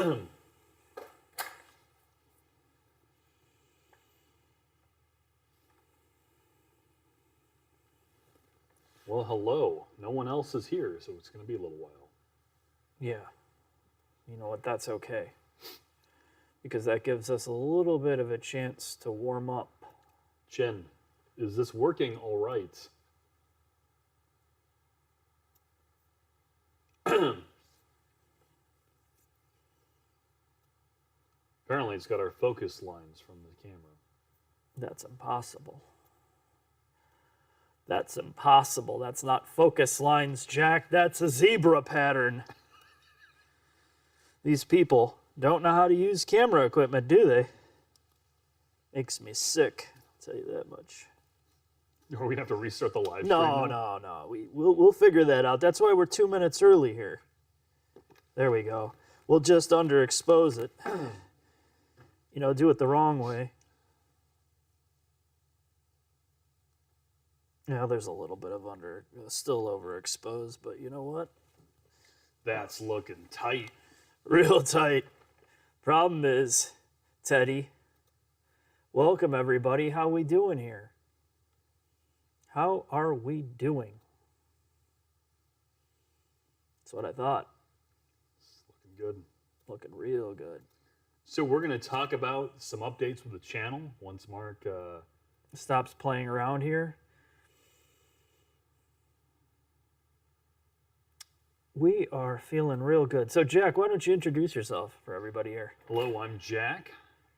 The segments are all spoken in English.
Well, hello. No one else is here, so it's going to be a little while. Yeah. You know what? That's okay. Because that gives us a little bit of a chance to warm up. Jen, is this working all right? Apparently, it's got our focus lines from the camera. That's impossible. That's impossible. That's not focus lines, Jack. That's a zebra pattern. These people don't know how to use camera equipment, do they? Makes me sick, I'll tell you that much. Are we going to have to restart the live stream? No. We'll figure that out. That's why we're 2 minutes early here. There we go. We'll just underexpose it. You know, do it the wrong way. Yeah, there's a little bit of still overexposed, but you know what? That's looking tight. Real tight. Problem is, Teddy, welcome everybody. How we doing here? How are we doing? That's what I thought. It's looking good. Looking real good. So we're going to talk about some updates with the channel once Mark stops playing around here. We are feeling real good. So, Jack, why don't you introduce yourself for everybody here? Hello, I'm Jack.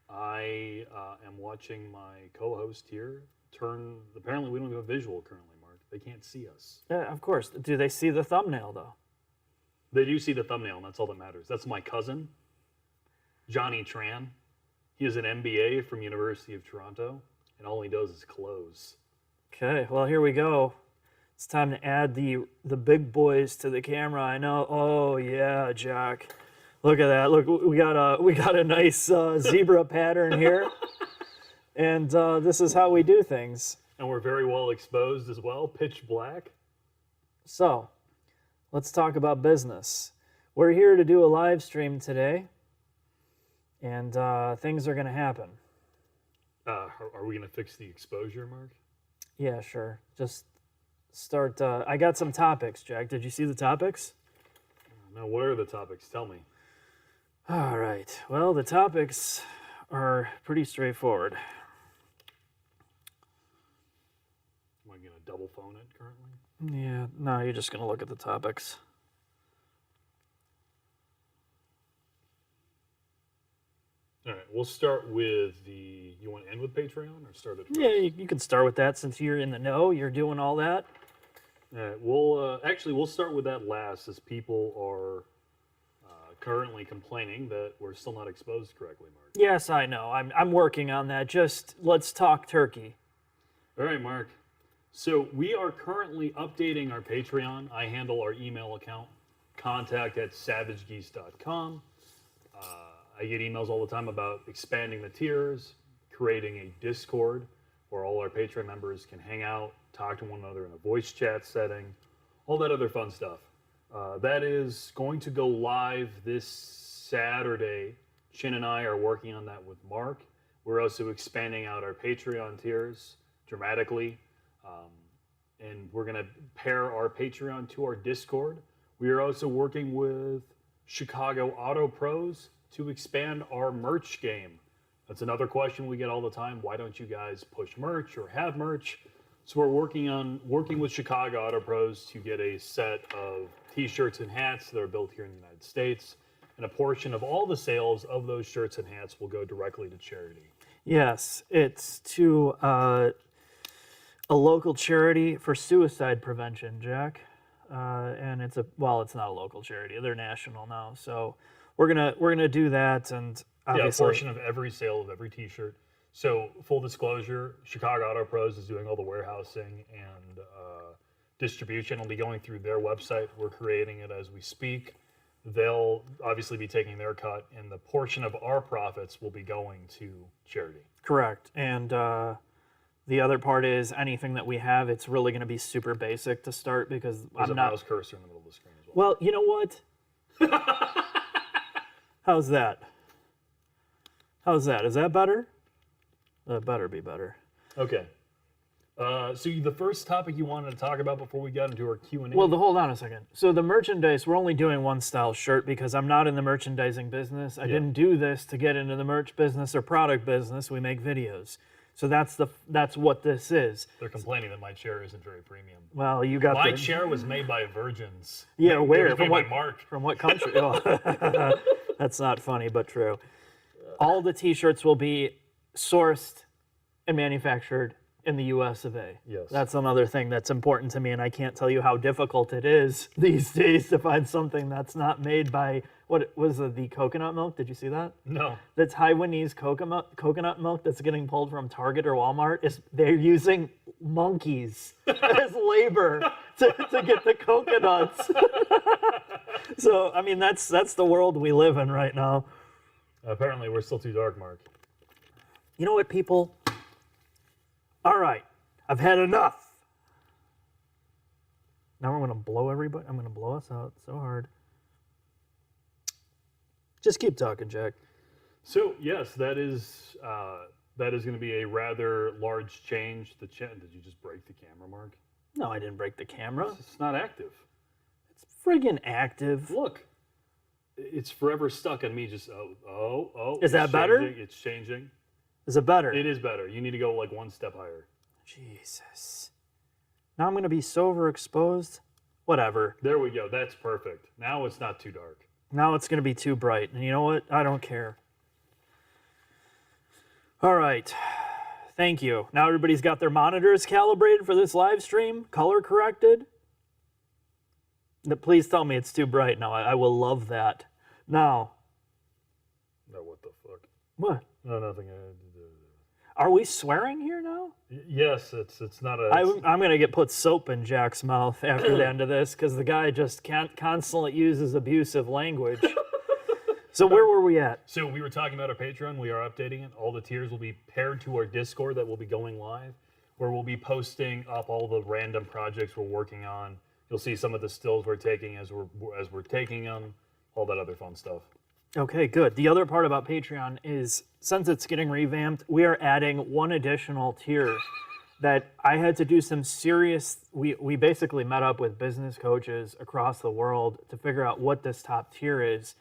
I am watching my co-host here turn. Apparently, we don't have a visual currently, Mark. They can't see us. Yeah, of course. Do they see the thumbnail, though? They do see the thumbnail, and that's all that matters. That's my cousin, Johnny Tran. He is an MBA from University of Toronto, and all he does is close. Okay, well, here we go. It's time to add the big boys to the camera. I know. Oh yeah, Jack. Look at that. Look, we got a nice zebra pattern here, and this is how we do things. And we're very well exposed as well, pitch black. So, let's talk about business. We're here to do a live stream today, and things are going to happen. Are we going to fix the exposure, Mark? Yeah, sure. Just start. I got some topics, Jack. Did you see the topics? No, what are the topics? Tell me. All right. Well, the topics are pretty straightforward. Am I going to double phone it currently? Yeah, no, you're just going to look at the topics. All right, we'll start with you want to end with Patreon or start it first? Yeah, you can start with that since you're in the know. You're doing all that. All right, we'll start with that last as people are currently complaining that we're still not exposed correctly, Mark. Yes, I know. I'm working on that. Just let's talk turkey. All right, Mark. So we are currently updating our Patreon. I handle our email account, contact@savagegeese.com. I get emails all the time about expanding the tiers, creating a Discord where all our Patreon members can hang out, talk to one another in a voice chat setting, all that other fun stuff. That is going to go live this Saturday. Chin and I are working on that with Mark. We're also expanding out our Patreon tiers dramatically. And we're going to pair our Patreon to our Discord. We are also working with Chicago Auto Pros to expand our merch game. That's another question we get all the time. Why don't you guys push merch or have merch? So we're working with Chicago Auto Pros to get a set of t-shirts and hats that are built here in the United States. And a portion of all the sales of those shirts and hats will go directly to charity. Yes, it's to a local charity for suicide prevention, Jack. And it's not a local charity. They're national now. So we're gonna do that, and obviously, a portion of every sale of every t-shirt. So full disclosure, Chicago Auto Pros is doing all the warehousing and distribution. It'll be going through their website. We're creating it as we speak. They'll obviously be taking their cut, and the portion of our profits will be going to charity. Correct. And the other part is anything that we have, it's really going to be super basic to start because There's I'm a not. mouse cursor in the middle of the screen as well. Well, you know what? How's that? How's that? Is that better? That better be better. Okay. So the first topic you wanted to talk about before we got into our Q&A? Well, hold on a second. So the merchandise, we're only doing one style shirt because I'm not in the merchandising business. I didn't do this to get into the merch business or product business. We make videos. So that's what this is. They're complaining that my chair isn't very premium. Well, you got My chair was made by virgins. Yeah, It where? was From made what? by Mark. From what country? Oh. That's not funny, but true. All the T-shirts will be sourced and manufactured in the US of A. Yes. That's another thing that's important to me, and I can't tell you how difficult it is these days to find something that's not made by, what was it, the coconut milk? Did you see that? No. The Taiwanese coconut milk that's getting pulled from Target or Walmart, they're using monkeys as labor to get the coconuts. So, I mean, that's the world we live in right now. Apparently, we're still too dark, Mark. You know what, people? All right, I've had enough. Now I'm going to blow everybody. I'm going to blow us out so hard. Just keep talking, Jack. So, yes, that is going to be a rather large change. Did you just break the camera, Mark? No, I didn't break the camera. It's not active. It's friggin' active. Look. It's forever stuck on me. Just, oh. Is that better? It's changing. Is it better? It is better. You need to go like one step higher. Jesus. Now I'm going to be so overexposed. Whatever. There we go. That's perfect. Now it's not too dark. Now it's going to be too bright. And you know what? I don't care. All right. Thank you. Now everybody's got their monitors calibrated for this live stream, color corrected. Please tell me it's too bright now. I will love that. Now. No, what the fuck? What? No, nothing. Are we swearing here now? Yes, it's not a... I'm going to get put soap in Jack's mouth after the end of this because the guy just constantly uses abusive language. So where were we at? So we were talking about our Patreon. We are updating it. All the tiers will be paired to our Discord that will be going live, where we'll be posting up all the random projects we're working on. You'll see some of the stills we're taking as we're taking them, all that other fun stuff. Okay, good. The other part about Patreon is, since it's getting revamped, we are adding one additional tier that I had to do some serious... We basically met up with business coaches across the world to figure out what this top tier is.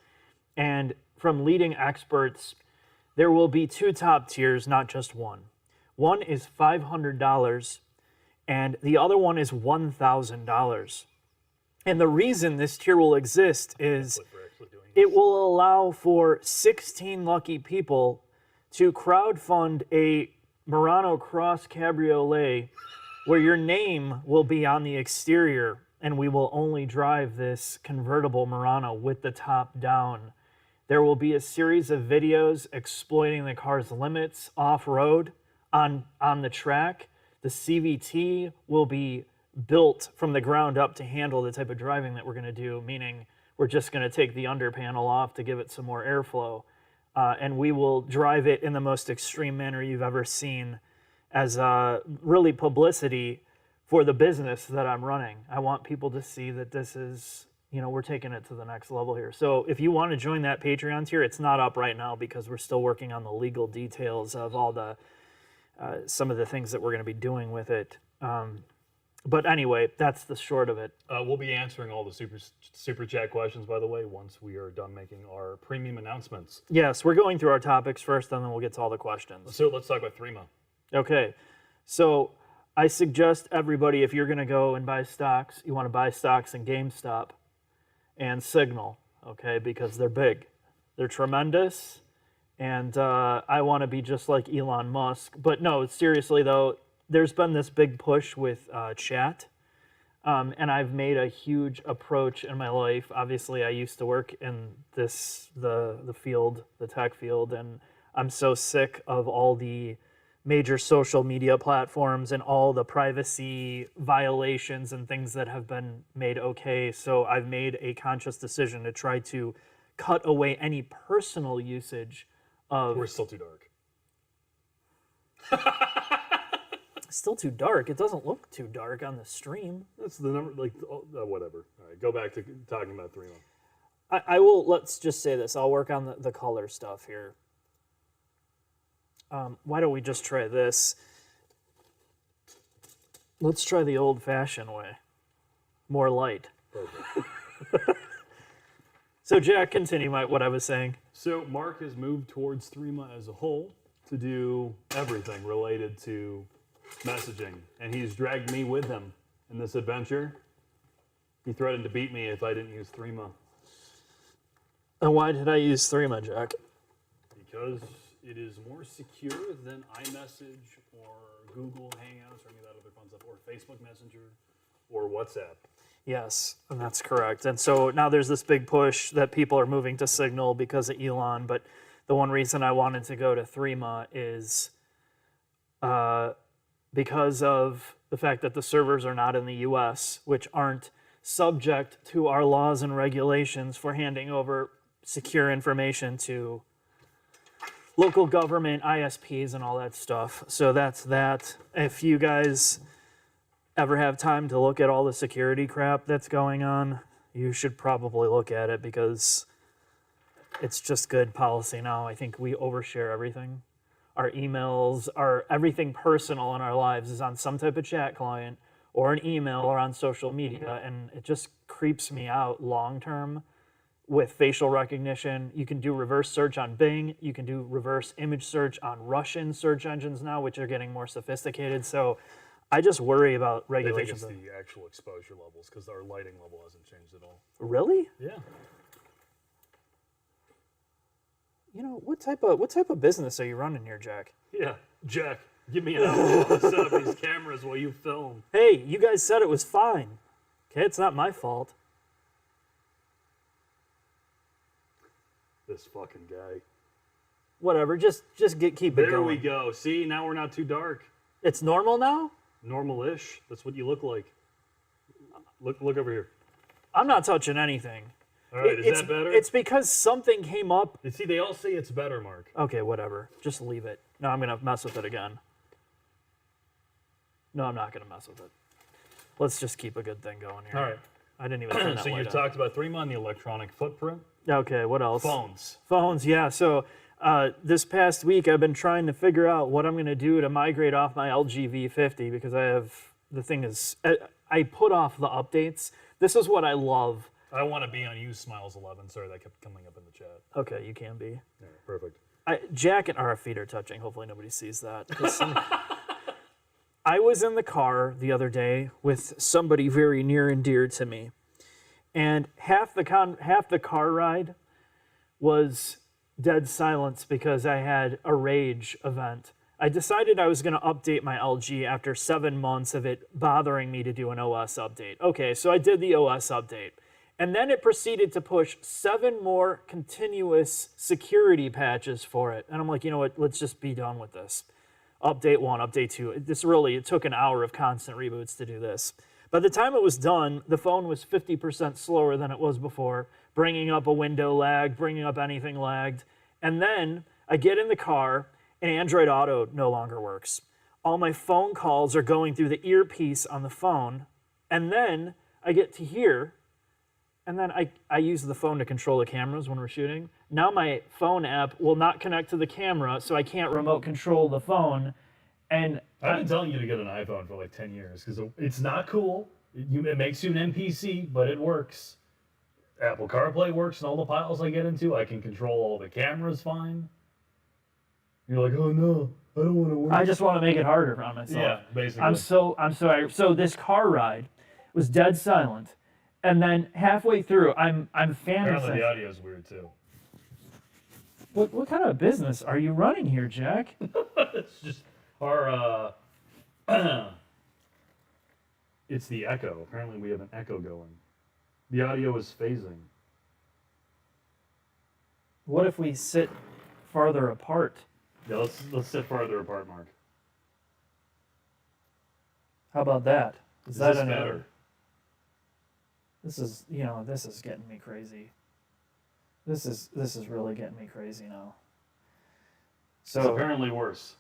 And from leading experts, there will be two top tiers, not just one. One is $500, and the other one is $1,000. And the reason this tier will exist is it will allow for 16 lucky people to crowdfund a Murano Cross Cabriolet where your name will be on the exterior, and we will only drive this convertible Murano with the top down. There will be a series of videos exploiting the car's limits off-road on the track. The CVT will be built from the ground up to handle the type of driving that we're going to do, meaning we're just going to take the under panel off to give it some more airflow. And we will drive it in the most extreme manner you've ever seen as really publicity for the business that I'm running. I want people to see that this is, we're taking it to the next level here. So if you want to join that Patreon tier, it's not up right now because we're still working on the legal details of all the some of the things that we're going to be doing with it. But anyway, that's the short of it. We'll be answering all the super chat questions, by the way, once we are done making our premium announcements. Yes, we're going through our topics first, and then we'll get to all the questions. So let's talk about Threema. Okay, so I suggest everybody, if you're going to go and buy stocks, you want to buy stocks in GameStop and Signal, okay, because they're big. They're tremendous, and I want to be just like Elon Musk. But no, seriously, though, there's been this big push with chat, and I've made a huge approach in my life. Obviously, I used to work in the field, the tech field, and I'm so sick of all the major social media platforms and all the privacy violations and things that have been made okay. So I've made a conscious decision to try to cut away any personal usage of... We're still too dark. Still too dark. It doesn't look too dark on the stream. That's the number, like, whatever. All right, go back to talking about Threema. I will, let's just say this. I'll work on the color stuff here. Why don't we just try this? Let's try the old-fashioned way. More light. Perfect. So, Jack, continue what I was saying. So Mark has moved towards Threema as a whole to do everything related to messaging, and he's dragged me with him in this adventure. He threatened to beat me if I didn't use Threema. And why did I use Threema, Jack? Because it is more secure than iMessage or Google Hangouts or any of that other fun stuff, or Facebook Messenger or WhatsApp. Yes, and that's correct. And so now there's this big push that people are moving to Signal because of Elon, but the one reason I wanted to go to Threema is because of the fact that the servers are not in the US, which aren't subject to our laws and regulations for handing over secure information to local government, ISPs, and all that stuff. So that's that. If you guys ever have time to look at all the security crap that's going on, you should probably look at it because it's just good policy now. I think we overshare everything. Our emails, everything personal in our lives is on some type of chat client or an email or on social media, and it just creeps me out long term with facial recognition. You can do reverse search on Bing. You can do reverse image search on Russian search engines now, which are getting more sophisticated. So I just worry about I think regulations. it's the actual exposure levels because our lighting level hasn't changed at all. Really? Yeah. You know, what type of business are you running here, Jack? Yeah. Jack, give me an hour to set up these cameras while you film. Hey, you guys said it was fine. Okay, it's not my fault. This fucking guy. Whatever, keep it going. There we go. See, now we're not too dark. It's normal now? Normal-ish. That's what you look like. Look over here. I'm not touching anything. All right, It's- is that better? It's because something came up. You see, they all say it's better, Mark. Okay, whatever. Just leave it. No, I'm going to mess with it again. No, I'm not going to mess with it. Let's just keep a good thing going here. All right. I didn't even turn that So you light on. talked about Threema and the electronic footprint. Okay, what else? Phones. Phones, yeah. So this past week, I've been trying to figure out what I'm going to do to migrate off my LG V50 because I put off the updates. This is what I love. I want to be on Use Smiles 11. Sorry, that kept coming up in the chat. Okay, you can be. Yeah, perfect. Jack and our feet are touching. Hopefully nobody sees that. I was in the car the other day with somebody very near and dear to me, and half the car ride was dead silence because I had a rage event. I decided I was going to update my LG after 7 months of it bothering me to do an OS update. Okay, so I did the OS update. And then it proceeded to push 7 more continuous security patches for it. And I'm like, you know what, let's just be done with this. Update 1, update 2. It took an hour of constant reboots to do this. By the time it was done, the phone was 50% slower than it was before, bringing up a window lag, bringing up anything lagged. And then I get in the car, and Android Auto no longer works. All my phone calls are going through the earpiece on the phone, and then I get to here, and then I use the phone to control the cameras when we're shooting. Now my phone app will not connect to the camera, so I can't remote control the phone. And I've been telling you to get an iPhone for like 10 years because it's not cool. It makes you an NPC, but it works. Apple CarPlay works in all the piles I get into. I can control all the cameras fine. You're like, oh no, I don't want to work. I just want to make it harder on myself. Yeah, basically. I'm sorry. So this car ride was dead silent, and then halfway through, I'm Apparently fantasizing. the audio is weird too. What kind of business are you running here, Jack? It's just our it's the echo. Apparently we have an echo going. The audio is phasing. What if we sit farther apart? Yeah, let's sit farther apart, Mark. How about that? Is that this any better? This is getting me crazy. This is really getting me crazy now. It's So apparently worse.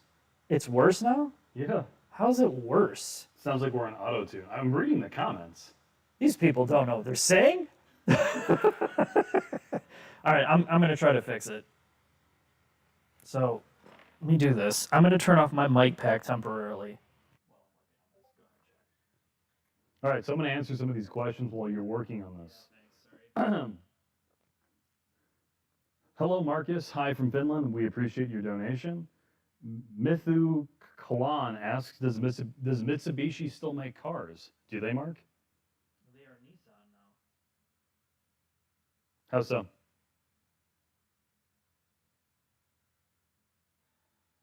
it's worse now? Yeah. How's it worse? Sounds like we're in auto-tune. I'm reading the comments. These people don't know what they're saying. All right, I'm going to try to fix it. So let me do this. I'm going to turn off my mic pack temporarily. All right, so I'm going to answer some of these questions while you're working on this. Hello, Marcus. Hi from Finland. We appreciate your donation. Mithu Kalan asks, does Mitsubishi still make cars? Do they, Mark? They are Nissan now. How so?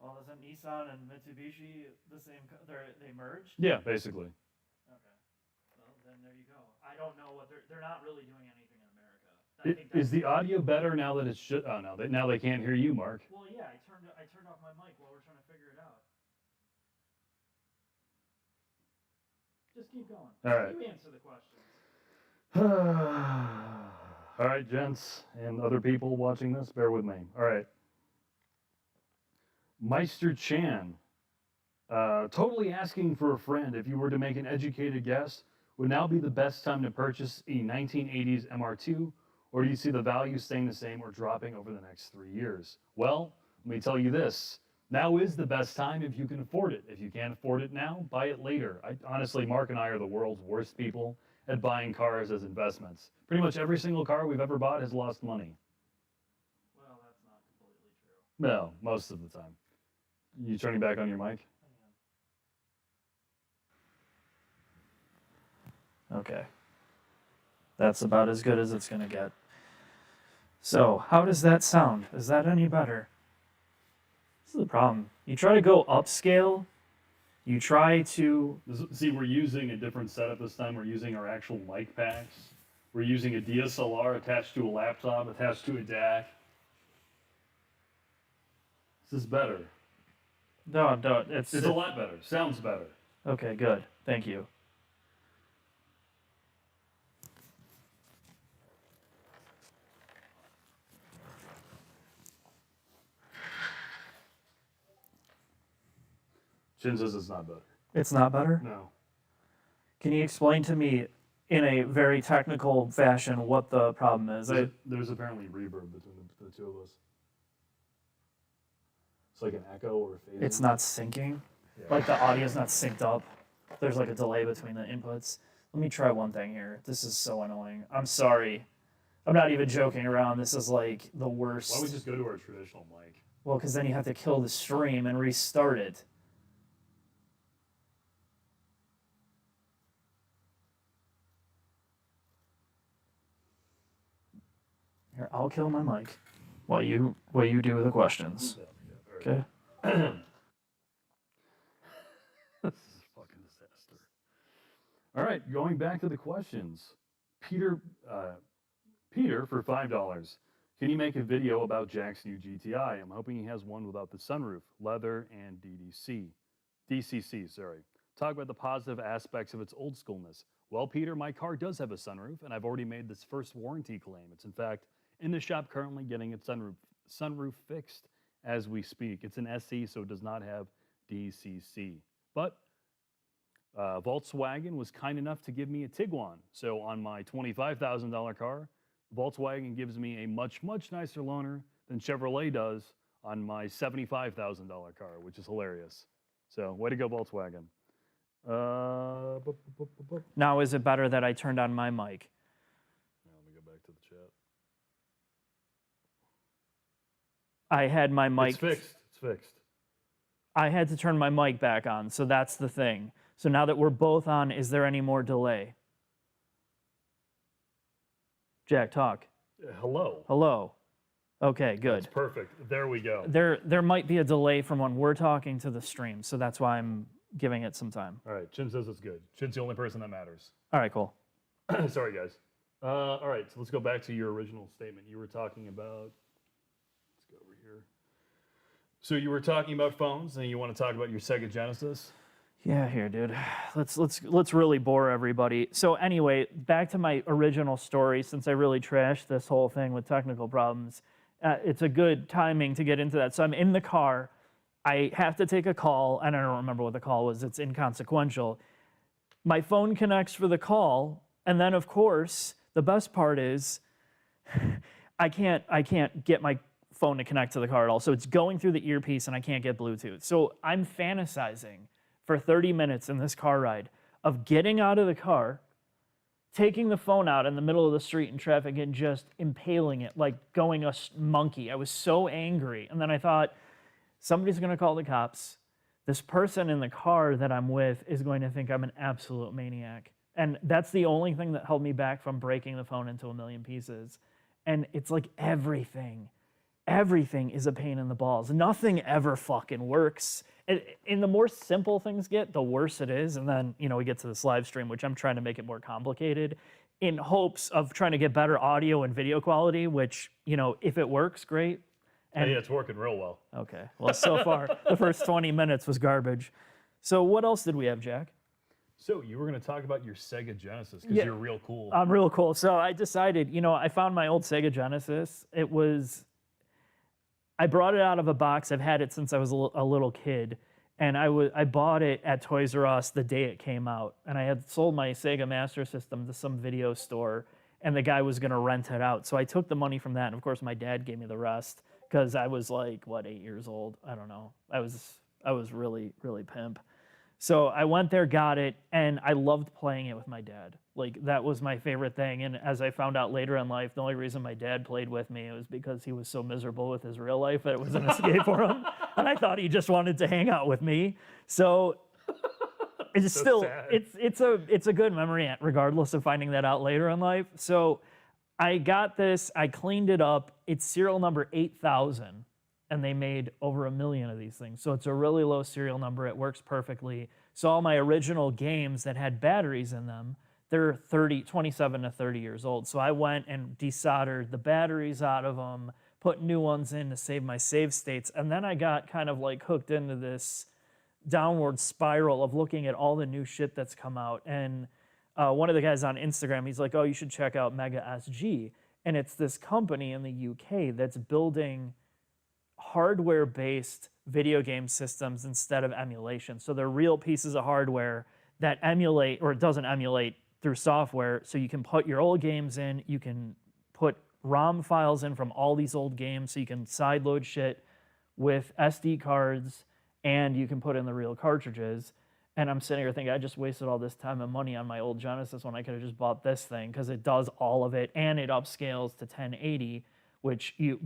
Well, isn't Nissan and Mitsubishi the same? They merged? Yeah, basically. Okay. Well, then there you go. I don't know what they're not really doing anything in America. I think Is the audio better now that it's oh no, now they can't hear you, Mark. Well, yeah, I turned off my mic while we're trying to figure it out. Just keep going. All right. You answer the questions. All right, gents and other people watching this, bear with me. All right. Meister Chan, totally asking for a friend. If you were to make an educated guess, would now be the best time to purchase a 1980s MR2, or do you see the value staying the same or dropping over the next 3 years? Well, let me tell you this. Now is the best time if you can afford it. If you can't afford it now, buy it later. Honestly, Mark and I are the world's worst people at buying cars as investments. Pretty much every single car we've ever bought has lost money. Well, that's not completely true. No, most of the time. You turning back on your mic? Okay. That's about as good as it's going to get. So, how does that sound? Is that any better? This is the problem. You try to go upscale, you try to... See, we're using a different setup this time. We're using our actual mic packs. We're using a DSLR attached to a laptop, attached to a DAC. This is better. No, It's a lot better. Sounds better. Okay, good. Thank you. Jin says it's not better. It's not better? No. Can you explain to me in a very technical fashion what the problem is? There's apparently reverb between the two of us. It's like an echo or a phase. It's not syncing? Yeah. Like the audio's not synced up? There's like a delay between the inputs? Let me try one thing here. This is so annoying. I'm sorry. I'm not even joking around. This is like the worst. Why don't we just go to our traditional mic? Well, because then you have to kill the stream and restart it. Here, I'll kill my mic while you do the questions. Okay. This is a fucking disaster. All right, going back to the questions. Peter for $5. Can you make a video about Jack's new GTI? I'm hoping he has one without the sunroof, leather, and DCC, sorry. Talk about the positive aspects of its old schoolness. Well, Peter, my car does have a sunroof, and I've already made this first warranty claim. It's in fact in the shop currently getting its sunroof fixed as we speak. It's an SE, so it does not have DCC. But Volkswagen was kind enough to give me a Tiguan. So on my $25,000 car, Volkswagen gives me a much, much nicer loaner than Chevrolet does on my $75,000 car, which is hilarious. So way to go, Volkswagen. Now, is it better that I turned on my mic? Let me go back to the chat. I had my mic. It's fixed. It's fixed. I had to turn my mic back on, so that's the thing. So now that we're both on, is there any more delay? Jack, talk. Hello. Hello. Okay, good. That's perfect. There we go. There might be a delay from when we're talking to the stream, so that's why I'm giving it some time. All right. Chin says it's good. Chin's the only person that matters. All right, cool. Sorry, guys. All right. So let's go back to your original statement. You were talking about. Let's go over here. So you were talking about phones, and you want to talk about your Sega Genesis. Yeah, here, dude. Let's really bore everybody. So anyway, back to my original story. Since I really trashed this whole thing with technical problems, it's a good timing to get into that. So I'm in the car. I have to take a call, and I don't remember what the call was. It's inconsequential. My phone connects for the call, and then of course the best part is I can't get my phone to connect to the car at all. So it's going through the earpiece and I can't get Bluetooth. So I'm fantasizing for 30 minutes in this car ride of getting out of the car, taking the phone out in the middle of the street in traffic and just impaling it like going a monkey. I was so angry. And then I thought, somebody's going to call the cops. This person in the car that I'm with is going to think I'm an absolute maniac. And that's the only thing that held me back from breaking the phone into a million pieces. And it's like everything is a pain in the balls. Nothing ever fucking works. And the more simple things get, the worse it is. And then, we get to this live stream, which I'm trying to make it more complicated in hopes of trying to get better audio and video quality, which, if it works, great. And it's working real well. Okay. Well, so far, the first 20 minutes was garbage. So what else did we have, Jack? So you were going to talk about your Sega Genesis because you're real cool. I'm real cool. So I decided, I found my old Sega Genesis. I brought it out of a box. I've had it since I was a little kid. And I bought it at Toys R Us the day it came out. And I had sold my Sega Master System to some video store. And the guy was going to rent it out. So I took the money from that. And of course, my dad gave me the rest because I was 8 years old. I don't know. I was really, really pimp. So I went there, got it, and I loved playing it with my dad. That was my favorite thing. And as I found out later in life, the only reason my dad played with me was because he was so miserable with his real life that it was an escape for him. And I thought he just wanted to hang out with me. So it's so still, sad. it's a good memory, regardless of finding that out later in life. So I got this, I cleaned it up. It's serial number 8000. And they made over 1 million of these things. So it's a really low serial number. It works perfectly. So all my original games that had batteries in them, they're 27 to 30 years old. So I went and desoldered the batteries out of them, put new ones in to save my save states. And then I got kind of hooked into this downward spiral of looking at all the new shit that's come out. And one of the guys on Instagram, he's like, oh, you should check out Mega SG. And it's this company in the UK that's building hardware-based video game systems instead of emulation. So they're real pieces of hardware that emulate, or it doesn't emulate through software, so you can put your old games in, you can put ROM files in from all these old games, so you can sideload shit with SD cards, and you can put in the real cartridges. And I'm sitting here thinking, I just wasted all this time and money on my old Genesis when I could have just bought this thing, because it does all of it, and it upscales to 1080, which you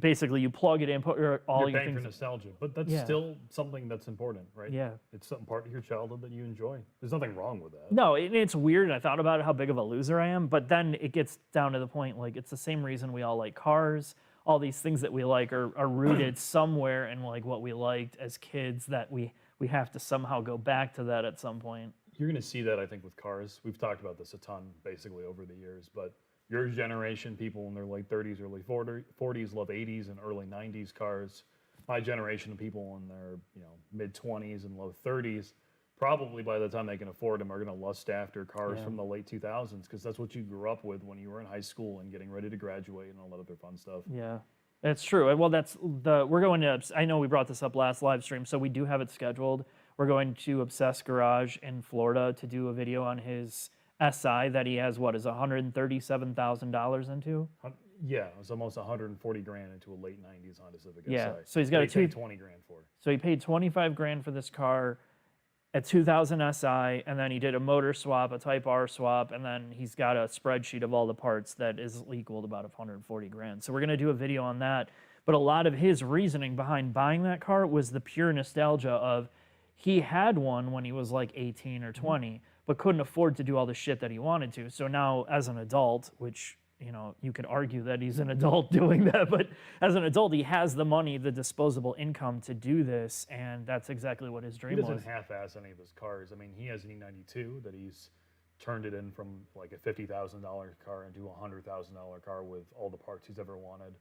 plug it in, put all your things. For nostalgia, but that's still something that's important, right? Yeah, it's something part of your childhood that you enjoy. There's nothing wrong with that. No, it's weird. I thought about how big of a loser I am, but then it gets down to the point it's the same reason we all like cars. All these things that we like are rooted somewhere in what we liked as kids, that we have to somehow go back to that at some point. You're going to see that, I think, with cars. We've talked about this a ton, basically, over the years, but your generation, people in their late 30s, early 40s, love 80s and early 90s cars. My generation of people in their mid 20s and low 30s, probably by the time they can afford them, are going to lust after cars from the late 2000s, because that's what you grew up with when you were in high school and getting ready to graduate and all that other fun stuff. Yeah, that's true. Well, we're going to. I know we brought this up last live stream, so we do have it scheduled. We're going to Obsess Garage in Florida to do a video on his SI that he has, is $137,000 into? Yeah, it was almost 140 grand into a late 90s Honda Civic SI. So he's got paid 20 grand for it. So he paid 25 grand for this car, a 2000 SI, and then he did a motor swap, a Type R swap, and then he's got a spreadsheet of all the parts that is equal to about 140 grand. So we're going to do a video on that. But a lot of his reasoning behind buying that car was the pure nostalgia of he had one when he was 18 or 20, but couldn't afford to do all the shit that he wanted to. So now as an adult, which, you could argue that he's an adult doing that, but as an adult, he has the money, the disposable income to do this, and that's exactly what his dream was. He doesn't half-ass any of his cars. I mean, he has an E92 that he's turned it in from a $50,000 car into a $100,000 car with all the parts he's ever wanted.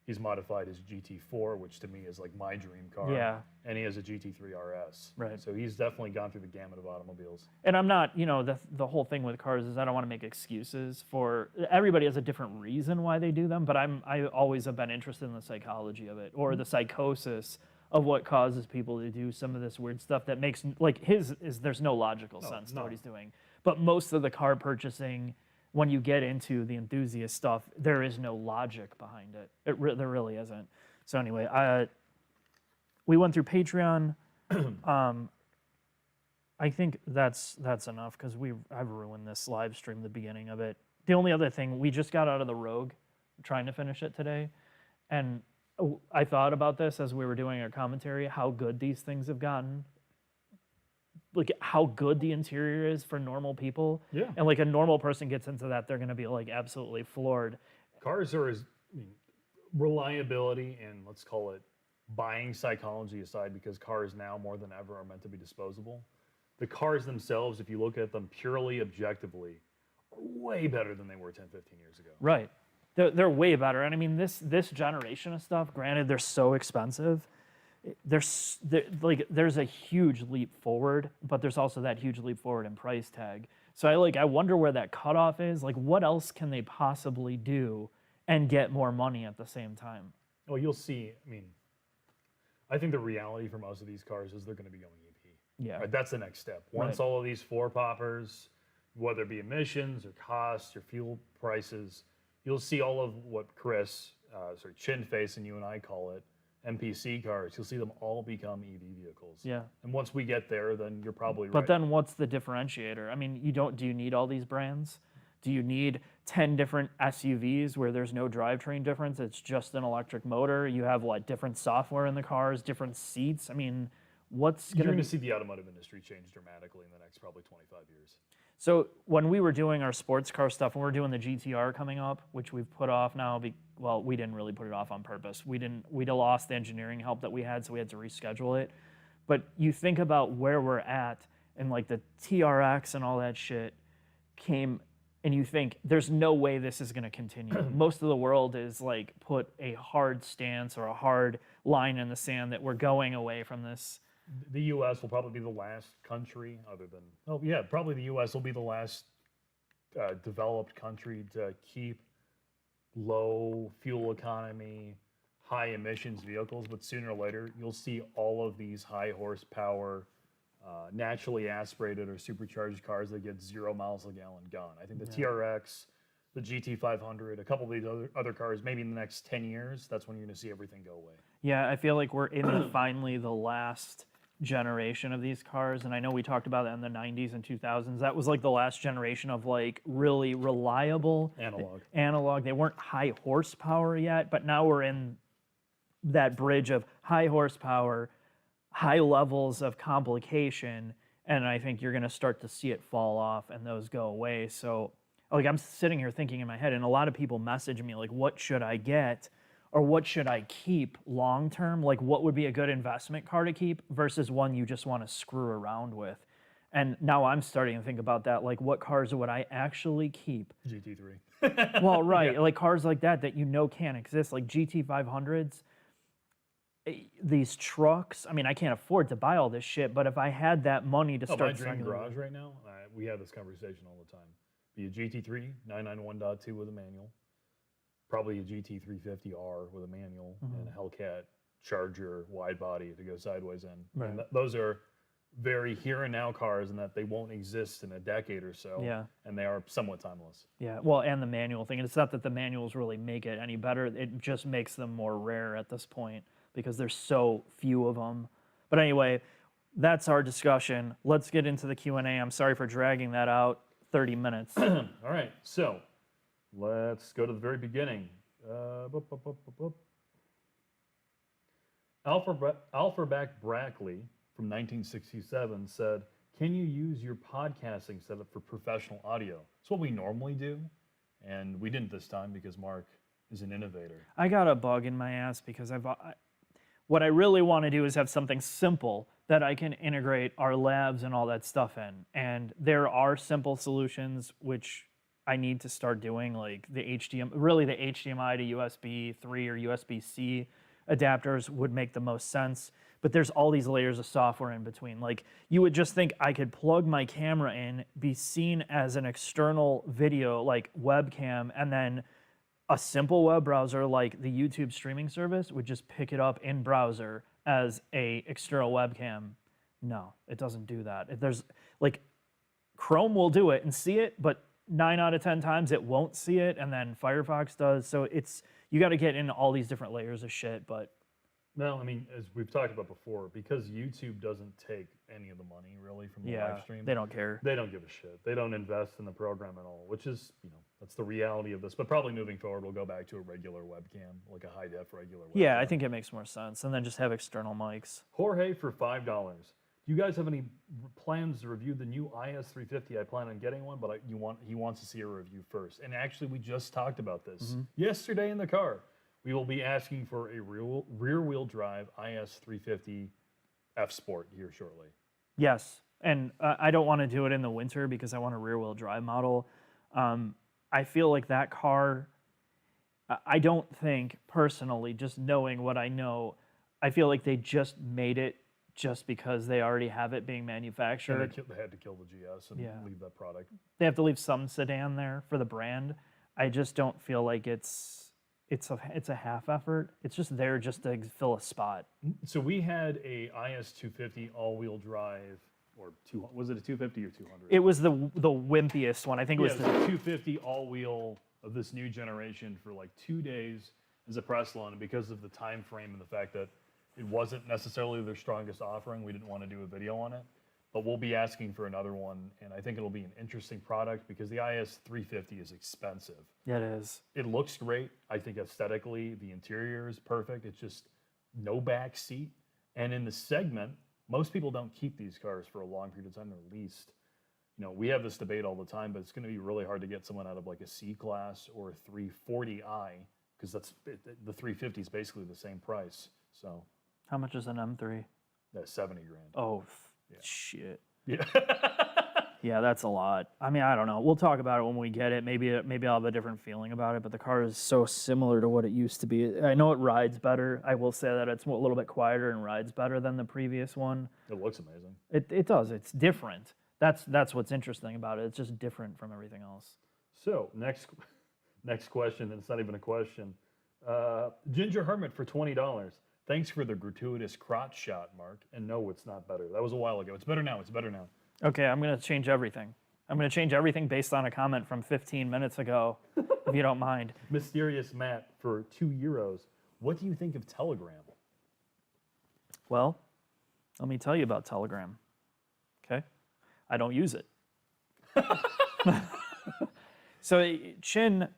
He's modified his GT4, which to me is my dream car. Yeah. And he has a GT3 RS. Right. So he's definitely gone through the gamut of automobiles. And I'm not, the whole thing with cars is I don't want to make excuses for, everybody has a different reason why they do them, but I always have been interested in the psychology of it, or the psychosis of what causes people to do some of this weird stuff that makes, there's no logical sense to what he's doing. But most of the car purchasing, when you get into the enthusiast stuff, there is no logic behind it. There really isn't. So anyway, we went through Patreon. I think that's enough because I've ruined this live stream, the beginning of it. The only other thing, we just got out of the Rogue, trying to finish it today, and I thought about this as we were doing our commentary, how good these things have gotten. Like how good the interior is for normal people. Yeah. And like a normal person gets into that, they're going to be like absolutely floored. Cars are reliability and let's call it buying psychology aside, because cars now more than ever are meant to be disposable. The cars themselves, if you look at them purely objectively, are way better than they were 10, 15 years ago. Right. They're way better. And I mean, this generation of stuff, granted, they're so expensive. There's a huge leap forward, but there's also that huge leap forward in price tag. So I wonder where that cutoff is. Like, what else can they possibly do and get more money at the same time? Well, you'll see. I mean, I think the reality for most of these cars is they're going to be going EP. Yeah. Right? That's the next step. Once all of these floor poppers, whether it be emissions or costs or fuel prices, you'll see all of what Chris, chin face, and you and I call it, MPC cars. You'll see them all become EV vehicles. Yeah. And once we get there, then you're probably right. But then what's the differentiator? I mean, do you need all these brands? Do you need 10 different SUVs where there's no drivetrain difference? It's just an electric motor. You have different software in the cars, different seats. I mean, You're going to see the automotive industry change dramatically in the next probably 25 years. So when we were doing our sports car stuff, when we were doing the GTR coming up, which we've put off now, we didn't really put it off on purpose. We'd lost the engineering help that we had, so we had to reschedule it. But you think about where we're at, and like the TRX and all that shit came, and you think there's no way this is going to continue. Most of the world is like put a hard stance or a hard line in the sand that we're going away from this. The U.S. will probably be the last country, probably the U.S. will be the last developed country to keep low fuel economy, high emissions vehicles. But sooner or later, you'll see all of these high horsepower, naturally aspirated or supercharged cars that get 0 miles a gallon gone. I think the TRX, the GT500, a couple of these other cars, maybe in the next 10 years, that's when you're going to see everything go away. Yeah, I feel like we're in finally the last generation of these cars, and I know we talked about that in the 90s and 2000s. That was like the last generation of like really reliable analog. They weren't high horsepower yet, but now we're in that bridge of high horsepower, high levels of complication, and I think you're going to start to see it fall off and those go away. So like I'm sitting here thinking in my head, and a lot of people message me like, what should I get? Or what should I keep long term? Like, what would be a good investment car to keep versus one you just want to screw around with? And now I'm starting to think about that. Like, what cars would I actually keep? GT3. Well, right. Yeah. Like cars like that can't exist. Like GT500s, these trucks. I mean, I can't afford to buy all this shit, but if I had that money to start... my dream garage right now, we have this conversation all the time. Be a GT3, 991.2 with a manual. Probably a GT350R with a manual and a Hellcat Charger wide body to go sideways in. Right. And those are very here and now cars in that they won't exist in a decade or so. Yeah. And they are somewhat timeless. Yeah, well, and the manual thing. And it's not that the manuals really make it any better. It just makes them more rare at this point because there's so few of them. But anyway, that's our discussion. Let's get into the Q&A. I'm sorry for dragging that out 30 minutes. All right, so... let's go to the very beginning. Alphaback Brackley from 1967 said, "Can you use your podcasting setup for professional audio?" It's what we normally do, and we didn't this time because Mark is an innovator. I got a bug in my ass because what I really want to do is have something simple that I can integrate our labs and all that stuff in. And there are simple solutions which I need to start doing, like the HDMI to USB 3 or USB-C adapters would make the most sense. But there's all these layers of software in between. Like you would just think I could plug my camera in, be seen as an external video like webcam, and then a simple web browser like the YouTube streaming service would just pick it up in browser as a external webcam. No, it doesn't do that. There's like Chrome will do it and see it, but 9 out of 10 times it won't see it, and then Firefox does. So you got to get in all these different layers of shit. But well, I mean, as we've talked about before, because YouTube doesn't take any of the money really from the live stream. they don't care. They don't give a shit. They don't invest in the program at all, which is, that's the reality of this. But probably moving forward, we'll go back to a regular webcam, like a high def regular webcam. Yeah, I think it makes more sense, and then just have external mics. Jorge for $5. Do you guys have any plans to review the new IS350? I plan on getting one, but he wants to see a review first. And actually, we just talked about this yesterday in the car. We will be asking for a rear-wheel drive IS350 F Sport here shortly. Yes, and I don't want to do it in the winter because I want a rear-wheel drive model. I feel like that car, I don't think personally, just knowing what I know, I feel like they just made it just because they already have it being manufactured. And they had to kill the GS and leave that product. They have to leave some sedan there for the brand. I just don't feel like it's a half effort. It's just there just to fill a spot. So we had a IS250 all-wheel drive, or was it a 250 or 200? It was the wimpiest one. I think it was the 250 all-wheel of this new generation for like 2 days as a press loan, and because of the time frame and the fact that it wasn't necessarily their strongest offering, we didn't want to do a video on it. But we'll be asking for another one, and I think it'll be an interesting product because the IS350 is expensive. Yeah, it is. It looks great. I think aesthetically, the interior is perfect. It's just no back seat. And in the segment, most people don't keep these cars for a long period of time. They're leased. We have this debate all the time, but it's going to be really hard to get someone out of like a C-Class or a 340i because the 350 is basically the same price. So how much is an M3? That's 70 grand. Oh, shit. Yeah. Yeah, that's a lot. I mean, I don't know. We'll talk about it when we get it. Maybe I'll have a different feeling about it, but the car is so similar to what it used to be. I know it rides better. I will say that it's a little bit quieter and rides better than the previous one. It looks amazing. It does. It's different. That's what's interesting about it. It's just different from everything else. So, next question, and it's not even a question. Ginger Hermit for $20. Thanks for the gratuitous crotch shot, Mark. And no, it's not better. That was a while ago. It's better now. It's better now. Okay, I'm going to change everything. I'm going to change everything based on a comment from 15 minutes ago, if you don't mind. Mysterious Matt for €2. What do you think of Telegram? Well, let me tell you about Telegram. Okay? I don't use it. So Chin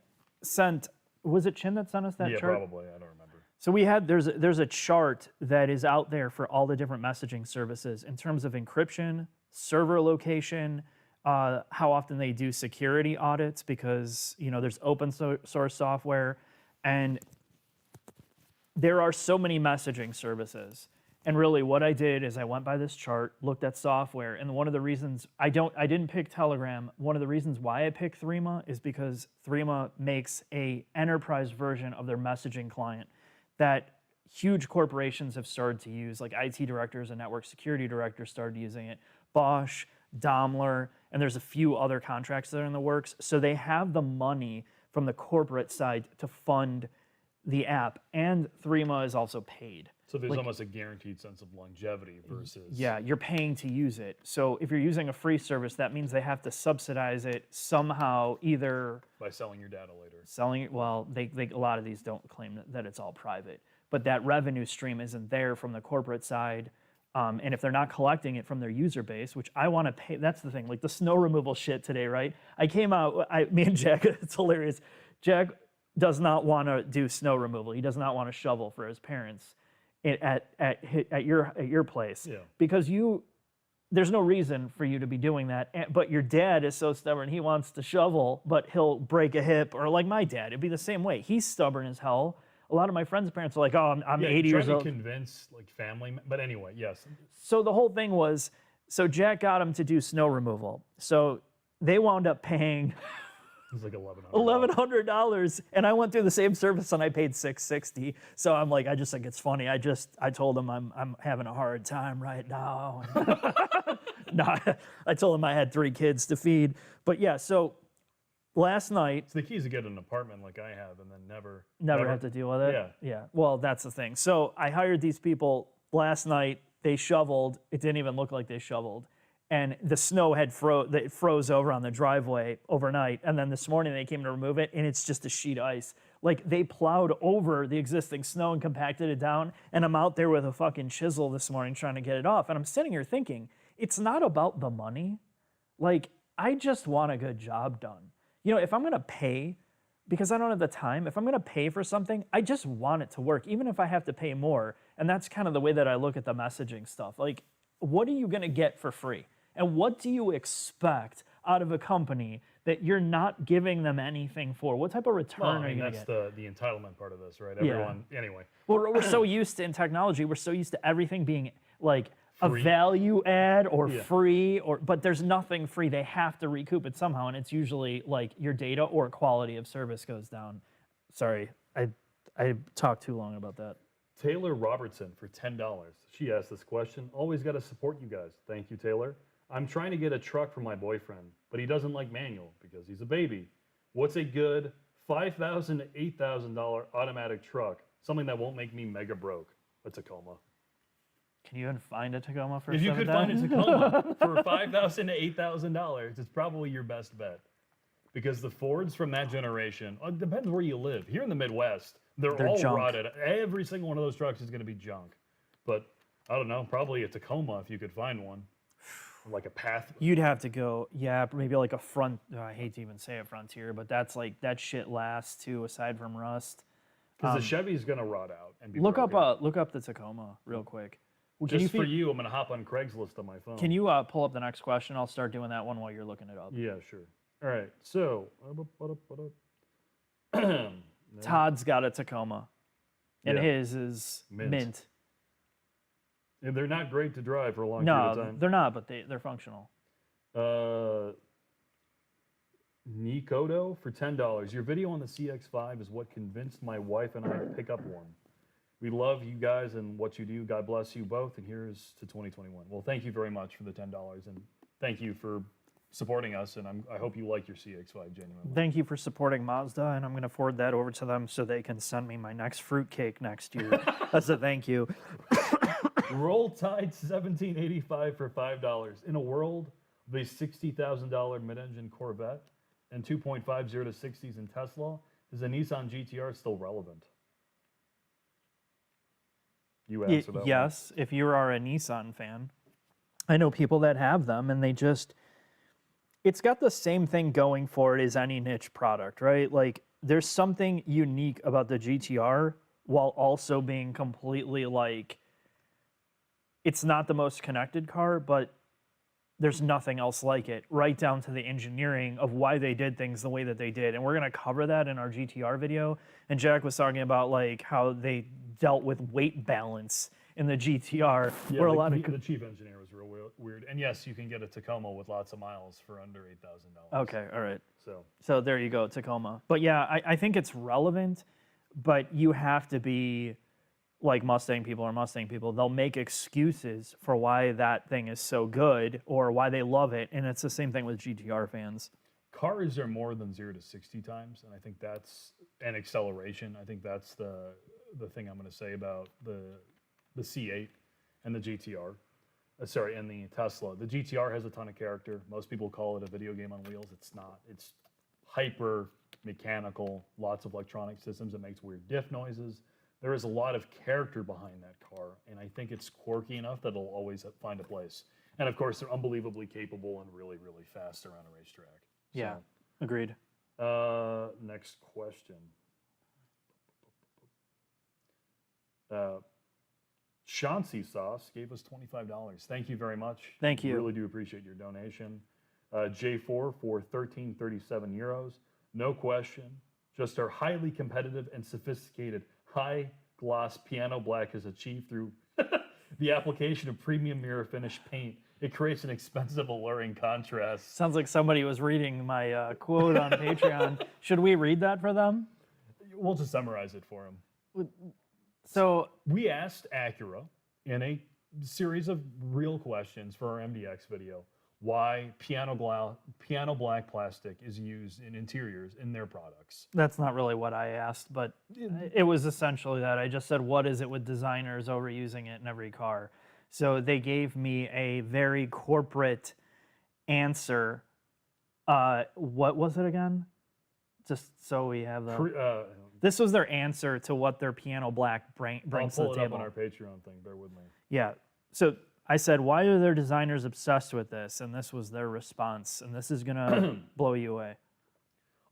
sent, was it Chin that sent us that chart? Yeah, probably. I don't remember. So there's a chart that is out there for all the different messaging services in terms of encryption, server location, how often they do security audits because there's open source software, and there are so many messaging services. And really, what I did is I went by this chart, looked at software, and one of the reasons I didn't pick Telegram. One of the reasons why I picked Threema is because Threema makes a enterprise version of their messaging client that huge corporations have started to use, like IT directors and network security directors started using it, Bosch, Daimler, and there's a few other contracts that are in the works. So they have the money from the corporate side to fund the app, and Threema is also paid. So there's almost a guaranteed sense of longevity versus... Yeah, you're paying to use it. So if you're using a free service, that means they have to subsidize it somehow, either... By selling your data later. Selling it, well, a lot of these don't claim that it's all private. But that revenue stream isn't there from the corporate side. And if they're not collecting it from their user base, which I want to pay, that's the thing, like the snow removal shit today, right? I came out, me and Jack, it's hilarious. Jack does not want to do snow removal. He does not want to shovel for his parents at your place, because there's no reason for you to be doing that. But your dad is so stubborn, he wants to shovel, but he'll break a hip, or like my dad, it'd be the same way. He's stubborn as hell. A lot of my friends' parents are like, "Oh, I'm 80 years old." Trying to convince like family, but anyway, yes. So the whole thing was, so Jack got him to do snow removal. So they wound up paying. It was like $1,100. $1,100, and I went through the same service and I paid $660. So I'm like, I just think it's funny. I told him I'm having a hard time right now. No, I told him I had 3 kids to feed. But yeah, so last night. So the key is to get an apartment like I have, and then never have to deal with it. Yeah. Well, that's the thing. So I hired these people last night. They shoveled. It didn't even look like they shoveled. and the snow had froze over on the driveway overnight, and then this morning they came to remove it, and it's just a sheet of ice. Like, they plowed over the existing snow and compacted it down, and I'm out there with a fucking chisel this morning trying to get it off, and I'm sitting here thinking, it's not about the money. Like, I just want a good job done. You know, if I'm gonna pay, because I don't have the time, if I'm gonna pay for something, I just want it to work, even if I have to pay more. And that's kind of the way that I look at the messaging stuff. Like, what are you gonna get for free? And what do you expect out of a company that you're not giving them anything for? What type of return Well, are you gonna get? That's the entitlement part of this, right? Everyone, anyway. Well, we're so used to, in technology, we're so used to everything being like Free. a value add or free, but there's nothing free. They have to recoup it somehow, and it's usually like your data or quality of service goes down. Sorry, I talked too long about that. Taylor Robertson for $10. She asked this question. Always got to support you guys. Thank you, Taylor. I'm trying to get a truck for my boyfriend, but he doesn't like manual because he's a baby. What's a good $5,000 to $8,000 automatic truck? Something that won't make me mega broke. A Tacoma. Can you even find a Tacoma for If you could find a Tacoma for $5,000 to $8,000, it's probably your best bet. Because the Fords from that generation, it depends where you live. Here in the Midwest, they're all junk. rotted. Every single one of those trucks is going to be junk. But I don't know, probably a Tacoma if you could find one. Like a Path. You'd have to go, maybe like a front. I hate to even say a Frontier, but that's like that shit lasts too. Aside from rust, Because the Chevy's going to rot out and be look broken. up the Tacoma real quick. Just for you, I'm going to hop on Craigslist on my phone. Can you pull up the next question? I'll start doing that one while you're looking it up. Yeah, sure. All right, so. Todd's got a Tacoma, and Yeah. his is mint. And they're not great to drive for a long period of No, time. they're not, but they're functional. Nikodo for $10. Your video on the CX-5 is what convinced my wife and I to pick up one. We love you guys and what you do. God bless you both. And here's to 2021. Well, thank you very much for the $10, and thank you for supporting us. And I hope you like your CX-5 genuinely. Thank you for supporting Mazda, and I'm going to forward that over to them so they can send me my next fruitcake next year as a thank you. Roll Tide 1785 for $5. In a world of a $60,000 mid-engine Corvette and 2.50 to 60s in Tesla, is a Nissan GTR still relevant? You answer that one. Yes, if you are a Nissan fan. I know people that have them, and it's got the same thing going for it as any niche product, right? Like, there's something unique about the GTR while also being completely like, it's not the most connected car, but there's nothing else like it, right down to the engineering of why they did things the way that they did. And we're going to cover that in our GTR video. And Jack was talking about like how they dealt with weight balance in the GTR. Yeah, where the chief engineer was real weird. And yes, you can get a Tacoma with lots of miles for under $8,000. Okay, all right. So there you go, Tacoma. But yeah, I think it's relevant, but you have to be like Mustang people. They'll make excuses for why that thing is so good or why they love it. And it's the same thing with GTR fans. cars are more than 0 to 60 times, and I think that's an acceleration. I think that's the thing I'm going to say about the C8 and the GTR. And the Tesla. The GTR has a ton of character. Most people call it a video game on wheels. It's not. It's hyper mechanical, lots of electronic systems. It makes weird diff noises. There is a lot of character behind that car, and I think it's quirky enough that it'll always find a place. And of course, they're unbelievably capable and really, really fast around a racetrack. Yeah, agreed. Next question. Chauncey Sauce gave us $25. Thank you very much. Thank you. Really do appreciate your donation. J4 for 1337 euros. No question. Just our highly competitive and sophisticated high gloss piano black is achieved through the application of premium mirror finish paint. It creates an expensive, alluring contrast. Sounds like somebody was reading my quote on Patreon. Should we read that for them? We'll just summarize it for them. So we asked Acura in a series of real questions for our MDX video why piano black plastic is used in interiors in their products. that's not really what I asked, but it was essentially that. I just said, what is it with designers overusing it in every car? So they gave me a very corporate answer. What was it again? Just so we have the. This was their answer to what their piano black brings to the I'll pull it up table. on our Patreon thing. Bear with me. Yeah. So I said, why are their designers obsessed with this? And this was their response. And this is going to blow you away.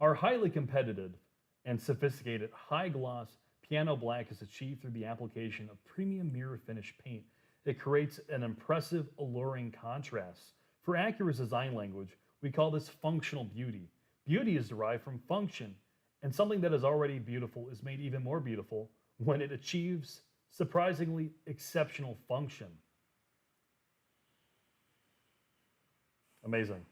Our highly competitive and sophisticated high-gloss piano black is achieved through the application of premium mirror finish paint. It creates an impressive, alluring contrast. For accurate design language, we call this functional beauty. Beauty is derived from function, and something that is already beautiful is made even more beautiful when it achieves surprisingly exceptional function. Amazing.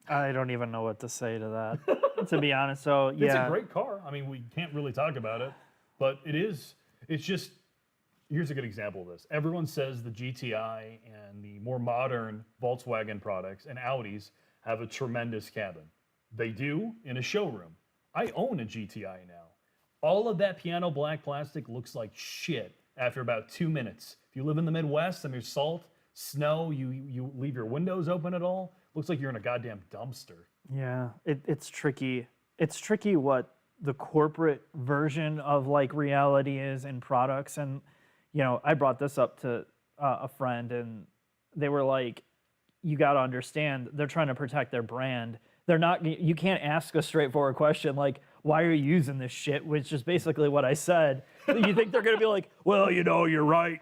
I don't even know what to say to that, to be honest. So, yeah. It's a great car. I mean, we can't really talk about it, but it's just, here's a good example of this. Everyone says the GTI and the more modern Volkswagen products and Audis have a tremendous cabin. They do in a showroom. I own a GTI now. All of that piano black plastic looks like shit after about 2 minutes. If you live in the Midwest and there's salt, snow, you leave your windows open at all, looks like you're in a goddamn dumpster. Yeah, it's tricky. It's tricky what the corporate version of like reality is in products. And, you know, I brought this up to a friend and they were like, you got to understand, they're trying to protect their brand. They're not, you can't ask a straightforward question like, why are you using this shit? Which is basically what I said. You think they're going to be like, well, you know, you're right.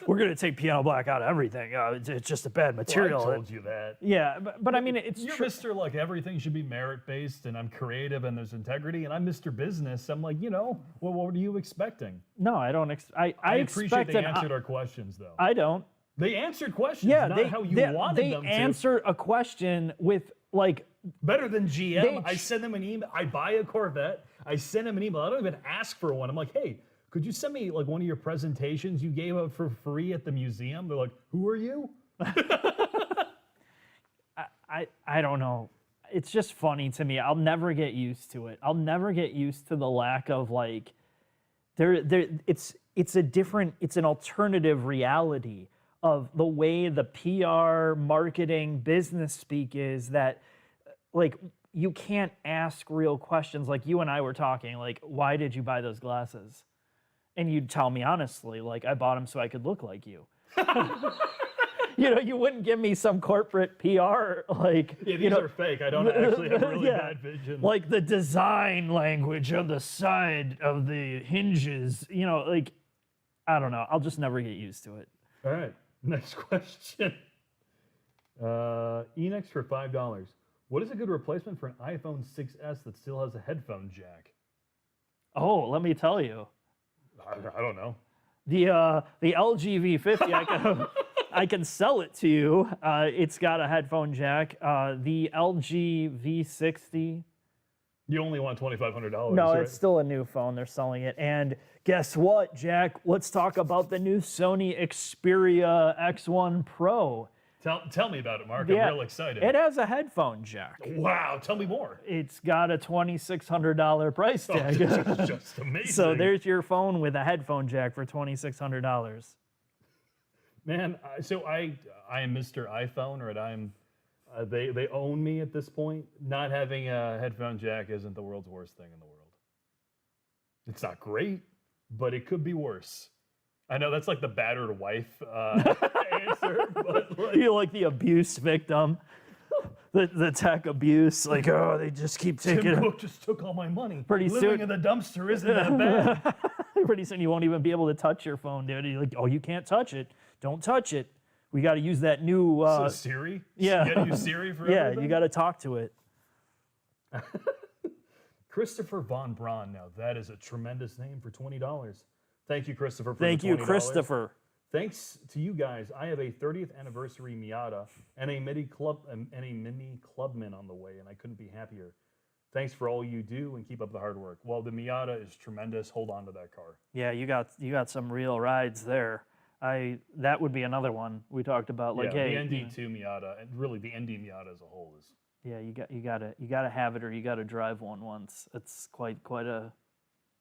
We're going to take piano black out of everything. It's just a bad material. Well, I told you that. Yeah, but I mean, it's You're true. Mr. Like everything should be merit-based and I'm creative and there's integrity and I'm Mr. Business. I'm like, you know, well, what were you expecting? No, I don't. I appreciate they expect answered our questions though. I don't. They answered questions, Yeah, not how you wanted them to. They answer a question with like. Better than GM. I send them an email. I buy a Corvette. I send them an email. I don't even ask for one. I'm like, hey, could you send me like one of your presentations you gave up for free at the museum? They're like, who are you? I don't know. It's just funny to me. I'll never get used to it. I'll never get used to the lack of like it's an alternative reality of the way the PR, marketing, business speak is that like you can't ask real questions. Like you and I were talking, like, why did you buy those glasses? And you'd tell me honestly, like, I bought them so I could look like you. You know, you wouldn't give me some corporate PR, like, Yeah, these are fake. I don't actually have really bad vision. like the design language on the side of the hinges, you know, like, I don't know. I'll just never get used to it. All right, next question. Enix for $5. What is a good replacement for an iPhone 6S that still has a headphone jack? Oh, let me tell you. I don't know. The LG V50, I can sell it to you. It's got a headphone jack. The LG V60. You only want $2,500. No, right? it's still a new phone. They're selling it. And guess what, Jack? Let's talk about the new Sony Xperia X1 Pro. Tell me about it, Mark. I'm real excited. It has a headphone jack. Wow, tell me more. It's got a $2,600 price tag. It's just amazing. So there's your phone with a headphone jack for $2,600. Man, so I am Mr. iPhone, or they own me at this point. Not having a headphone jack isn't the world's worst thing in the world. It's not great, but it could be worse. I know that's like the battered wife answer, but like, You're like the abuse victim, the tech abuse. Like, oh, they just keep taking Tim it. Cook just took all my money. Pretty Living soon- in the dumpster isn't that bad. Pretty soon you won't even be able to touch your phone, dude. You're like, oh, you can't touch it. Don't touch it. We got to use that new. So Siri? Yeah. You gotta use Siri for Yeah, everything? you got to talk to it. Christopher Von Braun. Now, that is a tremendous name for $20. Thank you, Christopher, for Thank the you, $20. Christopher. Thanks to you guys, I have a 30th anniversary Miata and a mini Clubman on the way, and I couldn't be happier. Thanks for all you do and keep up the hard work. Well, the Miata is tremendous. Hold on to that car. Yeah, you got some real rides there. That would be another one we talked about. Like, yeah, hey, the ND2 Miata, and really the ND Miata as a whole is. yeah, you gotta have it, or you gotta drive one once. It's quite a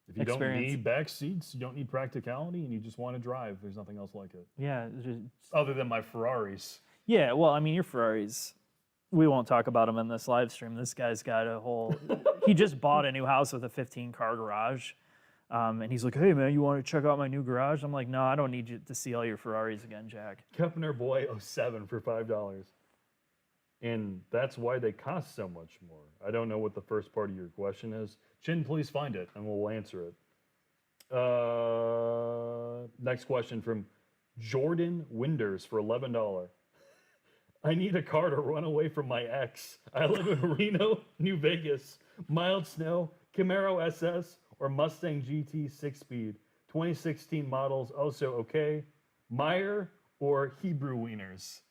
If you don't need back seats, you don't need practicality, and you just want to drive, there's nothing else like it. Yeah. Other than my Ferraris. Yeah. Well, I mean, your Ferraris. We won't talk about him in this live stream. This guy's got a whole. He just bought a new house with a 15-car garage, and he's like, "Hey man, you want to check out my new garage?" I'm like, "No, I don't need you to see all your Ferraris again, Jack." Kepner Boy 07 for $5. And that's why they cost so much more. I don't know what the first part of your question is. Chin, please find it, and we'll answer it. Next question from Jordan Winders for $11. I need a car to run away from my ex. I live in Reno, New Vegas. Mild snow, Camaro SS, or Mustang GT 6-speed. 2016 models also okay. Meyer or Hebrew wieners?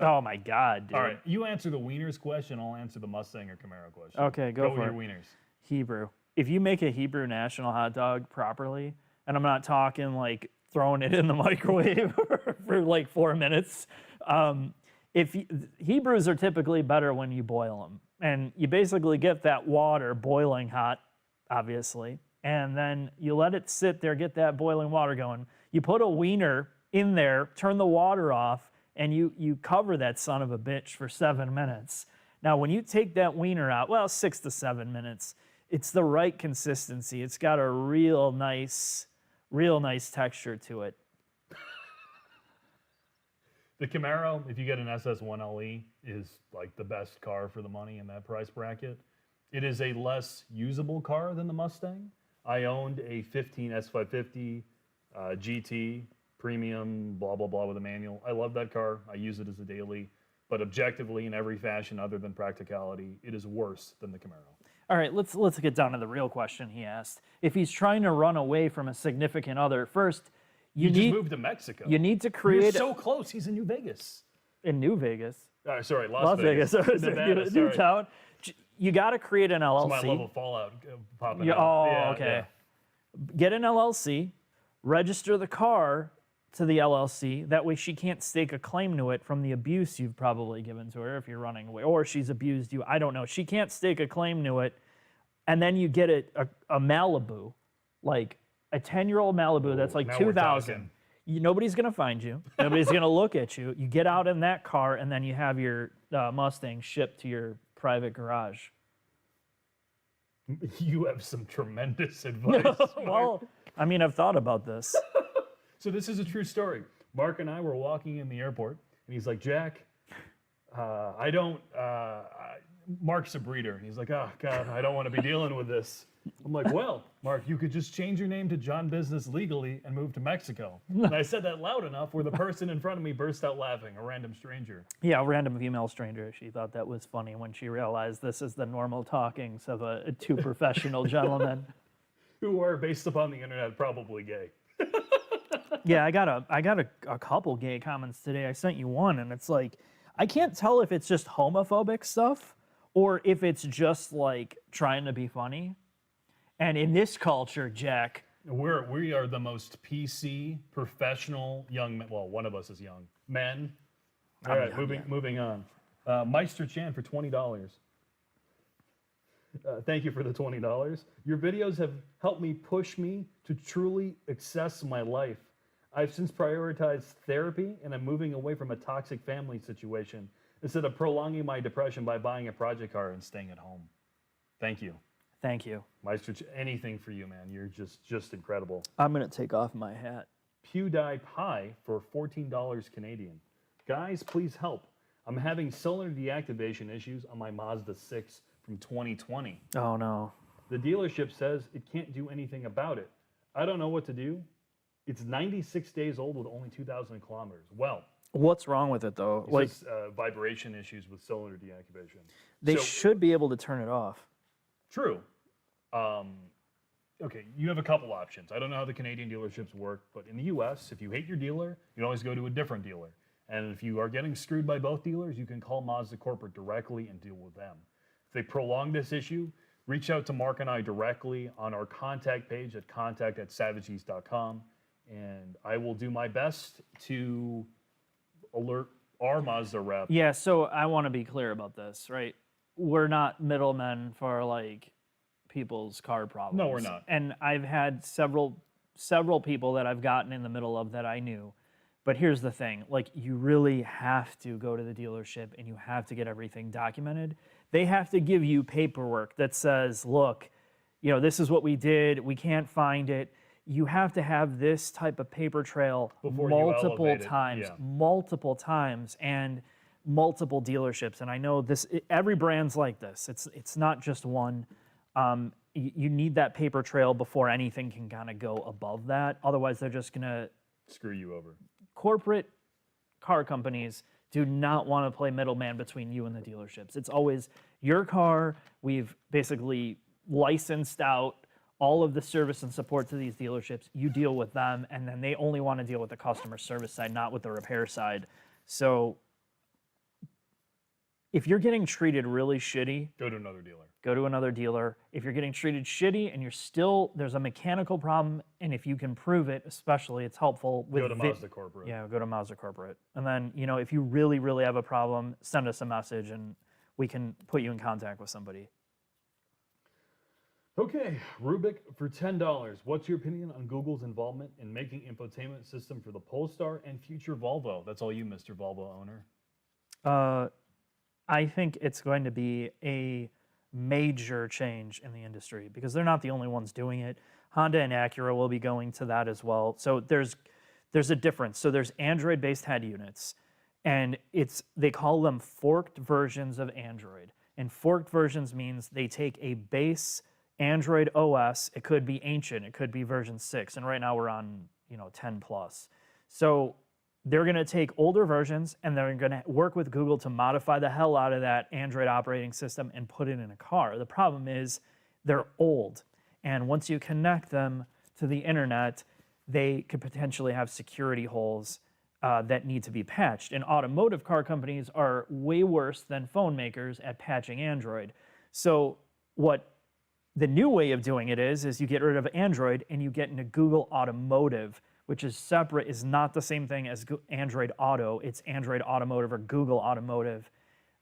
Oh my God, dude. All right, you answer the wieners question. I'll answer the Mustang or Camaro question. Okay, go for with it. your wieners. Hebrew. If you make a Hebrew national hot dog properly, and I'm not talking like throwing it in the microwave for like 4 minutes, Hebrews are typically better when you boil them, and you basically get that water boiling hot, obviously, and then you let it sit there, get that boiling water going. You put a wiener in there, turn the water off, and you cover that son of a bitch for 7 minutes. Now, when you take that wiener out, well, 6 to 7 minutes, it's the right consistency. It's got a real nice texture to it. The Camaro, if you get an SS1LE, is like the best car for the money in that price bracket. It is a less usable car than the Mustang. I owned a 15 S550 GT premium, blah, blah, blah, with a manual. I love that car. I use it as a daily. But objectively, in every fashion other than practicality, it is worse than the Camaro. All right, let's get down to the real question he asked. If he's trying to run away from a significant other, first, You just moved to Mexico. You need to You're create so close. He's in New Vegas. in New Vegas. Sorry, Las Vegas. Nevada, New sorry. town. You got to create an LLC. It's my level Fallout popping Yeah, out. oh, Yeah, okay. yeah. Get an LLC, register the car to the LLC. That way she can't stake a claim to it from the abuse you've probably given to her if you're running away, or she's abused you. I don't know. She can't stake a claim to it. And then you get a Malibu, like a 10-year-old Malibu that's like now we're 2,000. talking. Nobody's going to find you. Nobody's going to look at you. You get out in that car, and then you have your Mustang shipped to your private garage. You have some tremendous advice. Well, I mean, I've thought about this. So this is a true story. Mark and I were walking in the airport, and he's like, Jack, Mark's a breeder. And he's like, oh, God, I don't want to be dealing with this. I'm like, well, Mark, you could just change your name to John Business legally and move to Mexico. And I said that loud enough where the person in front of me burst out laughing, a random stranger. Yeah, a random female stranger. She thought that was funny when she realized this is the normal talkings of two professional gentlemen. Who are, based upon the internet, probably gay. Yeah, I got a couple gay comments today. I sent you one, and it's like, I can't tell if it's just homophobic stuff or if it's just like trying to be funny. And in this culture, Jack, We are the most PC, professional young men. Well, one of us is young. Men. All right, moving on. Meister Chan for $20. Thank you for the $20. Your videos have helped me push me to truly access my life. I've since prioritized therapy, and I'm moving away from a toxic family situation instead of prolonging my depression by buying a project car and staying at home. Thank you. thank you. Meister, anything for you, man. You're just incredible. I'm going to take off my hat. PewDiePie for $14 Canadian. Guys, please help. I'm having cylinder deactivation issues on my Mazda 6 from 2020. Oh, no. The dealership says it can't do anything about it. I don't know what to do. It's 96 days old with only 2,000 kilometers. Well, What's wrong with it, though? like vibration issues with cylinder deactivation. They So- should be able to turn it off. True. Okay, you have a couple options. I don't know how the Canadian dealerships work, but in the US, if you hate your dealer, you can always go to a different dealer. And if you are getting screwed by both dealers, you can call Mazda Corporate directly and deal with them. If they prolong this issue, reach out to Mark and I directly on our contact page at contact@savageeast.com, and I will do my best to alert our Mazda rep. Yeah, so I want to be clear about this, right? We're not middlemen for like people's car problems. No, we're not. And I've had several people that I've gotten in the middle of that I knew. But here's the thing, like you really have to go to the dealership and you have to get everything documented. They have to give you paperwork that says, look, you know, this is what we did. We can't find it. You have to have this type of paper trail Before you multiple elevate it, times, yeah. multiple times, and multiple dealerships. And I know every brand's like this. It's not just one. You need that paper trail before anything can kind of go above that. Otherwise, they're just gonna Screw you over. corporate car companies do not want to play middleman between you and the dealerships. It's always your car. We've basically licensed out all of the service and support to these dealerships. You deal with them, and then they only want to deal with the customer service side, not with the repair side. So if you're getting treated really shitty, Go to another dealer. go to another dealer. If you're getting treated shitty and there's a mechanical problem, and if you can prove it, especially, it's helpful with Go to Mazda Corporate. Yeah, go to Mazda Corporate. And then, you know, if you really, really have a problem, send us a message and we can put you in contact with somebody. Okay, Rubik for $10. What's your opinion on Google's involvement in making infotainment system for the Polestar and future Volvo? That's all you, Mr. Volvo owner. I think it's going to be a major change in the industry because they're not the only ones doing it. Honda and Acura will be going to that as well. So there's a difference. So there's Android-based head units, and they call them forked versions of Android. And forked versions means they take a base Android OS. It could be ancient. It could be version 6. And right now we're on 10 plus. So they're going to take older versions and they're going to work with Google to modify the hell out of that Android operating system and put it in a car. The problem is they're old. And once you connect them to the internet, they could potentially have security holes that need to be patched. And automotive car companies are way worse than phone makers at patching Android. So what the new way of doing it is you get rid of Android and you get into Google Automotive, which is separate, is not the same thing as Android Auto. It's Android Automotive or Google Automotive.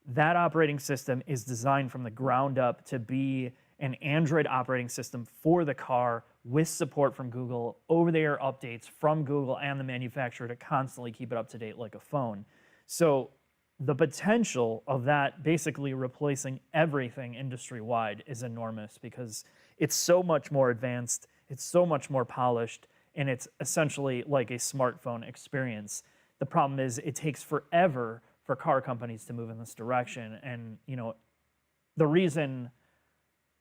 That operating system is designed from the ground up to be an Android operating system for the car with support from Google, over-the-air updates from Google and the manufacturer to constantly keep it up to date like a phone. So the potential of that basically replacing everything industry-wide is enormous because it's so much more advanced, it's so much more polished, and it's essentially like a smartphone experience. The problem is it takes forever for car companies to move in this direction. And, the reason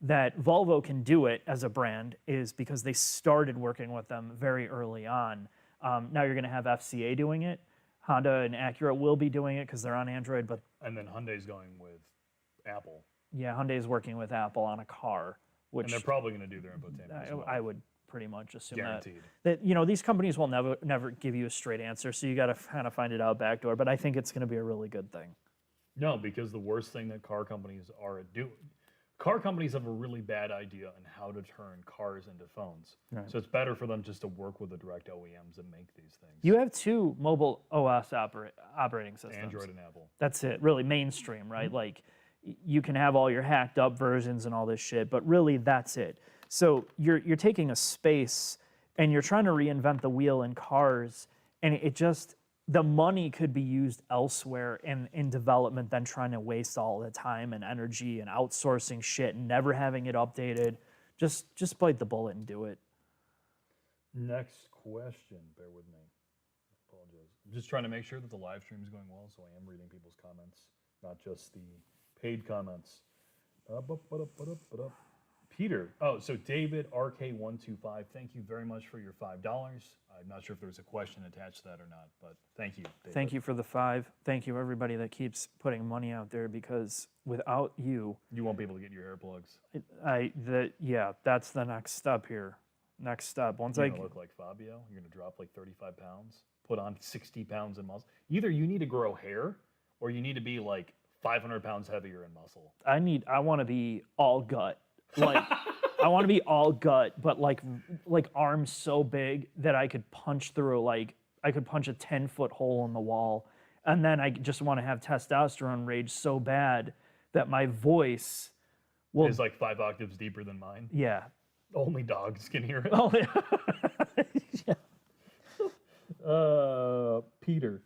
that Volvo can do it as a brand is because they started working with them very early on. Now you're going to have FCA doing it. Honda and Acura will be doing it because they're on Android, but And then Hyundai's going with Apple. yeah, Hyundai's working with Apple on a car, which And they're probably going to do their infotainment as well. I would pretty much assume Guaranteed. that these companies will never give you a straight answer, so you got to kind of find it out backdoor. But I think it's going to be a really good thing. No, because the worst thing that car companies are doing, car companies have a really bad idea on how to turn cars into phones. Right. So it's better for them just to work with the direct OEMs that make these things. You have two mobile OS operating systems. Android and Apple. That's it, really mainstream, right? Like you can have all your hacked up versions and all this shit, but really that's it. So you're taking a space and you're trying to reinvent the wheel in cars, and the money could be used elsewhere in development than trying to waste all the time and energy and outsourcing shit and never having it updated. Just bite the bullet and do it. Next question. Bear with me. Apologize. I'm just trying to make sure that the live stream is going well, so I am reading people's comments, not just the paid comments. Peter. Oh, so David RK125. Thank you very much for your $5. I'm not sure if there's a question attached to that or not, but thank you, David. Thank you for the 5. Thank you everybody that keeps putting money out there, because without you, You won't be able to get your hair plugs. that's the next step here. Next step. Once You're gonna look like Fabio. You're gonna drop like 35 pounds, put on 60 pounds in muscle. Either you need to grow hair, or you need to be like 500 pounds heavier in muscle. I want to be all gut. Like I want to be all gut, but like arms so big that I could punch through I could punch a 10-foot hole in the wall, and then I just want to have testosterone rage so bad that my voice Well, is like 5 octaves deeper than mine. yeah. Only dogs can hear it. Oh, yeah. Peter,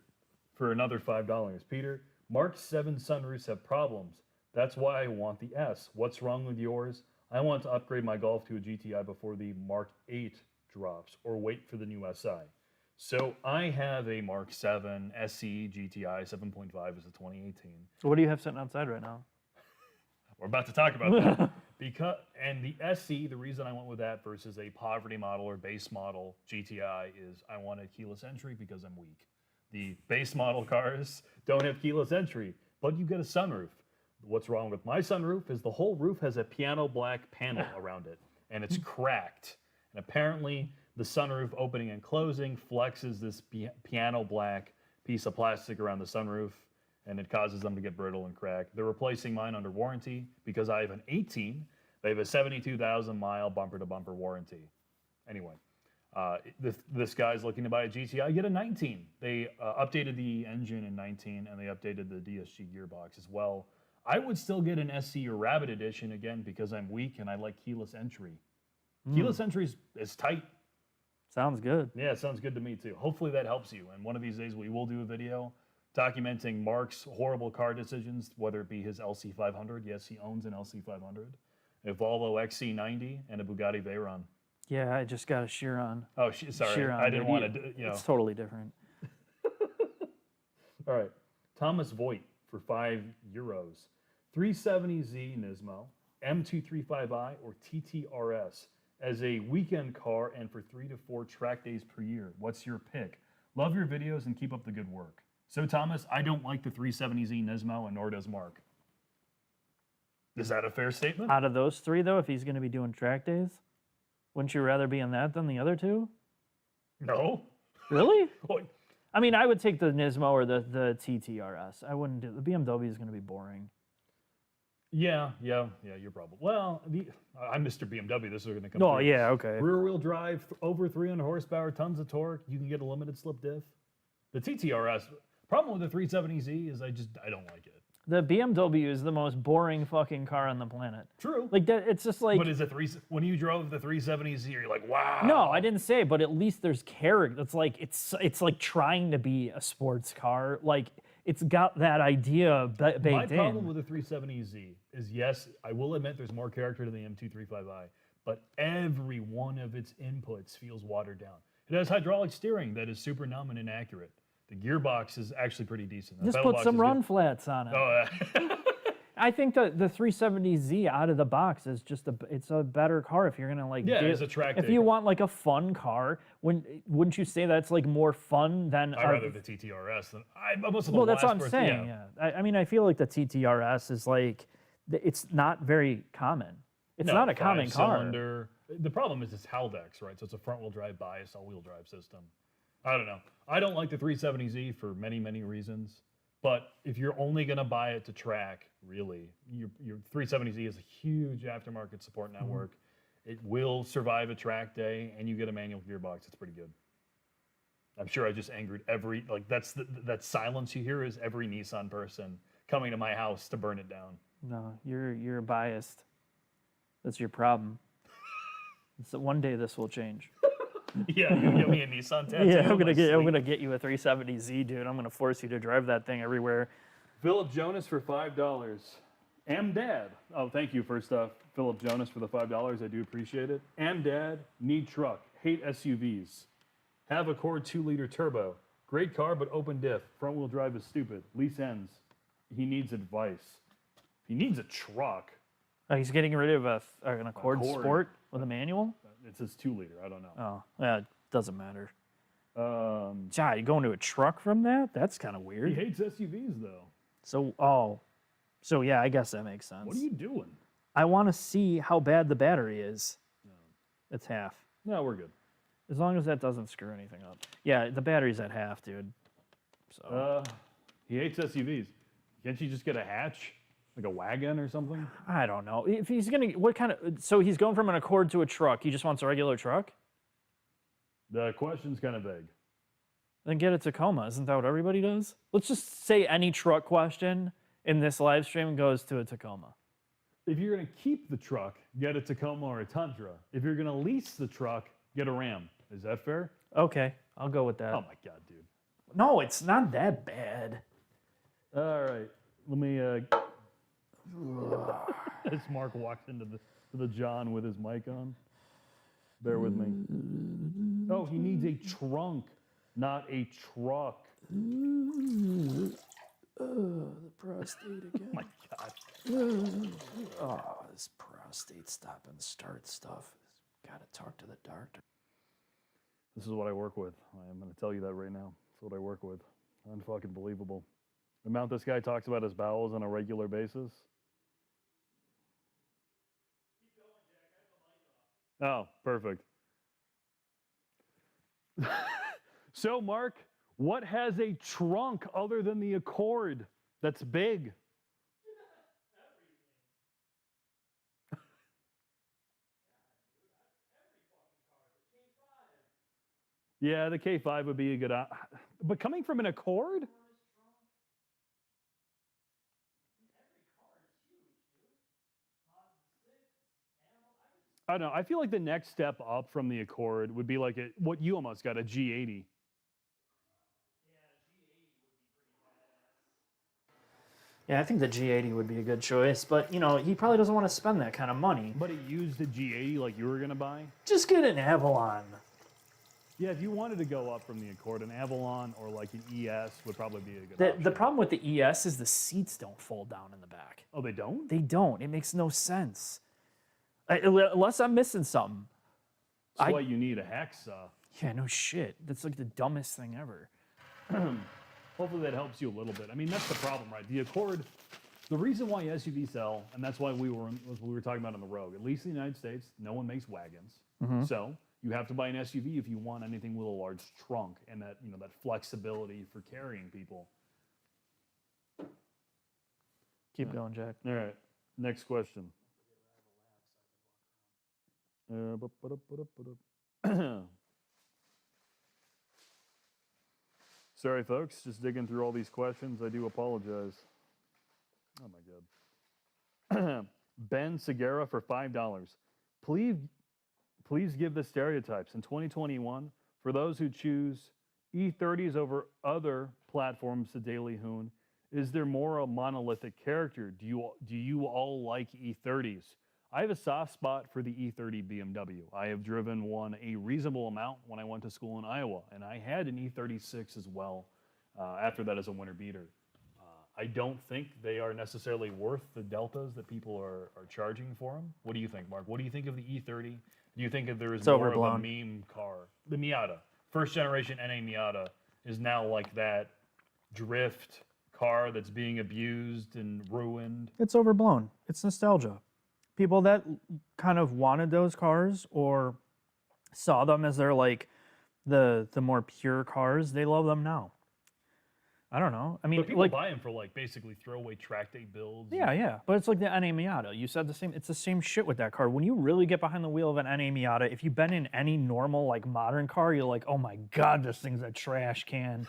for another $5. Peter, Mark 7 sunroofs have problems. That's why I want the S. What's wrong with yours? I want to upgrade my Golf to a GTI before the Mark 8 drops, or wait for the new SI. So I have a Mark 7 SE GTI 7.5 is a 2018. So what do you have sitting outside right now? We're about to talk about that. And the SE, the reason I went with that versus a poverty model or base model GTI is I wanted keyless entry because I'm weak. The base model cars don't have keyless entry, but you get a sunroof. What's wrong with my sunroof is the whole roof has a piano black panel around it, and it's cracked. And apparently, the sunroof opening and closing flexes this piano black piece of plastic around the sunroof, and it causes them to get brittle and crack. They're replacing mine under warranty because I have an 18. They have a 72,000 mile bumper to bumper warranty. Anyway, this guy's looking to buy a GTI, get a 19. They updated the engine in 19, and they updated the DSG gearbox as well. I would still get an SC or Rabbit Edition again because I'm weak and I like keyless entry. Keyless entry is tight. Sounds good. Yeah, it sounds good to me too. Hopefully that helps you. And one of these days we will do a video documenting Mark's horrible car decisions, whether it be his LC500. Yes, he owns an LC500, a Volvo XC90, and a Bugatti Veyron. Yeah, I just got a Chiron. Oh, sorry. Chiron, I didn't dude. want to, It's totally different. All right. Thomas Voigt for €5. 370Z Nismo, M235i, or TTRS as a weekend car and for 3 to 4 track days per year. What's your pick? Love your videos and keep up the good work. So, Thomas, I don't like the 370Z Nismo, and nor does Mark. Is that a fair statement? Out of those three, though, if he's going to be doing track days, wouldn't you rather be in that than the other two? No. Really? Well, I mean, I would take the Nismo or the TTRS. I wouldn't do the BMW is going to be boring. yeah, you're probably. Well, I'm Mr. BMW. This is going to come. Oh, through. yeah, okay. Rear-wheel drive, over 300 horsepower, tons of torque. You can get a limited slip diff. The TTRS. Problem with the 370Z is I don't like it. The BMW is the most boring fucking car on the planet. True. Like that, it's just like. But is it when you drove the 370Z, you're like, wow. No, I didn't say, but at least there's character. It's like trying to be a sports car. Like it's got that idea baked in. My problem with the 370Z is, yes, I will admit there's more character to the M235i, but every one of its inputs feels watered down. It has hydraulic steering that is super numb and inaccurate. The gearbox is actually pretty decent. The Just pedal put box some is run good. flats on it. Oh, I think the 370Z out of the box is just it's a better car if you're gonna like. Yeah, it's a track If day you car. want like a fun car, wouldn't you say that's like more fun than? I'd rather the TTRS than most of the Well, that's what last I'm person- saying. Yeah, I mean, I feel like the TTRS is like, it's not very common. It's No, not a common car. cylinder. The problem is it's Haldex, right? So it's a front-wheel drive bias, all-wheel drive system. I don't know. I don't like the 370Z for many, many reasons. But if you're only going to buy it to track, really, your 370Z is a huge aftermarket support network. It will survive a track day, and you get a manual gearbox. It's pretty good. I'm sure I just angered that silence you hear is every Nissan person coming to my house to burn it down. No, you're biased. That's your problem. So one day this will change. Yeah, you get me a Nissan tattoo. Yeah, I'm on my gonna sleeve. get you a 370Z, dude. I'm gonna force you to drive that thing everywhere. Philip Jonas for $5. Am Dad. Oh, thank you. First off, Philip Jonas for the $5. I do appreciate it. Am Dad. Need truck. Hate SUVs. Have Accord 2-liter turbo. Great car, but open diff. Front wheel drive is stupid. Lease ends. He needs advice. He needs a truck. Oh, he's getting rid of an Accord Accord. Sport with a manual. It says 2-liter. I don't know. Oh, yeah, it doesn't matter. God, you going to a truck from that? That's kind of He weird. hates SUVs though. So yeah, I guess that makes sense. What are you doing? I want to see how bad the battery is. It's half. No, we're good. As long as that doesn't screw anything up. Yeah, the battery's at half, dude. So He hates SUVs. Can't you just get a hatch? Like a wagon or something? I don't know. If he's gonna, what kind of? So he's going from an Accord to a truck. He just wants a regular truck. The question's kind of vague. Then get a Tacoma. Isn't that what everybody does? Let's just say any truck question in this live stream goes to a Tacoma. If you're going to keep the truck, get a Tacoma or a Tundra. If you're going to lease the truck, get a Ram. Is that fair? Okay, I'll go with that. Oh my God, dude. No, it's not that bad. All right. Let me. As Mark walks into the John with his mic on. Bear with me. Oh, he needs a trunk, not a truck. The prostate again. Oh my God. Oh, this prostate stop and start stuff. Gotta talk to the doctor. This is what I work with. I'm going to tell you that right now. That's what I work with. Unfucking believable. The amount this guy talks about his bowels on a regular basis. Oh, perfect. So, Mark, what has a trunk other than the Accord that's big? Yeah, the K5 would be a good but coming from an Accord? I don't know. I feel like the next step up from the Accord would be like what you almost got, a G80. Yeah, I think the G80 would be a good choice, but you know, he probably doesn't want to spend that kind of money. But he used a G80 like you were going to buy? Just get an Avalon. Yeah, if you wanted to go up from the Accord, an Avalon or like an ES would probably be a good The option. problem with the ES is the seats don't fold down in the back. Oh, they don't? They don't. It makes no sense. Unless I'm missing something. That's why you need a hacksaw. Yeah, no shit. That's like the dumbest thing ever. Hopefully that helps you a little bit. I mean, that's the problem, right? The Accord, the reason why SUVs sell, and that's why we were talking about on the Rogue, at least in the United States, no one makes wagons. So you have to buy an SUV if you want anything with a large trunk and that, you know, that flexibility for carrying people. Keep going, Jack. All right, next question. Sorry, folks, just digging through all these questions. I do apologize. Oh, my God. Ben Segura for $5. Please give the stereotypes. In 2021, for those who choose E30s over other platforms to daily hoon, is there more a monolithic character? Do you all like E30s? I have a soft spot for the E30 BMW. I have driven one a reasonable amount when I went to school in Iowa, and I had an E36 as well after that as a winter beater. I don't think they are necessarily worth the deltas that people are charging for them. What do you think, Mark? What do you think of the E30? Do you think that there is more overblown. of a meme car? The Miata, first generation NA Miata, is now like that drift car that's being abused and ruined. It's overblown. It's nostalgia. People that kind of wanted those cars or saw them as their like the more pure cars, they love them now. I don't know. I mean, But people like, buy them for like basically throwaway track day builds. yeah. But it's like the NA Miata. You said the same. It's the same shit with that car. When you really get behind the wheel of an NA Miata, if you've been in any normal like modern car, you're like, oh my God, this thing's a trash can.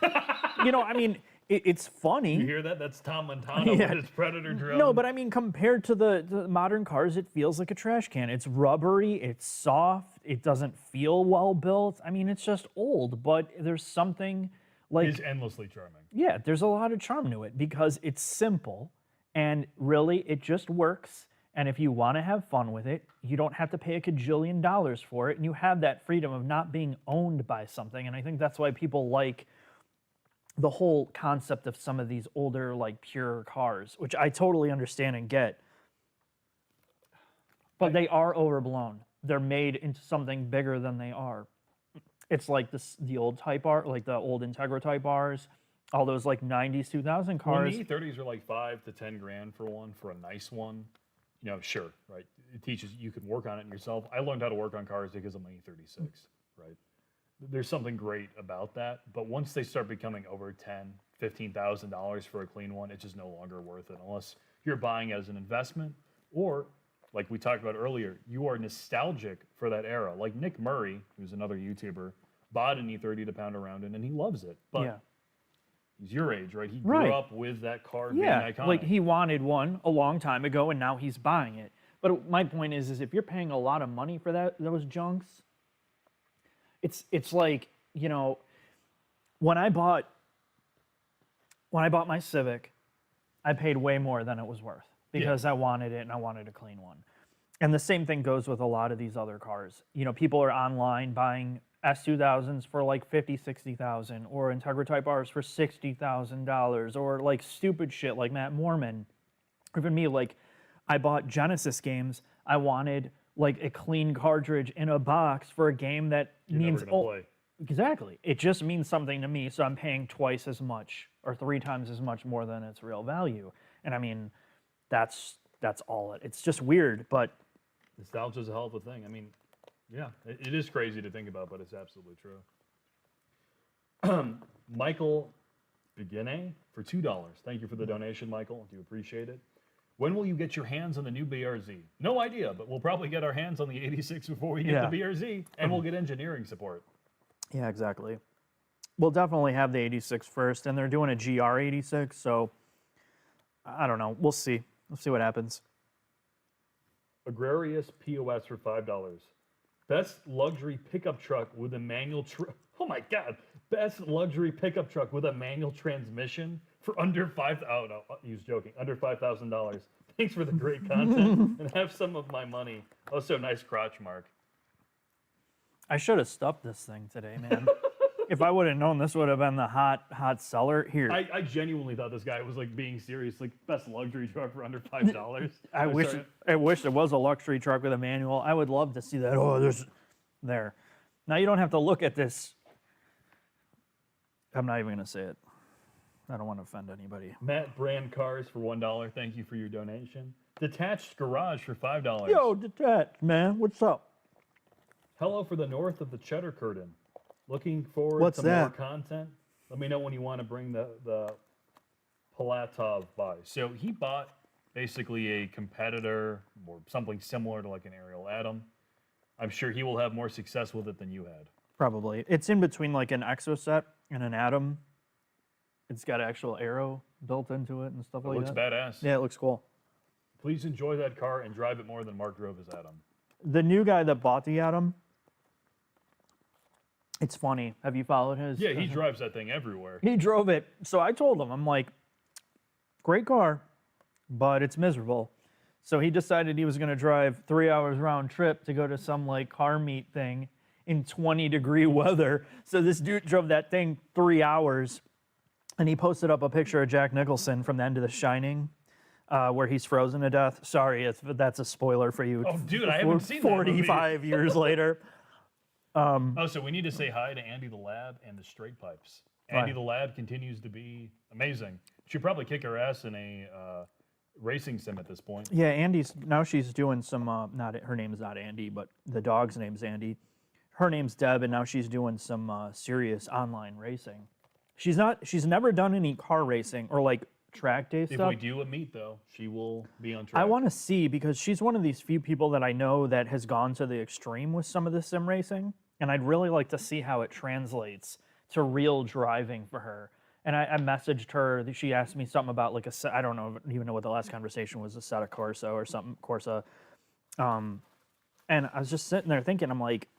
You know, I mean, it's funny. You hear that? That's Tom Montana Yeah. with his Predator drone. No, but I mean, compared to the modern cars, it feels like a trash can. It's rubbery, it's soft, it doesn't feel well built. I mean, it's just old, but there's something like, It's endlessly charming. yeah, there's a lot of charm to it because it's simple and really it just works. And if you want to have fun with it, you don't have to pay a cajillion dollars for it. And you have that freedom of not being owned by something. And I think that's why people like the whole concept of some of these older, like pure cars, which I totally understand and get. But they are overblown. They're made into something bigger than they are. It's like the old Type R, like the old Integra Type Rs, all those like 90s, 2000 cars. When the E30s are like $5 to $10 grand for one, for a nice one, you know, sure, right? It teaches you can work on it yourself. I learned how to work on cars because of my E36, right? There's something great about that, but once they start becoming over $10,000, $15,000 for a clean one, it's just no longer worth it unless you're buying it as an investment or, like we talked about earlier, you are nostalgic for that era. Like Nick Murray, who's another YouTuber, bought an E30 to pound around in, and he loves it. But Yeah. he's your age, right? He Right. grew up with that car being Yeah, iconic. like he wanted one a long time ago, and now he's buying it. But my point is if you're paying a lot of money for those junks, it's like, you know, when I bought my Civic, I paid way more than it was worth because I wanted it and I wanted a clean one. And the same thing goes with a lot of these other cars. You know, people are online buying S2000s for like 50, 60,000, or Integra Type Rs for $60,000, or like stupid shit like Matt Mormon. Even me, like, I bought Genesis games. I wanted like a clean cartridge in a box for a game that You're means never gonna play. Exactly. It just means something to me, so I'm paying twice as much or 3 times as much more than its real value. And I mean, that's all. It's just weird, but Nostalgia's a hell of a thing. I mean, yeah, it is crazy to think about, but it's absolutely true. Michael Begine for $2. Thank you for the donation, Michael. Do appreciate it. When will you get your hands on the new BRZ? No idea, but we'll probably get our hands on the 86 before we get the BRZ, and we'll get engineering support. yeah, exactly. We'll definitely have the 86 first, and they're doing a GR86, so I don't know. We'll see. We'll see what happens. Agrarius POS for $5. Best luxury pickup truck with a manual. Oh my God! Best luxury pickup truck with a manual transmission for under Oh no, he was joking. Under $5,000. Thanks for the great content and have some of my money. Also, nice crotch mark. I should have stuffed this thing today, man. If I would have known this would have been the hot seller here. I genuinely thought this guy was like being serious, like best luxury truck for under $5. I wish there was a luxury truck with a manual. I would love to see that. Oh, there. Now you don't have to look at this. I'm not even gonna say it. I don't want to offend anybody. Matt Brand Cars for $1. Thank you for your donation. Detached Garage for $5. Yo, Detached, man. What's up? Hello for the north of the Cheddar Curtain. Looking forward What's to that? more content. Let me know when you want to bring the Palatov by. So he bought basically a competitor or something similar to like an Ariel Atom. I'm sure he will have more success with it than you had. Probably. It's in between like an Exocet and an Atom. It's got actual aero built into it and stuff like Looks that. badass. Yeah, it looks cool. Please enjoy that car and drive it more than Mark drove his Atom. The new guy that bought the Atom, it's funny. Have you followed his? Yeah, he drives that thing everywhere. He drove it. So I told him, I'm like, great car, but it's miserable. So he decided he was going to drive 3 hours round trip to go to some like car meet thing in 20-degree weather. So this dude drove that thing 3 hours, and he posted up a picture of Jack Nicholson from the end of The Shining, where he's frozen to death. Sorry, that's a spoiler for you. Oh, dude, I haven't seen that movie. 45 years later. Oh, so we need to say hi to Andy the Lab and the Straight Pipes. Andy the Lab continues to be amazing. She'd probably kick her ass in a racing sim at this point. Yeah, she's doing some, her name's not Andy, but the dog's name's Andy. Her name's Deb, and now she's doing some serious online racing. She's never done any car racing or like track day stuff. If we do a meet though, she will be on track. I want to see, because she's one of these few people that I know that has gone to the extreme with some of the sim racing, and I'd really like to see how it translates to real driving for her. And I messaged her. She asked me something about like I don't even know what the last conversation was, a Assetto Corsa or something, Corsa. And I was just sitting there thinking, I'm like,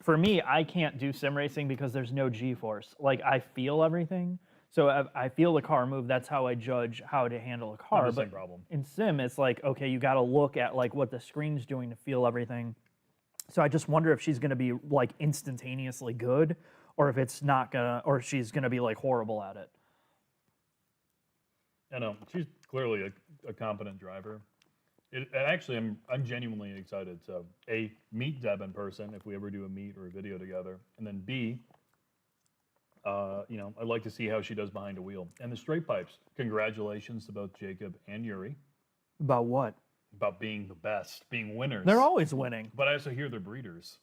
for me, I can't do sim racing because there's no G-force. Like, I feel everything. So I feel the car move. That's how I judge how to handle a car. The same But problem. in sim, it's like, okay, you got to look at like what the screen's doing to feel everything. So I just wonder if she's going to be like instantaneously good, or if it's not gonna, or she's gonna be like horrible at it. I know she's clearly a competent driver. Actually, I'm genuinely excited. So, A, meet Deb in person if we ever do a meet or a video together, and then B, I'd like to see how she does behind a wheel. And the Straight Pipes, congratulations to both Jacob and Yuri About what? about being the best, being winners. They're always winning. But I also hear they're breeders.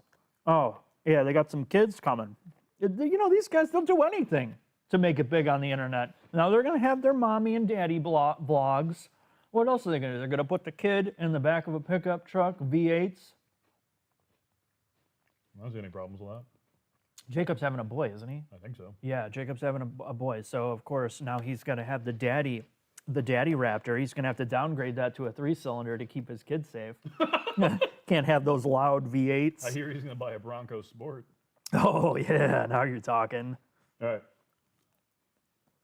Oh, yeah, they got some kids coming. These guys don't do anything to make it big on the internet. Now they're going to have their mommy and daddy vlogs. What else are they going to do? They're going to put the kid in the back of a pickup truck, V8s. I don't see any problems with that. Jacob's having a boy, isn't he? I think so. Yeah, Jacob's having a boy. So of course now he's gonna have the daddy Raptor. He's gonna have to downgrade that to a 3-cylinder to keep his kids safe. Can't have those loud V8s. I hear he's going to buy a Bronco Sport. Oh yeah, now you're talking. All right.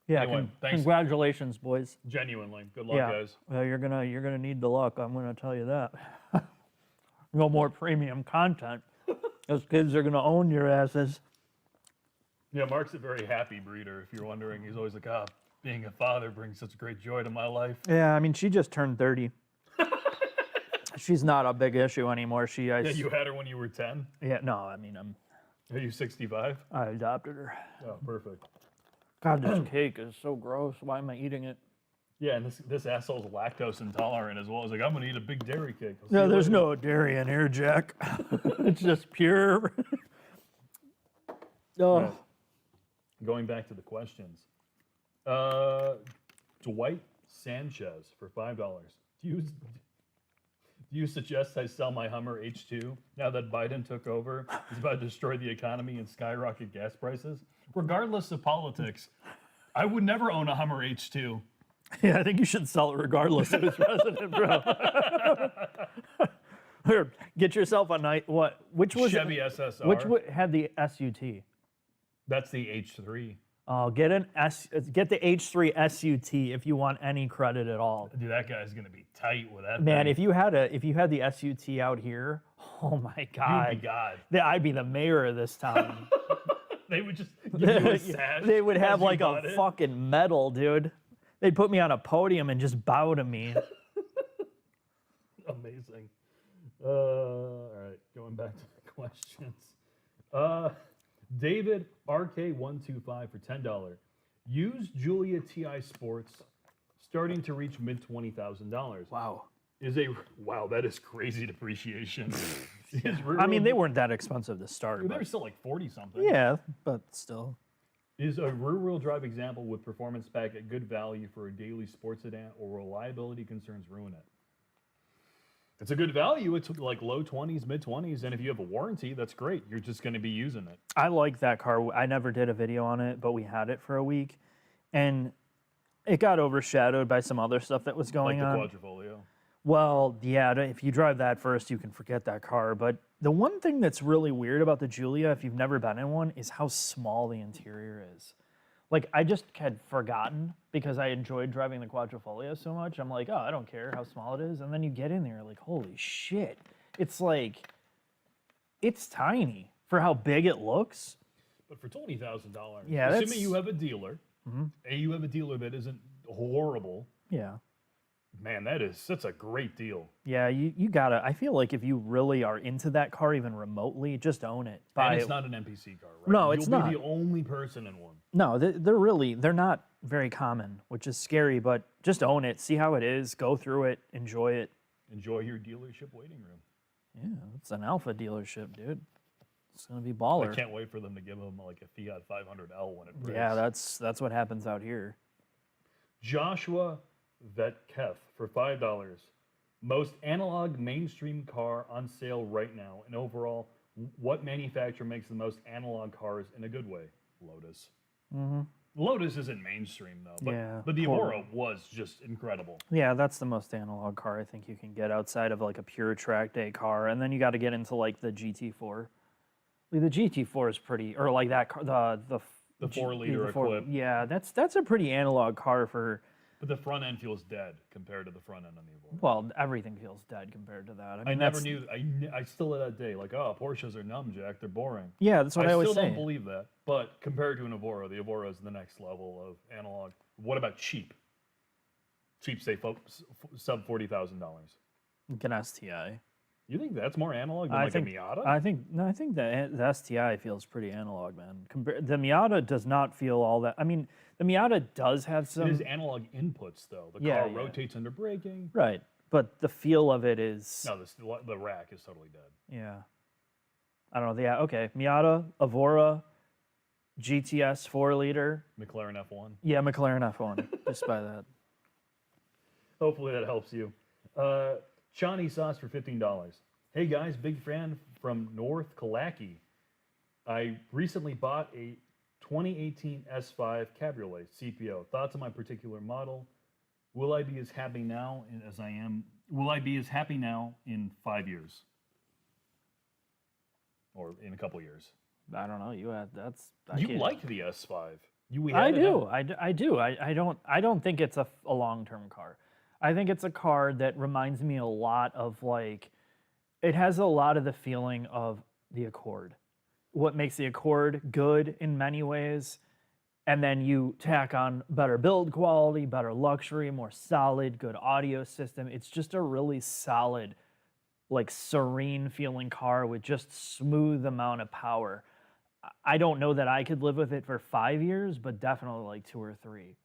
Yeah, Anyway, thanks. congratulations, boys. Genuinely. Good luck, Yeah, guys. well, you're gonna need the luck. I'm gonna tell you that. No more premium content. Those kids are gonna own your asses. Yeah, Mark's a very happy breeder. If you're wondering, he's always like, being a father brings such great joy to my life. Yeah, I mean, she just turned 30. She's not a big issue anymore. Yeah, you had her when you were 10? Yeah, no, I mean, Are you 65? I adopted her. Oh, perfect. God, this cake is so gross. Why am I eating it? Yeah, and this asshole's lactose intolerant as well. He's like, I'm going to eat a big dairy cake. I'll see No, you there's later." no dairy in here, Jack. It's just pure. Oh, Right. Going back to the questions. Dwight Sanchez for $5. Do you suggest I sell my Hummer H2 now that Biden took over? He's about to destroy the economy and skyrocket gas prices. Regardless of politics, I would never own a Hummer H2. yeah, I think you should sell it regardless of who's president, bro. Here, get yourself a night. What? Which was Chevy SSR. Which had the SUT? That's the H3. Oh, get the H3 SUT if you want any credit at all. Dude, that guy's gonna be tight with that. Man, thing. if you had the SUT out here, oh my God, You'd be God. I'd be the mayor of this town. They would just give you a sash. They would as have you like a bought it. fucking medal, dude. They'd put me on a podium and just bow to me. Amazing. All right, going back to the questions. David RK125 for $10. Used Julia TI Sports, starting to reach mid $20,000. Wow. Wow, that is crazy depreciation. I mean, they weren't that expensive to start. They But were still like 40 something. yeah, but still. Is a rear-wheel drive example with performance pack at good value for a daily sports sedan, or reliability concerns ruin it? It's a good value. It's like low 20s, mid 20s, and if you have a warranty, that's great. You're just going to be using it. I like that car. I never did a video on it, but we had it for a week, and it got overshadowed by some other stuff that was going Like on. the Quadrifoglio. Well, yeah, if you drive that first, you can forget that car. But the one thing that's really weird about the Giulia, if you've never been in one, is how small the interior is. Like, I just had forgotten because I enjoyed driving the Quadrifoglio so much. I'm like, oh, I don't care how small it is. And then you get in there, like, holy shit. It's like, it's tiny for how big it looks. But for $20,000, Yeah, assuming that's- you have a dealer, you have a dealer that isn't horrible, Yeah. man, that's a great deal. Yeah, you gotta. I feel like if you really are into that car, even remotely, just own it. And it's not an NPC car, right? No, it's You'll not. be the only person in one. No, they're not very common, which is scary. But just own it, see how it is, go through it, enjoy it. Enjoy your dealership waiting room. Yeah, it's an Alpha dealership, dude. It's gonna be I baller. can't wait for them to give them like a Fiat 500L when it breaks. Yeah, that's what happens out here. Joshua Vetketh for $5. Most analog mainstream car on sale right now, and overall, what manufacturer makes the most analog cars in a good way? Lotus. Lotus isn't mainstream though, but the horrible. Aurora was just incredible. Yeah, that's the most analog car I think you can get outside of like a pure track day car, and then you got to get into like the GT4. Like, the GT4 is pretty, or like that car, the 4-liter equipped. Yeah, that's a pretty analog car for. But the front end feels dead compared to the front end on the Aurora. Well, everything feels dead compared to that. I mean, never that's, knew. I still to that day like, oh, Porsches are numb, Jack. They're boring. Yeah, that's what I always still say. don't believe that. But compared to an Evora, the Evora is the next level of analog. What about cheap? Cheap, say, sub $40,000. Get an STI. You think that's more analog than I like think a Miata? I think the STI feels pretty analog, man. The Miata does not feel all that. I mean, the Miata does have some. It is analog inputs though. The Yeah, car yeah. rotates under braking. Right, but the feel of it is. No, the rack is totally dead. Yeah. I don't know. Yeah. Okay. Miata, Evora, GTS 4-liter. McLaren F1. Yeah, McLaren F1. Just by that. Hopefully that helps you. Chani Sauce for $15. Hey guys, big fan from North Kalaki. I recently bought a 2018 S5 Cabriolet CPO. Thoughts on my particular model? Will I be as happy now as I am? Will I be as happy now in 5 years? Or in a couple years? I don't know. You had that's. You like the S5. I do. I do. I don't think it's a long-term car. I think it's a car that reminds me a lot of like, it has a lot of the feeling of the Accord. What makes the Accord good in many ways, and then you tack on better build quality, better luxury, more solid, good audio system. It's just a really solid, like serene feeling car with just smooth amount of power. I don't know that I could live with it for 5 years, but definitely like 2 or 3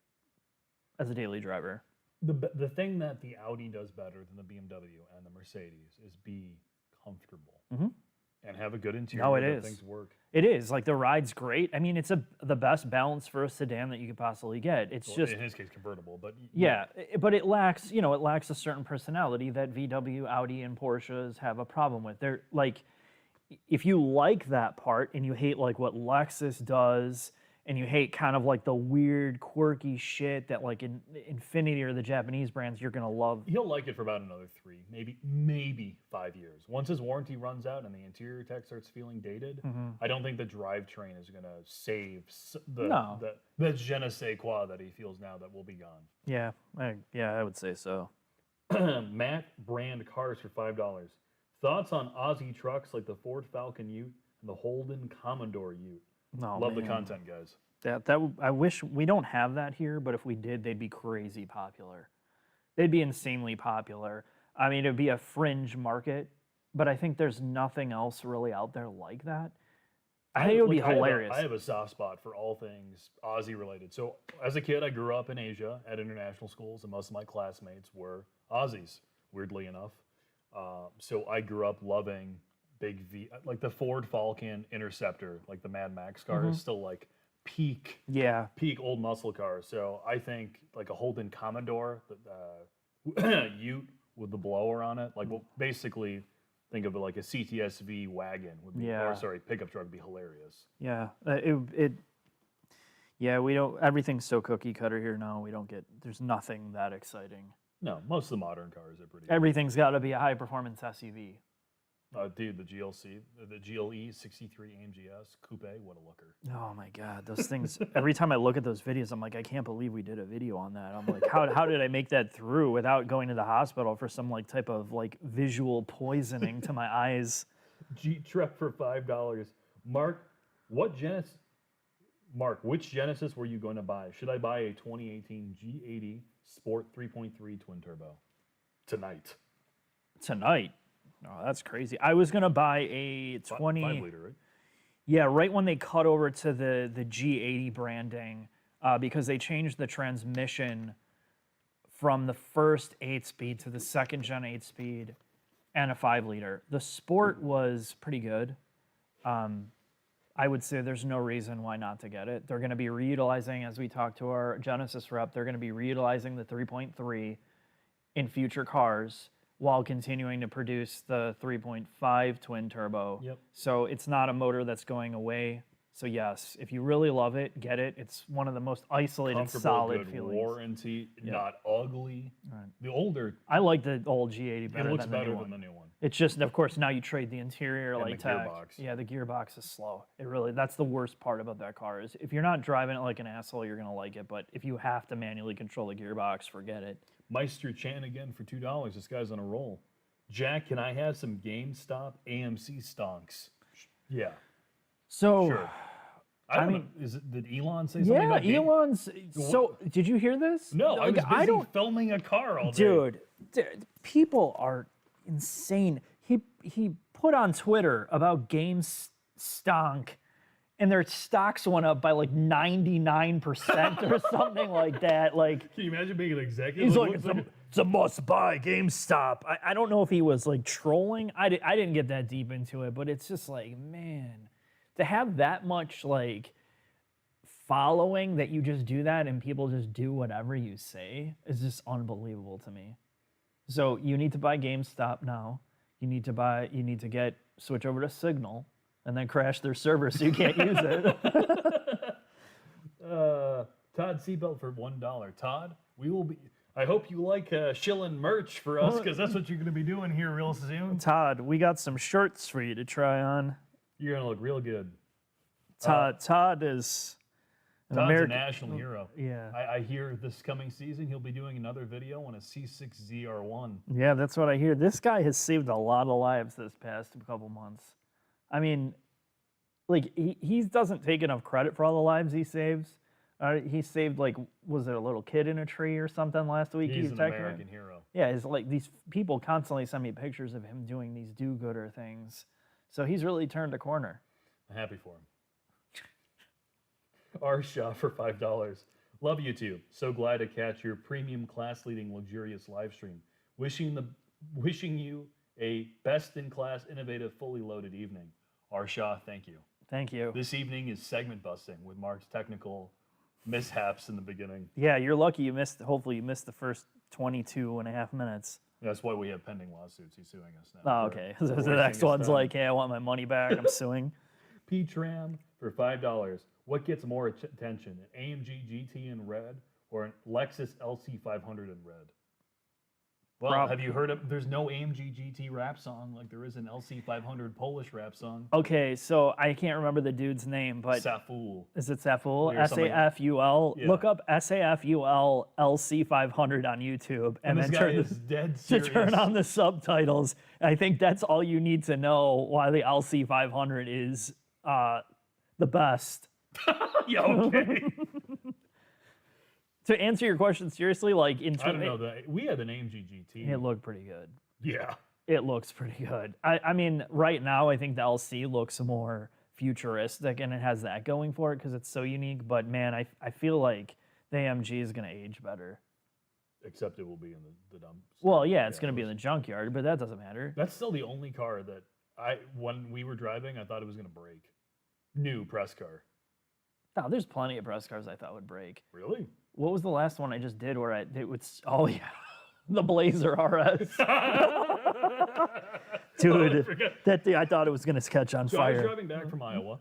as a daily driver. The thing that the Audi does better than the BMW and the Mercedes is be comfortable and have a good interior. No, it that is. Things work. It is. Like the ride's great. I mean, it's the best balance for a sedan that you could possibly get. It's just in his case convertible, but but it lacks, it lacks a certain personality that VW, Audi, and Porsches have a problem with. They're like, if you like that part and you hate like what Lexus does, and you hate kind of like the weird, quirky shit that like in Infiniti or the Japanese brands, you're gonna love. He'll like it for about another 3, maybe 5 years. Once his warranty runs out and the interior tech starts feeling dated, I don't think the drivetrain is gonna save the je ne sais quoi that he feels now that will be gone. Yeah, I would say so. Matt brand cars for $5. Thoughts on Aussie trucks like the Ford Falcon Ute and the Holden Commodore Ute? No, Love man. the content, guys. I wish we don't have that here, but if we did, they'd be crazy popular. They'd be insanely popular. I mean, it'd be a fringe market, but I think there's nothing else really out there like that. I think it would be hilarious. I have a soft spot for all things Aussie related. So as a kid, I grew up in Asia at international schools, and most of my classmates were Aussies, weirdly enough. So I grew up loving big V, like the Ford Falcon Interceptor, like the Mad Max car is still like peak old muscle car. So I think like a Holden Commodore, Ute with the blower on it, like basically think of it like a CTSV wagon would be, or sorry, pickup truck would be hilarious. Yeah, we don't. Everything's so cookie cutter here now. We don't get. There's nothing that exciting. No, most of the modern cars are pretty. Everything's got to be a high performance SUV. Dude, the GLE 63 AMGS Coupe, what a looker. Oh my God, those things, every time I look at those videos, I'm like, I can't believe we did a video on that. I'm like, how did I make that through without going to the hospital for some like type of like visual poisoning to my eyes? G-Truck for $5. Mark, which Genesis were you going to buy? Should I buy a 2018 G80 Sport 3.3 twin turbo? Tonight? Oh, that's crazy. I was going to buy a 20... 5 liter, right? Yeah, right when they cut over to the G80 branding, because they changed the transmission from the first 8-speed to the second gen 8-speed and a 5 liter. The Sport was pretty good. I would say there's no reason why not to get it. They're going to be reutilizing, as we talked to our Genesis rep, they're going to be reutilizing the 3.3 in future cars while continuing to produce the 3.5 twin turbo. Yep. So it's not a motor that's going away. So yes, if you really love it, get it. It's one of the most isolated, solid good feelings. Warranty, not ugly. Right. The older, I like the old G80 better. it looks than the better new than one. the new one. It's just, of course, now you trade the interior And like the tech. gearbox. Yeah, the gearbox is slow. That's the worst part about that car is if you're not driving it like an asshole, you're gonna like it. But if you have to manually control the gearbox, forget it. Meister Chan again for $2. This guy's on a roll. Jack, can I have some GameStop AMC stonks? Yeah. So, Sure. I mean, did Elon say something yeah, about Elon's. So, did you hear this? No, I was busy don't, filming a car all day. dude. People are insane. He put on Twitter about GameStonk, and their stocks went up by like 99% or something like that. Like, can you imagine being an executive? he's like, it's a must-buy GameStop. I don't know if he was like trolling. I didn't get that deep into it, but it's just like, man, to have that much like following that you just do that and people just do whatever you say is just unbelievable to me. So you need to buy GameStop now. You need to switch over to Signal. and then crash their server so you can't use it. Todd Seatbelt for $1. Todd, we will be. I hope you like shilling merch for us because that's what you're going to be doing here real soon. Todd, we got some shirts for you to try on. You're going to look real good. Todd is an Todd's American a national hero. Yeah. I hear this coming season he'll be doing another video on a C6ZR1. Yeah, that's what I hear. This guy has saved a lot of lives this past couple months. I mean, like, he doesn't take enough credit for all the lives he saves. He saved, like, was it a little kid in a tree or something last week? He's an American hero. Yeah, it's like these people constantly send me pictures of him doing these do-gooder things. So he's really turned a corner. I'm happy for him. Arsha for $5. Love YouTube. So glad to catch your premium, class-leading, luxurious live stream. Wishing you a best-in-class, innovative, fully loaded evening. Arsha, thank you. Thank you. This evening is segment busting with Mark's technical mishaps in the beginning. Yeah, you're lucky you missed. Hopefully, you missed the first 22 and a half minutes. That's why we have pending lawsuits. He's suing us now. Oh, okay. So the next one's like, hey, I want my money back. I'm suing. P-Tram for $5. What gets more attention, an AMG GT in red or an Lexus LC500 in red? Well, have you heard of, there's no AMG GT rap song like there is an LC500 Polish rap song. Okay, so I can't remember the dude's name, but... Saful. Is it Saful? S-A-F-U-L. Yeah. Look up S-A-F-U-L LC500 on YouTube. And then this guy is dead serious. To turn on the subtitles. I think that's all you need to know why the LC500 is the best. Yeah, okay. To answer your question seriously, like in I don't know, we had an AMG GT. It looked pretty good. Yeah. It looks pretty good. I mean, right now, I think the LC looks more futuristic, and it has that going for it because it's so unique. But man, I feel like the AMG is going to age better. Except it will be in the dump. Well, yeah, it's going to be in the junkyard, but that doesn't matter. That's still the only car that when we were driving, I thought it was going to break. New press car. No, there's plenty of press cars I thought would break. Really? What was the last one I just did where it would? Oh yeah, the Blazer RS. Dude, that thing, I thought it was gonna catch on fire. I was driving back from Iowa,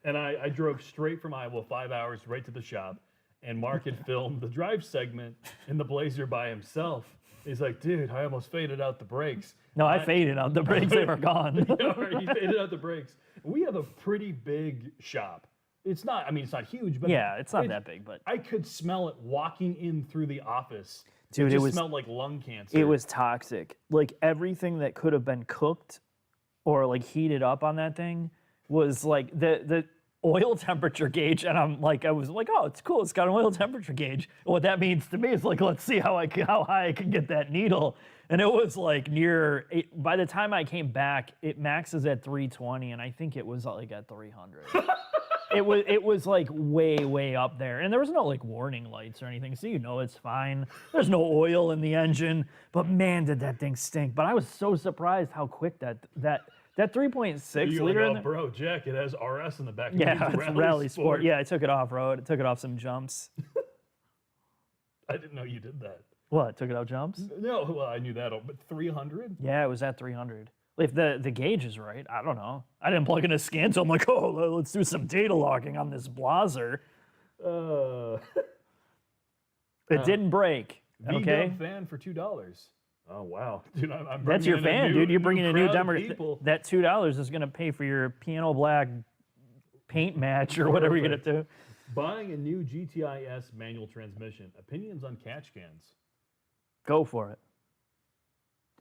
and I drove straight from Iowa 5 hours right to the shop, and Mark had filmed the drive segment in the Blazer by himself. He's like, dude, I almost faded out the brakes. No, I faded out the brakes; they were gone. He faded out the brakes. We have a pretty big shop. It's not, I mean, it's not huge, but yeah, it's not that big, but I could smell it walking in through the office. Dude, it smelled like lung cancer. It was toxic. Like everything that could have been cooked or like heated up on that thing was like the oil temperature gauge. And I was like, oh, it's cool. It's got an oil temperature gauge. And what that means to me is like, let's see how high I can get that needle. And it was like by the time I came back, it maxes at 320, and I think it was like at 300. It was like way up there, and there was no like warning lights or anything, so you know it's fine. There's no oil in the engine, but man, did that thing stink. But I was so surprised how quick that 3.6 liter. Like, oh, bro, Jack, it has RS in the back. Yeah, it's Rally Sport. Yeah, I took it off road. I took it off some jumps. I didn't know you did that. What? Took it off jumps? No, well, I knew that, but 300? Yeah, it was at 300. If the gauge is right, I don't know. I didn't plug in a scan, so I'm like, oh, let's do some data logging on this Blazer. It didn't break. Okay. Fan for $2. Oh wow, dude, I'm that's your fan, dude. You're bringing a new demo. That $2 is gonna pay for your piano black paint match or whatever you're gonna do. Buying a new GTI-S manual transmission. Opinions on catch cans? Go for it.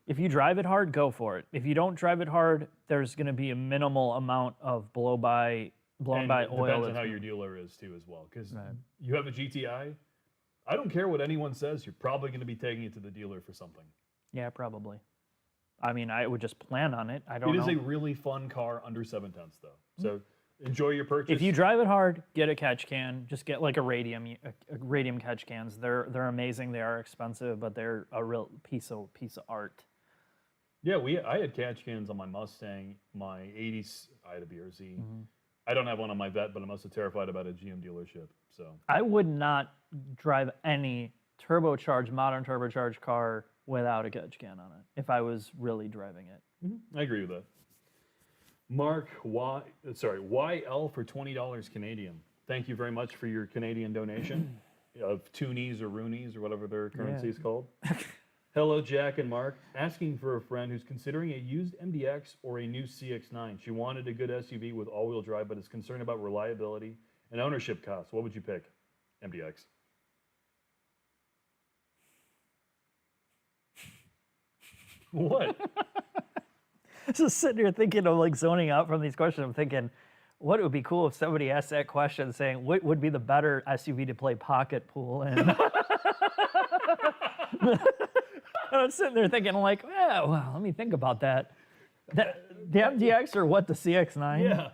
If you drive it hard, go for it. If you don't drive it hard, there's going to be a minimal amount of blown by oil. Depends on how your dealer is too, as well. Because you have a GTI, I don't care what anyone says. You're probably going to be taking it to the dealer for something. Yeah, probably. I mean, I would just plan on it. I don't know. It is a really fun car under 7/10 though. So enjoy your purchase. If you drive it hard, get a catch can. Just get like a radium catch cans. They're amazing. They are expensive, but they're a real piece of art. Yeah, I had catch cans on my Mustang, my 80s. I had a BRZ. Mm-hmm. I don't have one on my Vet, but I'm also terrified about a GM dealership. So I would not drive any modern turbocharged car without a catch can on it if I was really driving it. Mm-hmm. I agree with that. Mark YL for $20 Canadian. Thank you very much for your Canadian donation of toonies or roonies or whatever their currency is called. Hello, Jack and Mark. Asking for a friend who's considering a used MDX or a new CX-9. She wanted a good SUV with all-wheel drive, but is concerned about reliability and ownership costs. What would you pick? MDX. What? Just sitting here thinking of like zoning out from these questions. I'm thinking, what would be cool if somebody asked that question, saying, "What would be the better SUV to play pocket pool in?" And I'm sitting there thinking, like, yeah, well, let me think about that. The MDX or what? The CX-9? Yeah.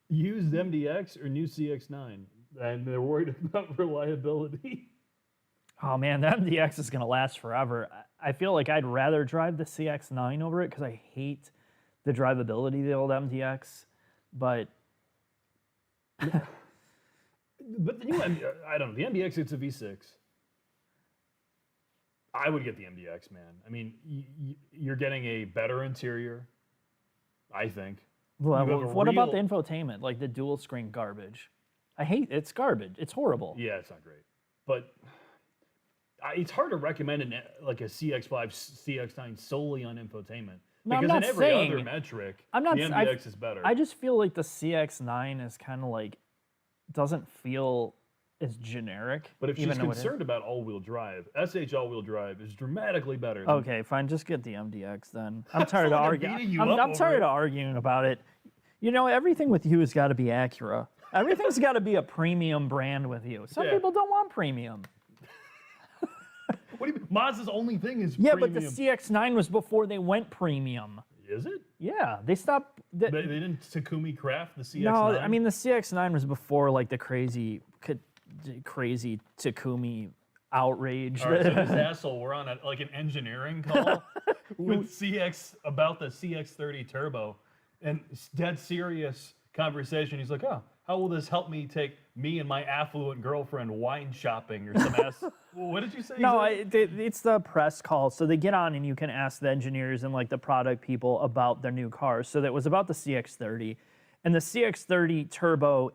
Used MDX or new CX-9. And they're worried about reliability. Oh man, the MDX is gonna last forever. I feel like I'd rather drive the CX-9 over it because I hate the drivability of the old MDX. But But the new I don't know. The MDX, it's a V6. I would get the MDX, man. I mean, you're getting a better interior, I think. well, You have a what about the real- infotainment? Like the dual screen garbage. I hate it's garbage. It's horrible. Yeah, it's not great. But it's hard to recommend like a CX-5, CX-9 solely on infotainment. No, I'm Because not in every saying- other metric, I'm not the s- MDX is better. I just feel like the CX-9 is kind of like doesn't feel as generic. But if she's even though it is. concerned about all-wheel drive, SH all-wheel drive is dramatically better. Than Okay, fine. Just get the MDX then. I'm tired of like I'm arguing. beating you I'm, up I'm over tired it. of arguing about it. You know, everything with you has got to be Acura. Everything's got to be a premium brand with you. Some Yeah. people don't want premium. What do you mean? Mazda's only thing is Yeah, premium. but the CX-9 was before they went premium. Is it? Yeah, they stopped. They didn't Takumi craft the CX-9? No, I mean the CX-9 was before like the crazy Takumi outrage. All right, so this asshole, we're on like an engineering call with CX about the CX-30 Turbo, and it's dead serious conversation. He's like, "Oh, how will this help me take me and my affluent girlfriend wine shopping or some ass?" What did you say? No, exactly? it's the press call. So they get on and you can ask the engineers and like the product people about their new cars. So that was about the CX-30. And the CX-30 Turbo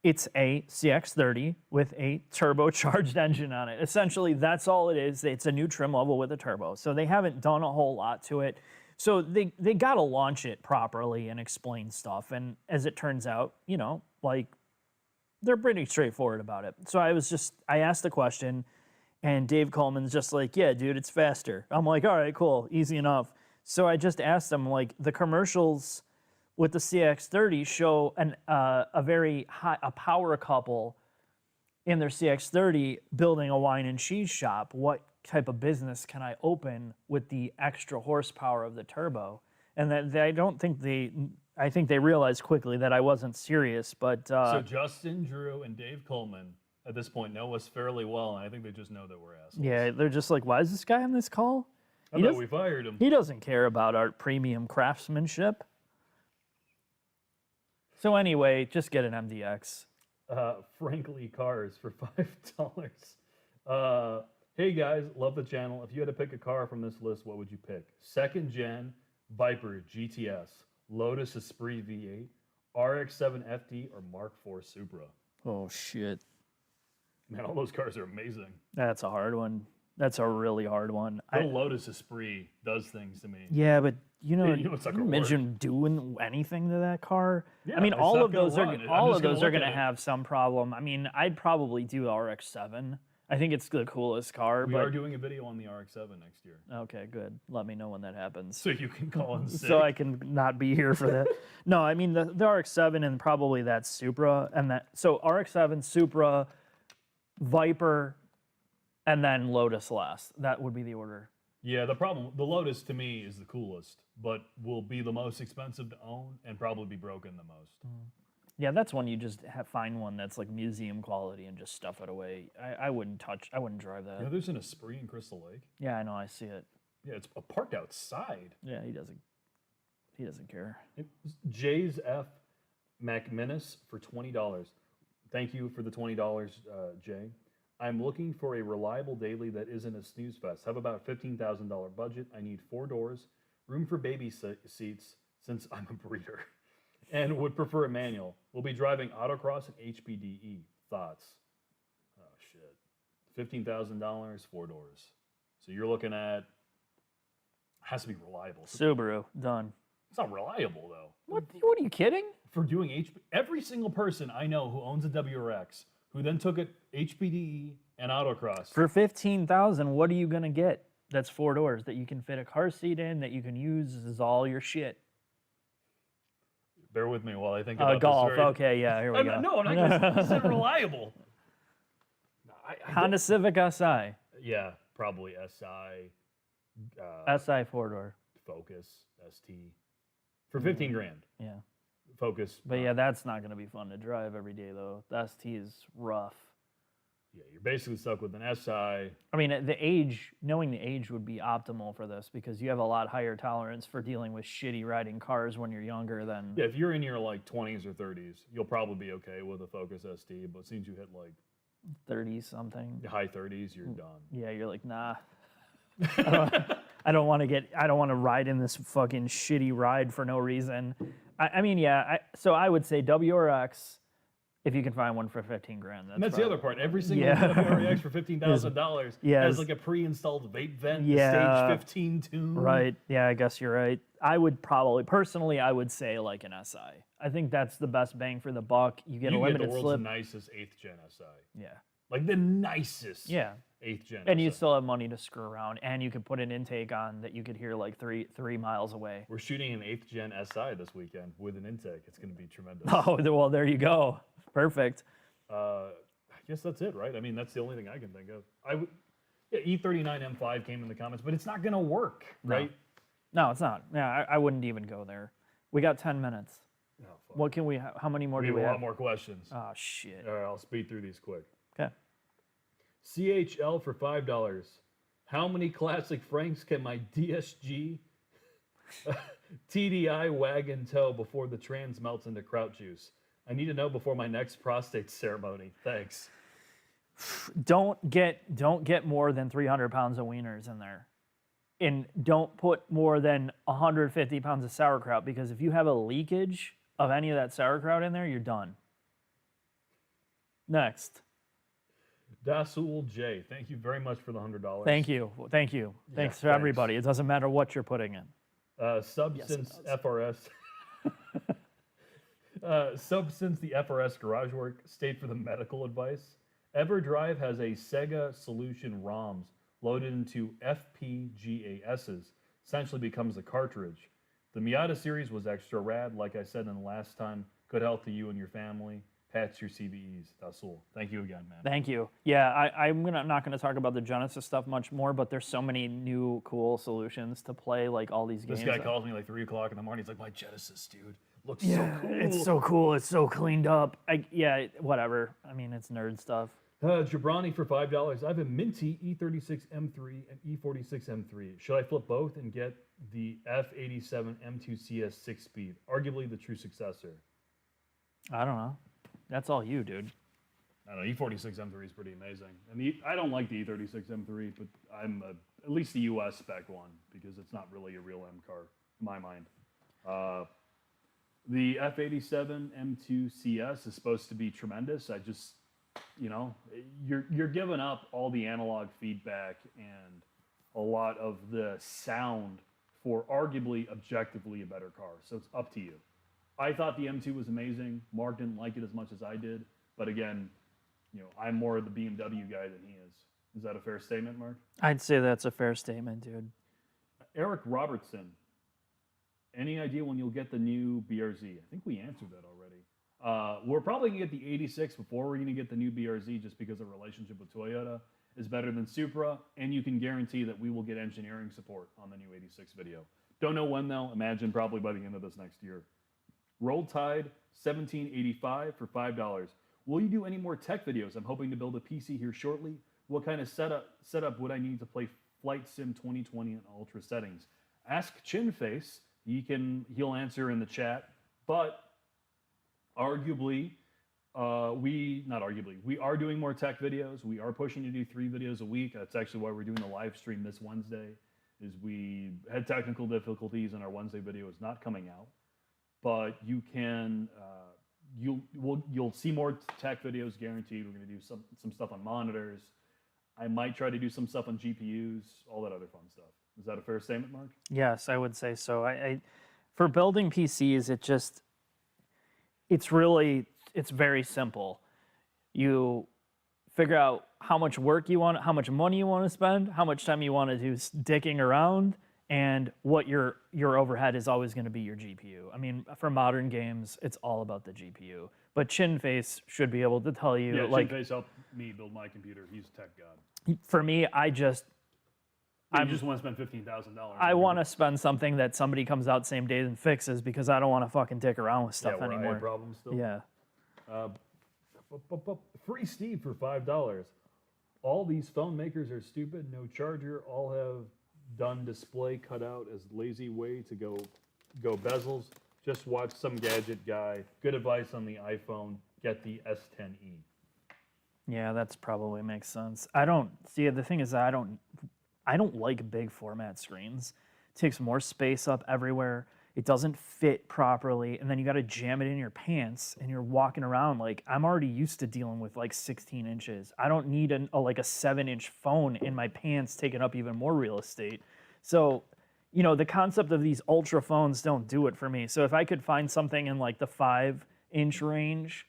it's a CX-30 with a turbocharged engine on it. Essentially, that's all it is. It's a new trim level with a turbo. So they haven't done a whole lot to it. So they got to launch it properly and explain stuff. And as it turns out, you know, like they're pretty straightforward about it. So I asked the question, and Dave Coleman's just like, yeah, dude, it's faster. I'm like, all right, cool, easy enough. So I just asked him, like, the commercials with the CX-30 show a very high power couple in their CX-30 building a wine and cheese shop. What type of business can I open with the extra horsepower of the turbo? And I think they realized quickly that I wasn't serious, but So Justin, Drew, and Dave Coleman at this point know us fairly well, and I think they just know that we're assholes. yeah, they're just like, why is this guy on this call? I thought we fired him. He doesn't care about our premium craftsmanship. So anyway, just get an MDX. Frankly Cars for $5. Hey guys, love the channel. If you had to pick a car from this list, what would you pick? Second gen Viper GTS, Lotus Esprit V8, RX-7 FD, or Mark IV Supra? Oh shit, Man, all those cars are amazing. that's a hard one. That's a really hard one. The Lotus Esprit does things to me. Yeah, but you know, You know it's not can you gonna imagine doing anything to that car? Yeah, I mean, it's all not of those gonna are run. I'm all just of gonna those are look going to at it. have some problem. I mean, I'd probably do RX-7. I think it's the coolest car. We but are doing a video on the RX-7 next year. okay, good. Let me know when that happens. So you can call in sick. So I can not be here for that. No, I mean the RX-7 and probably that Supra and that. So RX-7, Supra, Viper, and then Lotus last. That would be the order. Yeah, the Lotus to me is the coolest, but will be the most expensive to own and probably be broken the most. Yeah, that's one you just find one that's like museum quality and just stuff it away. I wouldn't drive that. You know, there's an Esprit in Crystal Lake. Yeah, I know, I see it. Yeah, it's parked outside. Yeah, he doesn't care. Jay's F. McMinnis for $20. Thank you for the $20, Jay. I'm looking for a reliable daily that isn't a snooze fest. Have about $15,000 budget. I need 4 doors, room for baby seats, since I'm a breeder and would prefer a manual. We'll be driving autocross and HPDE. Thoughts? Oh, shit. $15,000, 4 doors. So you're looking at, has to be reliable. Subaru, done. It's not reliable, though. What are you kidding? For doing every single person I know who owns a WRX, who then took it HPDE and autocross. For 15,000, what are you gonna get? That's 4 doors that you can fit a car seat in, that you can use as all your shit. Bear with me while I think about Golf. this. Okay, yeah, here we go. No, I'm not going to say reliable. I Honda Civic SI. Yeah, probably SI, SI 4-door. Focus, ST. For 15 grand. Yeah. Focus. But yeah, that's not going to be fun to drive every day, though. The ST is rough. Yeah, you're basically stuck with an SI. I mean, knowing the age would be optimal for this because you have a lot higher tolerance for dealing with shitty riding cars when you're younger than... Yeah, if you're in your like 20s or 30s, you'll probably be okay with a Focus ST, but as soon as you hit like 30-something. high 30s, you're done. Yeah, you're like, nah. I don't want to ride in this fucking shitty ride for no reason. I mean, yeah, so I would say WRX, if you can find one for 15 grand. That's the other part. Every single WRX for $15,000 has like a pre-installed vape vent, stage 15 tune. Right. Yeah, I guess you're right. I would personally, I would say like an SI. I think that's the best bang for the buck. You get a limited the world's slip. nicest 8th gen SI. Yeah. Like the nicest. Yeah. 8th gen. And you still have money to screw around, and you could put an intake on that you could hear like three miles away. We're shooting an 8th gen SI this weekend with an intake. It's going to be tremendous. Oh, well, there you go. Perfect. I guess that's it, right? I mean, that's the only thing I can think of. E39 M5 came in the comments, but it's not going to work, right? No, it's not. Yeah, I wouldn't even go there. We got 10 minutes. Oh, fuck. What can we? How many more do we have? have? A lot more questions. Oh shit. All right, I'll speed through these quick. Okay. CHL for $5. How many classic Franks can my DSG TDI wagon tow before the trans melts into kraut juice? I need to know before my next prostate ceremony. Thanks. Don't get more than 300 pounds of wieners in there. And don't put more than 150 pounds of sauerkraut, because if you have a leakage of any of that sauerkraut in there, you're done. Next. Dasul J, thank you very much for the $100. Thank you. Thanks to everybody. It doesn't matter what you're putting in. Substance FRS. Substance the FRS garage work. Stayed for the medical advice. EverDrive has a Sega Solution ROMs loaded into FPGASs. Essentially becomes a cartridge. The Miata series was extra rad. Like I said in the last time, good health to you and your family. Patch your CVEs. Dasul. Thank you again, man. Thank you. Yeah, I'm not going to talk about the Genesis stuff much more, but there's so many new cool solutions to play like all these games. This guy calls me like 3 o'clock in the morning. He's like, my Genesis, dude. Looks so cool. It's so cool. It's so cleaned up. Whatever. I mean, it's nerd stuff. Jabrani for $5. I have a Minty E36 M3 and E46 M3. Should I flip both and get the F87 M2 CS 6-speed? Arguably the true successor. I don't know. That's all you, dude. I don't know. E46 M3 is pretty amazing. And I don't like the E36 M3, but I'm at least the US spec one because it's not really a real M car in my mind. The F87 M2 CS is supposed to be tremendous. I just, you're giving up all the analog feedback and a lot of the sound for arguably objectively a better car. So it's up to you. I thought the M2 was amazing. Mark didn't like it as much as I did. But again, I'm more of the BMW guy than he is. Is that a fair statement, Mark? I'd say that's a fair statement, dude. Eric Robertson. Any idea when you'll get the new BRZ? I think we answered that already. We're probably going to get the 86 before we're going to get the new BRZ just because the relationship with Toyota is better than Supra. And you can guarantee that we will get engineering support on the new 86 video. Don't know when, though. Imagine probably by the end of this next year. Roll Tide 1785 for $5. Will you do any more tech videos? I'm hoping to build a PC here shortly. What kind of setup would I need to play Flight Sim 2020 in ultra settings? Ask Chinface. He'll answer in the chat. But arguably, we are doing more tech videos. We are pushing to do 3 videos a week. That's actually why we're doing the live stream this Wednesday. is we had technical difficulties and our Wednesday video is not coming out, but you can you'll see more tech videos guaranteed. We're going to do some stuff on monitors. I might try to do some stuff on GPUs, all that other fun stuff. Is that a fair statement, Mark? Yes, I would say so. I for building PCs, it's very simple. You figure out how much work you want, how much money you want to spend, how much time you want to do dicking around, and what your overhead is always going to be your GPU. I mean, for modern games, it's all about the GPU. But Chinface should be able to tell you, Yeah, like, Chinface helped me build my computer. He's a tech god. for me, I just just want to spend $15,000. I want to spend something that somebody comes out same day and fixes because I don't want to fucking dick around with stuff where I anymore. have problems still. Yeah. Free Steve for $5. All these phone makers are stupid. No charger. All have done display cutout as lazy way to go bezels. Just watch some gadget guy. Good advice on the iPhone. Get the S10e. Yeah, that's probably makes sense. I don't see the thing is I don't like big format screens. It takes more space up everywhere. It doesn't fit properly, and then you got to jam it in your pants, and you're walking around like I'm already used to dealing with like 16 inches. I don't need a 7-inch phone in my pants taking up even more real estate. So, the concept of these ultra phones don't do it for me. So if I could find something in like the 5-inch range,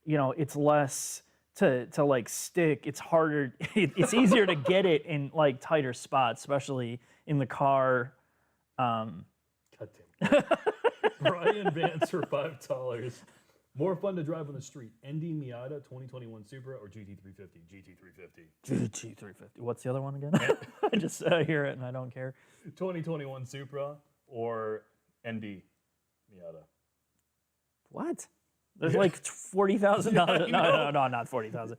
it's less to like stick. It's harder. It's easier to get it in like tighter spots, especially in the car. God damn. Brian Vance for $5. More fun to drive on the street. ND Miata 2021 Supra or GT350? GT350. What's the other one again? I just hear it and I don't care. 2021 Supra or ND Miata? What? There's like $40,000. No, not 40,000.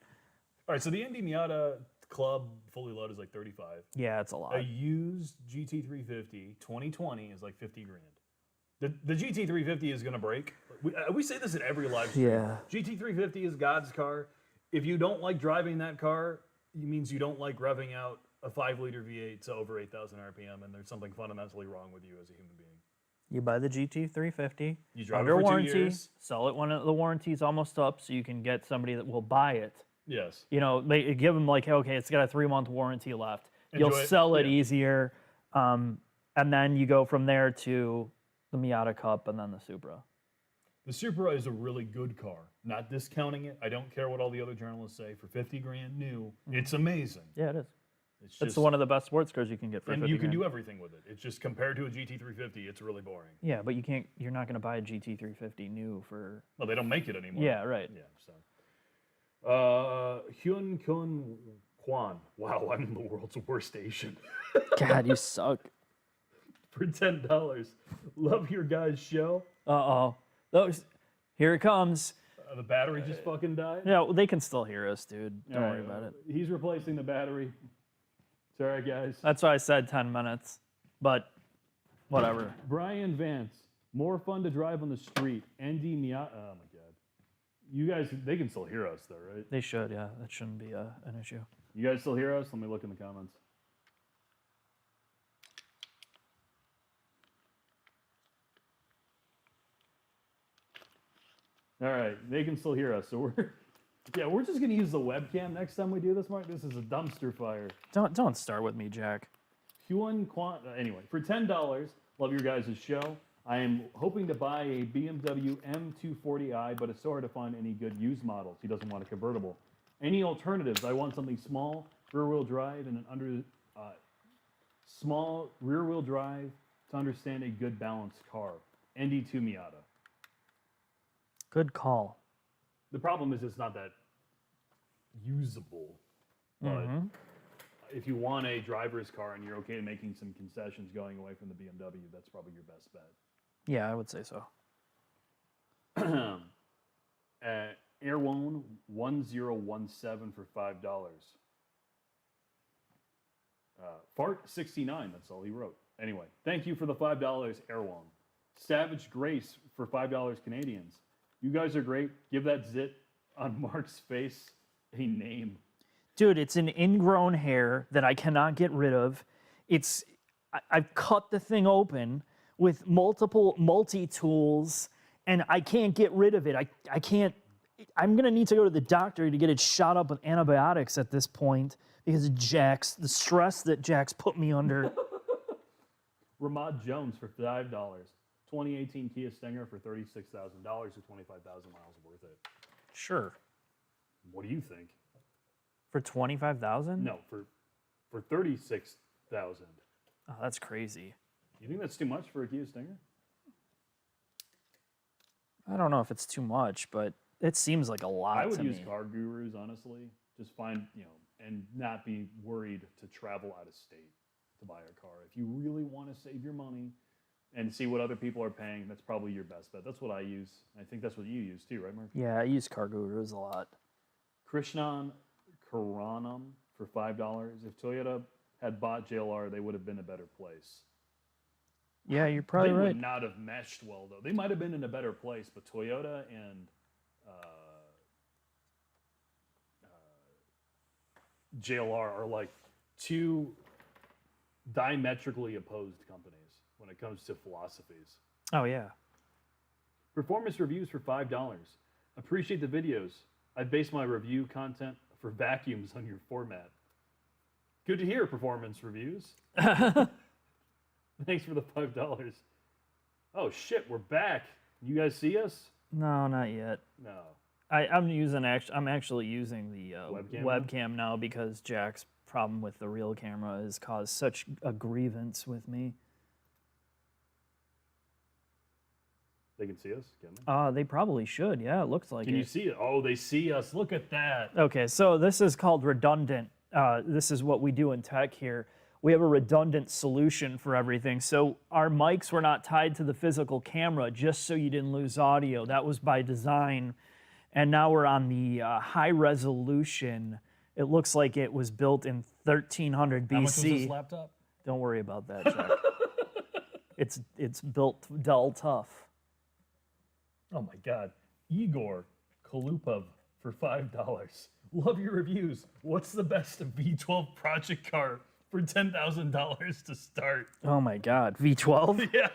All right, so the ND Miata Club fully loaded is like 35. Yeah, it's a lot. A used GT350 2020 is like 50 grand. The GT350 is going to break. We say this in every live stream. Yeah. GT350 is God's car. If you don't like driving that car, it means you don't like revving out a 5-liter V8 to over 8,000 RPM, and there's something fundamentally wrong with you as a human being. You buy the GT350 You drive under it for 2 warranty, years. sell it when the warranty's almost up so you can get somebody that will buy it. Yes. They give them like, okay, it's got a 3-month warranty left. Enjoy You'll it. sell it Yeah. easier, and then you go from there to the Miata Cup and then the Supra. The Supra is a really good car. Not discounting it. I don't care what all the other journalists say. For 50 grand new, it's amazing. Yeah, it is. It's It's one of the best sports cars you can get for and 50 you can grand. do everything with it. It's just compared to a GT350, it's really boring. Yeah, but you're not going to buy a GT350 new for. Well, they don't make it anymore. Yeah, right. Yeah. So, Hyun Kun Kwan. Wow, I'm in the world's worst Asian. God, you suck. For $10. Love your guys' show. Here it comes. The battery just fucking died. Yeah, they can still hear us, dude. Don't worry about it. He's replacing the battery. It's all right, guys. That's why I said 10 minutes, but whatever. Brian Vance. More fun to drive on the street. Andy Miata. Oh my god. You guys, they can still hear us though, right? They should, yeah. That shouldn't be an issue. You guys still hear us? Let me look in the comments. All right, they can still hear us. So we're just gonna use the webcam next time we do this, Mark. This is a dumpster fire. Don't start with me, Jack. Anyway, for $10, love your guys' show. I am hoping to buy a BMW M240i, but it's so hard to find any good used models. He doesn't want a convertible. Any alternatives? I want something small, rear-wheel drive, and small rear-wheel drive to understand a good balanced car. ND2 Miata. Good call. The problem is it's not that usable. But if you want a driver's car and you're okay making some concessions going away from the BMW, that's probably your best bet. Yeah, I would say so. Airwone 1017 for $5. Fart 69, that's all he wrote. Anyway, thank you for the $5, Airwone. Savage Grace for $5 Canadians. You guys are great. Give that zit on Mark's face a name. Dude, it's an ingrown hair that I cannot get rid of. I've cut the thing open with multiple multi-tools, and I can't get rid of it. I can't. I'm gonna need to go to the doctor to get it shot up with antibiotics at this point because of the stress that Jack's put me under. Ramad Jones for $5. 2018 Kia Stinger for $36,000 or 25,000 miles worth it. Sure. What do you think? For 25,000? No, for 36,000. Oh, that's crazy. You think that's too much for a Kia Stinger? I don't know if it's too much, but it seems like a lot I would to use me. Car Gurus, honestly. Just find, and not be worried to travel out of state to buy a car. If you really want to save your money and see what other people are paying, that's probably your best bet. That's what I use. I think that's what you use too, right, Mark? Yeah, I use Car Gurus a lot. Krishnan Karanam for $5. If Toyota had bought JLR, they would have been a better place. Yeah, you're probably They right. would not have meshed well, though. They might have been in a better place, but Toyota and JLR are like two diametrically opposed companies when it comes to philosophies. Oh yeah. Performance reviews for $5. Appreciate the videos. I base my review content for vacuums on your format. Good to hear, performance reviews. Thanks for the $5. Oh shit, we're back. You guys see us? No, not yet. No. I'm actually using the Webcam now because Jack's problem with the real camera has caused such a grievance with me. They can see us, can they? They probably should. Yeah, it looks like Can it. you see it? Oh, they see us. Look at that. Okay, so this is called redundant. This is what we do in tech here. We have a redundant solution for everything. So our mics were not tied to the physical camera just so you didn't lose audio. That was by design. And now we're on the high resolution. It looks like it was built in 1300 BC. How much was this laptop? Don't worry about that, Jack. It's built Dell tough. Oh my God. Igor Kolupov for $5. Love your reviews. What's the best V12 project car for $10,000 to start? Oh my God, V12, Yeah.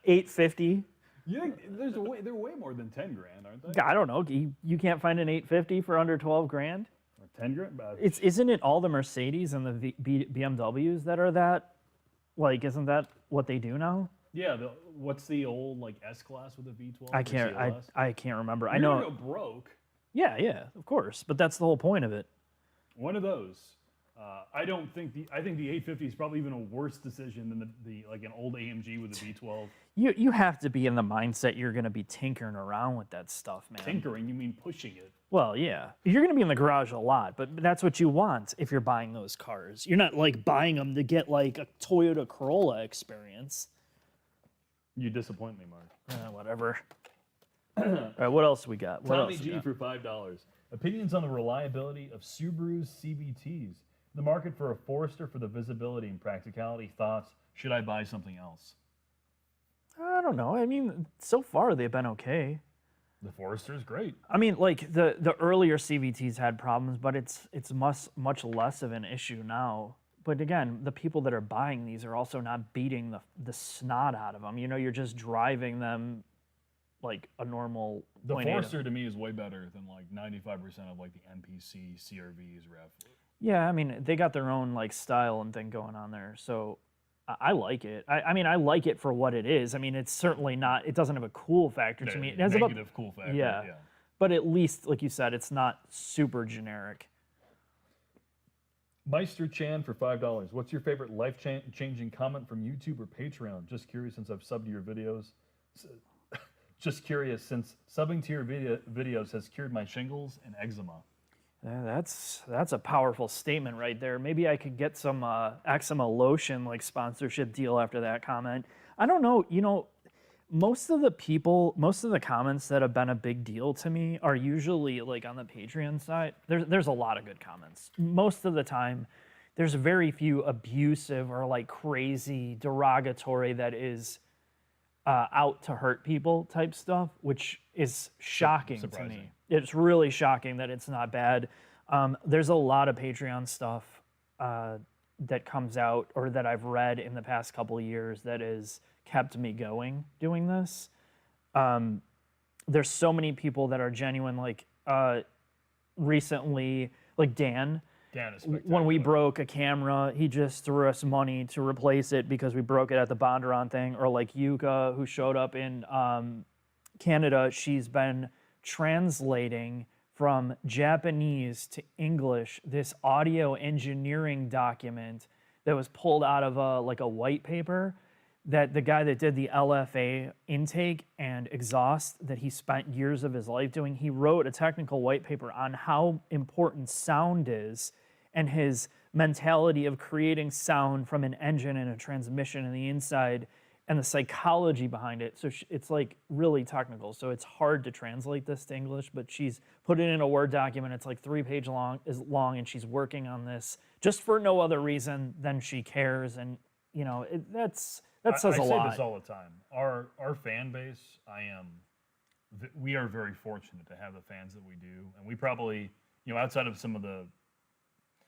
850. You think they're way more than 10 grand, aren't they? I don't know. You can't find an 850 for under 12 grand. Or 10 grand? Isn't it all the Mercedes and the BMWs that are that? Like, isn't that what they do now? Yeah. What's the old like S class with a V12? I or can't. CLS? I can't remember. I You're know. gonna go broke. Yeah, of course. But that's the whole point of it. One of those. I think the 850 is probably even a worse decision than the like an old AMG with a V12. You have to be in the mindset you're going to be tinkering around with that stuff, man. Tinkering, you mean pushing it? Well, yeah. You're going to be in the garage a lot, but that's what you want if you're buying those cars. You're not like buying them to get like a Toyota Corolla experience. You disappoint me, Mark. Whatever. All right, what else we got? What Tommy else we G got? for $5. Opinions on the reliability of Subaru's CVTs. The market for a Forester for the visibility and practicality. Thoughts? Should I buy something else? I don't know. I mean, so far they've been okay. The Forester is great. I mean, like the earlier CVTs had problems, but it's much less of an issue now. But again, the people that are buying these are also not beating the snot out of them. You know, you're just driving them like a normal. The 0.8. Forester to me is way better than like 95% of like the MPC CRVs ref. Yeah, I mean, they got their own like style and thing going on there. So I like it. I mean, I like it for what it is. I mean, it's certainly not. It doesn't have a cool factor to me. It has about Negative cool factor. yeah. But at least, like you said, it's not super generic. Meister Chan for $5. What's your favorite life-changing comment from YouTube or Patreon? Just curious since I've subbed to your videos. Just curious since subbing to your videos has cured my shingles and eczema. That's a powerful statement right there. Maybe I could get some eczema lotion like sponsorship deal after that comment. I don't know. You know, most of the comments that have been a big deal to me are usually like on the Patreon side. There's a lot of good comments. Most of the time, there's very few abusive or like crazy derogatory that is out to hurt people type stuff, which is shocking to me. It's really shocking that it's not bad. There's a lot of Patreon stuff that comes out or that I've read in the past couple of years that has kept me going doing this. There's so many people that are genuine, like recently, like Dan. Dan is When we spectacular. broke a camera, he just threw us money to replace it because we broke it at the Bondurant thing. Or like Yuka, who showed up in Canada, she's been translating from Japanese to English this audio engineering document that was pulled out of like a white paper that the guy that did the LFA intake and exhaust that he spent years of his life doing, he wrote a technical white paper on how important sound is and his mentality of creating sound from an engine and a transmission in the inside and the psychology behind it. So it's like really technical. So it's hard to translate this to English, but she's put it in a Word document. It's like 3 page long, and she's working on this just for no other reason than she cares. And you know, that says a lot. I say this all the time. Our fan base, we are very fortunate to have the fans that we do, and we probably, you know, outside of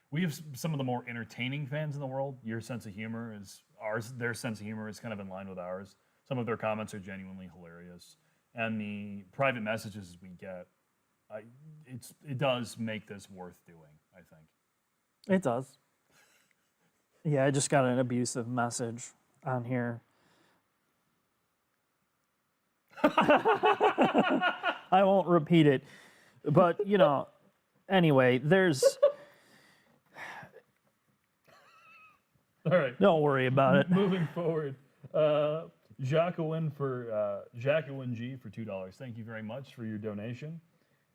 we have some of the more entertaining fans in the world. Your sense of humor is ours. Their sense of humor is kind of in line with ours. Some of their comments are genuinely hilarious, and the private messages we get, it does make this worth doing, I think. It does. Yeah, I just got an abusive message on here. I won't repeat it, but you know, anyway, there's. All right. Don't worry about it. Moving forward, Jacqueline G for $2. Thank you very much for your donation.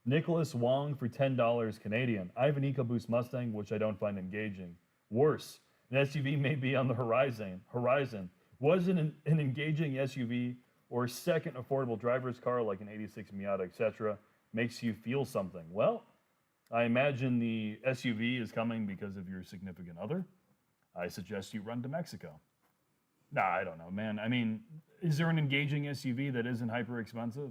Nicholas Wong for $10 Canadian. I have an EcoBoost Mustang, which I don't find engaging. Worse, an SUV may be on the horizon. Wasn't an engaging SUV or second affordable driver's car like an 86 Miata, etc., makes you feel something? Well, I imagine the SUV is coming because of your significant other. I suggest you run to Mexico. Nah, I don't know, man. I mean, is there an engaging SUV that isn't hyper expensive?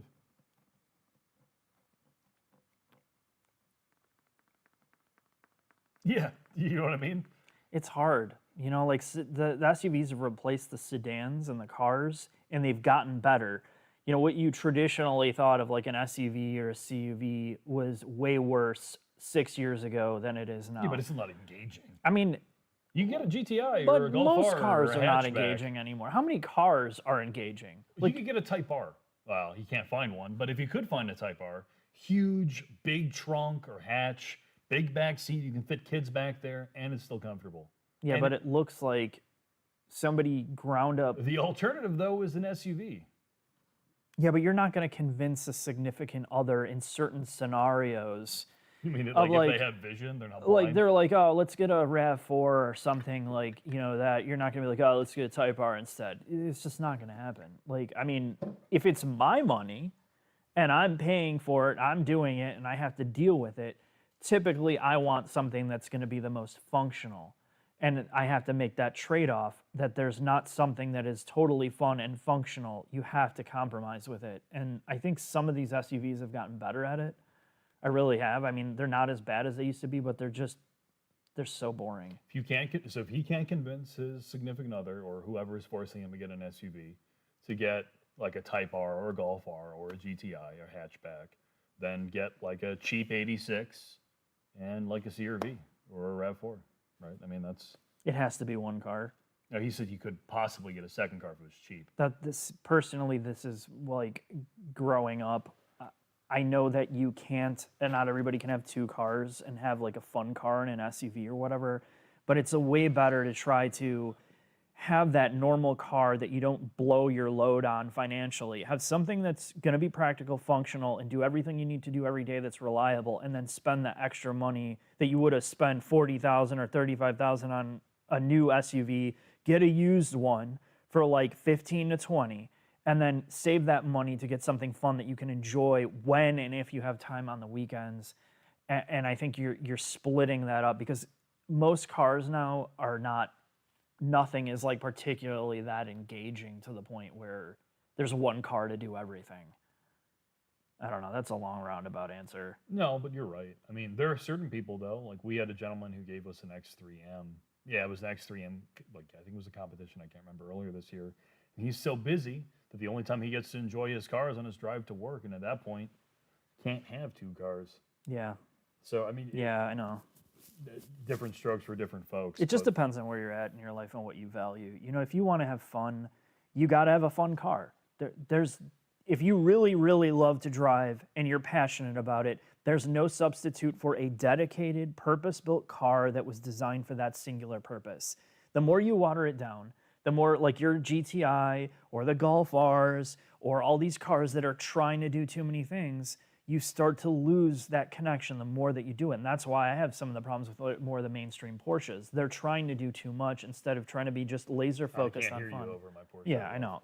Yeah, you know what I mean? It's hard. You know, like the SUVs have replaced the sedans and the cars, and they've gotten better. You know, what you traditionally thought of like an SUV or a CUV was way worse 6 years ago than it is now. Yeah, but it's not engaging. I mean, you can get a GTI but or a Golf most R cars or a are not hatchback. engaging anymore. How many cars are engaging? You could get a Type R. Well, you can't find one, but if you could find a Type R, huge, big trunk or hatch, big back seat, you can fit kids back there, and it's still comfortable. Yeah, and but it looks like somebody ground up. The alternative, though, is an SUV. Yeah, but you're not going to convince a significant other in certain scenarios. You mean Of like if like- they have vision, they're not blind? Like they're like, oh, let's get a RAV4 or something, like, you know, that you're not gonna be like, oh, let's get a Type R instead. It's just not gonna happen. Like, I mean, if it's my money and I'm paying for it, I'm doing it, and I have to deal with it, typically I want something that's gonna be the most functional. And I have to make that trade-off that there's not something that is totally fun and functional. You have to compromise with it. And I think some of these SUVs have gotten better at it. I really have. I mean, they're not as bad as they used to be, but they're so boring. If he can't convince his significant other or whoever is forcing him to get an SUV to get like a Type R or a Golf R or a GTI or hatchback, then get like a cheap 86 and like a CR-V or a RAV4, right? I mean, that's. It has to be one car. Now, he said you could possibly get a second car if it was cheap. This is like growing up. I know that you can't, and not everybody can have two cars and have like a fun car and an SUV or whatever, but it's a way better to try to have that normal car that you don't blow your load on financially. Have something that's going to be practical, functional, and do everything you need to do every day that's reliable, and then spend the extra money that you would have spent $40,000 or $35,000 on a new SUV, get a used one for like 15 to 20. And then save that money to get something fun that you can enjoy when and if you have time on the weekends. And I think you're splitting that up because most cars now are nothing is like particularly that engaging to the point where there's one car to do everything. I don't know. That's a long roundabout answer. No, but you're right. I mean, there are certain people though. Like we had a gentleman who gave us an X3M Yeah, it was the X3M. Like I think it was a competition. I can't remember earlier this year. And he's so busy that the only time he gets to enjoy his car is on his drive to work, and at that point, can't have two cars. Yeah. So I mean, Yeah, I know. different strokes for different folks. It just but depends on where you're at in your life and what you value. You know, if you want to have fun, you got to have a fun car. There's if you really, really love to drive and you're passionate about it, there's no substitute for a dedicated, purpose-built car that was designed for that singular purpose. The more you water it down, the more like your GTI or the Golf Rs or all these cars that are trying to do too many things, you start to lose that connection the more that you do it. And that's why I have some of the problems with more of the mainstream Porsches. They're trying to do too much instead of trying to be just laser focused on I can't hear fun. you over my Porsche. Yeah, I know.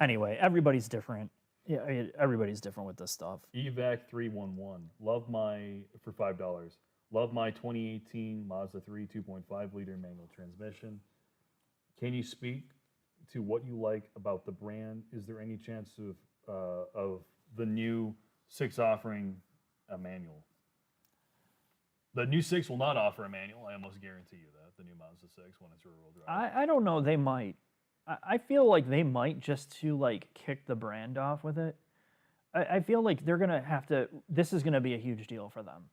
Anyway, everybody's different. Yeah, everybody's different with this stuff. Evac 311. Love my for $5. Love my 2018 Mazda 3 2.5 liter manual transmission. Can you speak to what you like about the brand? Is there any chance of the new 6 offering a manual? The new 6 will not offer a manual. I almost guarantee you that. The new Mazda 6 when it's rear-wheel drive. I don't know. They might. I feel like they might just to like kick the brand off with it. I feel like they're gonna have to. This is gonna be a huge deal for them.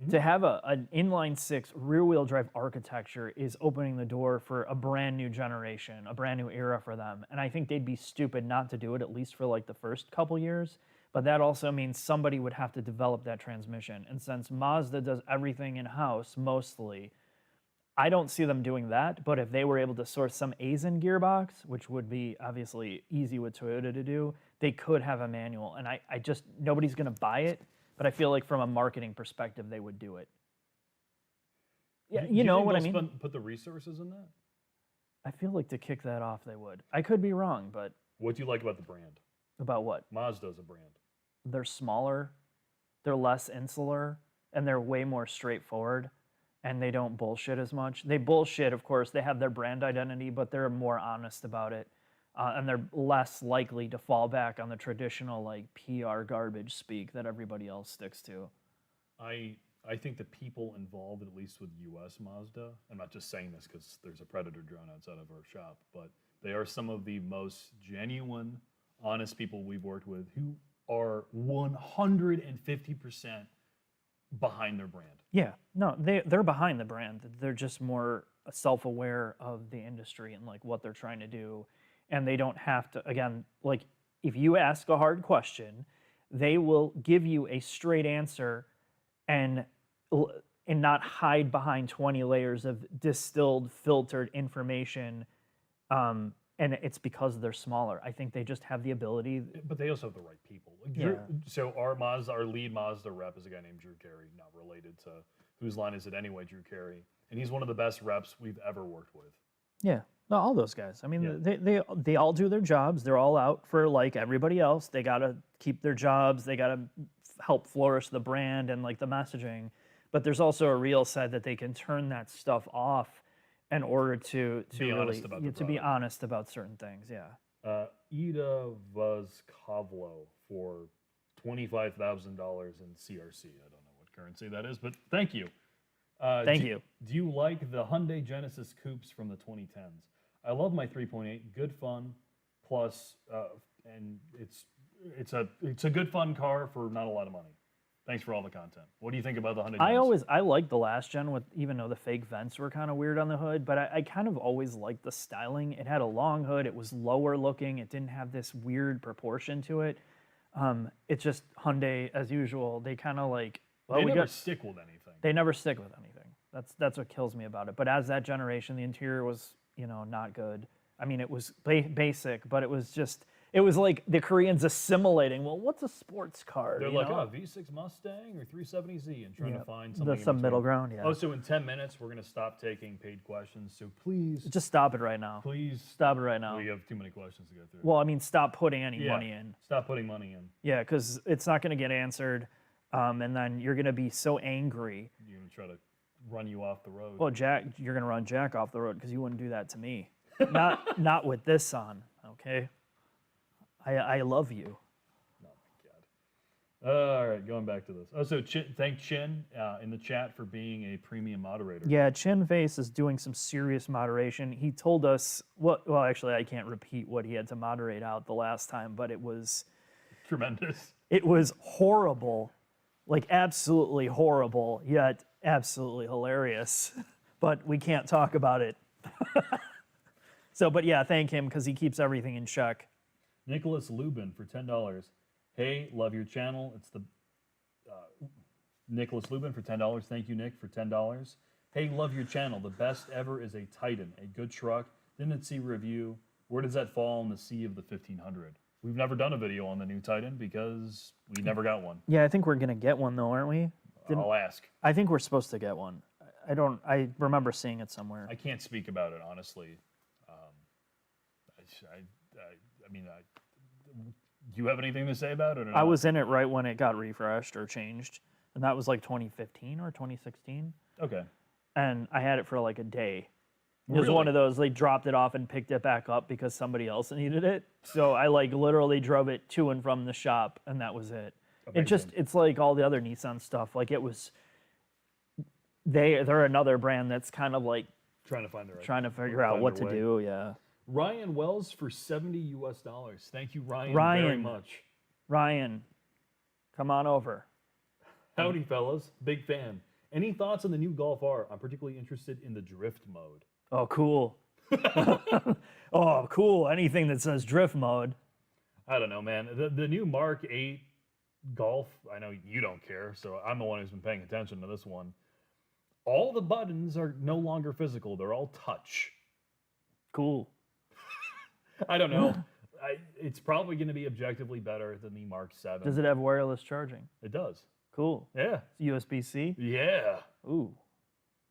To have an inline 6 rear-wheel drive architecture is opening the door for a brand new generation, a brand new era for them. And I think they'd be stupid not to do it, at least for like the first couple years. But that also means somebody would have to develop that transmission. And since Mazda does everything in-house, mostly, I don't see them doing that. But if they were able to source some Aisin gearbox, which would be obviously easy with Toyota to do, they could have a manual. And I just, nobody's going to buy it. But I feel like from a marketing perspective, they would do it. Yeah, you know what I mean? Put the resources in that? I feel like to kick that off, they would. I could be wrong, but What do you like about the brand? about what? Mazda's a brand. They're smaller, they're less insular, and they're way more straightforward, and they don't bullshit as much. They bullshit, of course. They have their brand identity, but they're more honest about it. And they're less likely to fall back on the traditional like PR garbage speak that everybody else sticks to. I think the people involved, at least with US Mazda, I'm not just saying this because there's a Predator drone outside of our shop, but they are some of the most genuine, honest people we've worked with who are 150% behind their brand. Yeah, no, they're behind the brand. They're just more self-aware of the industry and like what they're trying to do. And they don't have to, again, like if you ask a hard question, they will give you a straight answer and not hide behind 20 layers of distilled, filtered information. And it's because they're smaller. I think they just have the ability. But they also have the right people. Like Yeah. So our lead Mazda rep is a guy named Drew Carey, not related to whose line is it anyway, Drew Carey. And he's one of the best reps we've ever worked with. Yeah, no, all those guys. I mean, Yeah. they all do their jobs. They're all out for like everybody else. They gotta keep their jobs. They gotta help flourish the brand and like the messaging. But there's also a real side that they can turn that stuff off in order to Be really honest about the to be product. honest about certain things. Yeah. Ida Vazkovlo for $25,000 in CRC. I don't know what currency that is, but thank you. Thank you. Do you like the Hyundai Genesis Coupes from the 2010s? I love my 3.8. Good fun, plus, and it's a good fun car for not a lot of money. Thanks for all the content. What do you think about the Hyundai Genesis? I liked the last gen with, even though the fake vents were kind of weird on the hood, but I kind of always liked the styling. It had a long hood. It was lower looking. It didn't have this weird proportion to it. It's just Hyundai, as usual. They kind of like, well, They never stick with anything. They never stick with anything. That's what kills me about it. But as that generation, the interior was, not good. I mean, it was basic, but it was like the Koreans assimilating. Well, what's a sports car? They're like, oh, V6 Mustang or 370Z, and trying to find something. Some middle ground. Yeah. Oh, so in 10 minutes, we're going to stop taking paid questions. So please, Just stop it right now. please, Stop it right now. we have too many questions to go through. Well, I mean, stop putting any money in. Stop putting money in. Yeah, because it's not going to get answered, and then you're going to be so angry. You're going to try to run you off the road. Well, Jack, you're going to run Jack off the road because you wouldn't do that to me. Not with this on, okay? I love you. Oh, my All right, going back to this. Oh, so thank Chin in the chat for being a premium moderator. Yeah, Chin Face is doing some serious moderation. He told us what. Well, actually, I can't repeat what he had to moderate out the last time, but it was Tremendous. horrible, like absolutely horrible, yet absolutely hilarious. But we can't talk about it. So, but yeah, thank him because he keeps everything in check. Nicholas Lubin for $10. Hey, love your channel. It's the Nicholas Lubin for $10. Thank you, Nick, for $10. Hey, love your channel. The best ever is a Titan, a good truck. Didn't see review. Where does that fall in the sea of the 1500? We've never done a video on the new Titan because we never got one. Yeah, I think we're gonna get one though, aren't we? I'll ask. I think we're supposed to get one. I don't. I remember seeing it somewhere. I can't speak about it honestly. Do you have anything to say about it? Or not? I was in it right when it got refreshed or changed, and that was like 2015 or 2016. Okay. And I had it for like a day. It was Really? one of those, they dropped it off and picked it back up because somebody else needed it. So I like literally drove it to and from the shop, and that was it. Amazing. It's like all the other Nissan stuff. Like it was, they're another brand that's kind of like Trying to find the right. trying to figure out find what their to way. do. Yeah. Ryan Wells for $70 US. Thank you, Ryan, Ryan. very much. Ryan, come on over. Howdy, fellas. Big fan. Any thoughts on the new Golf R? I'm particularly interested in the drift mode. Oh, cool. Oh, cool. Anything that says drift mode. I don't know, man. The new Mark 8 Golf, I know you don't care, so I'm the one who's been paying attention to this one. All the buttons are no longer physical. They're all touch. Cool. I don't know. It's probably going to be objectively better than the Mark 7. Does it have wireless charging? It does. Cool. Yeah. It's USB-C? Yeah. Ooh.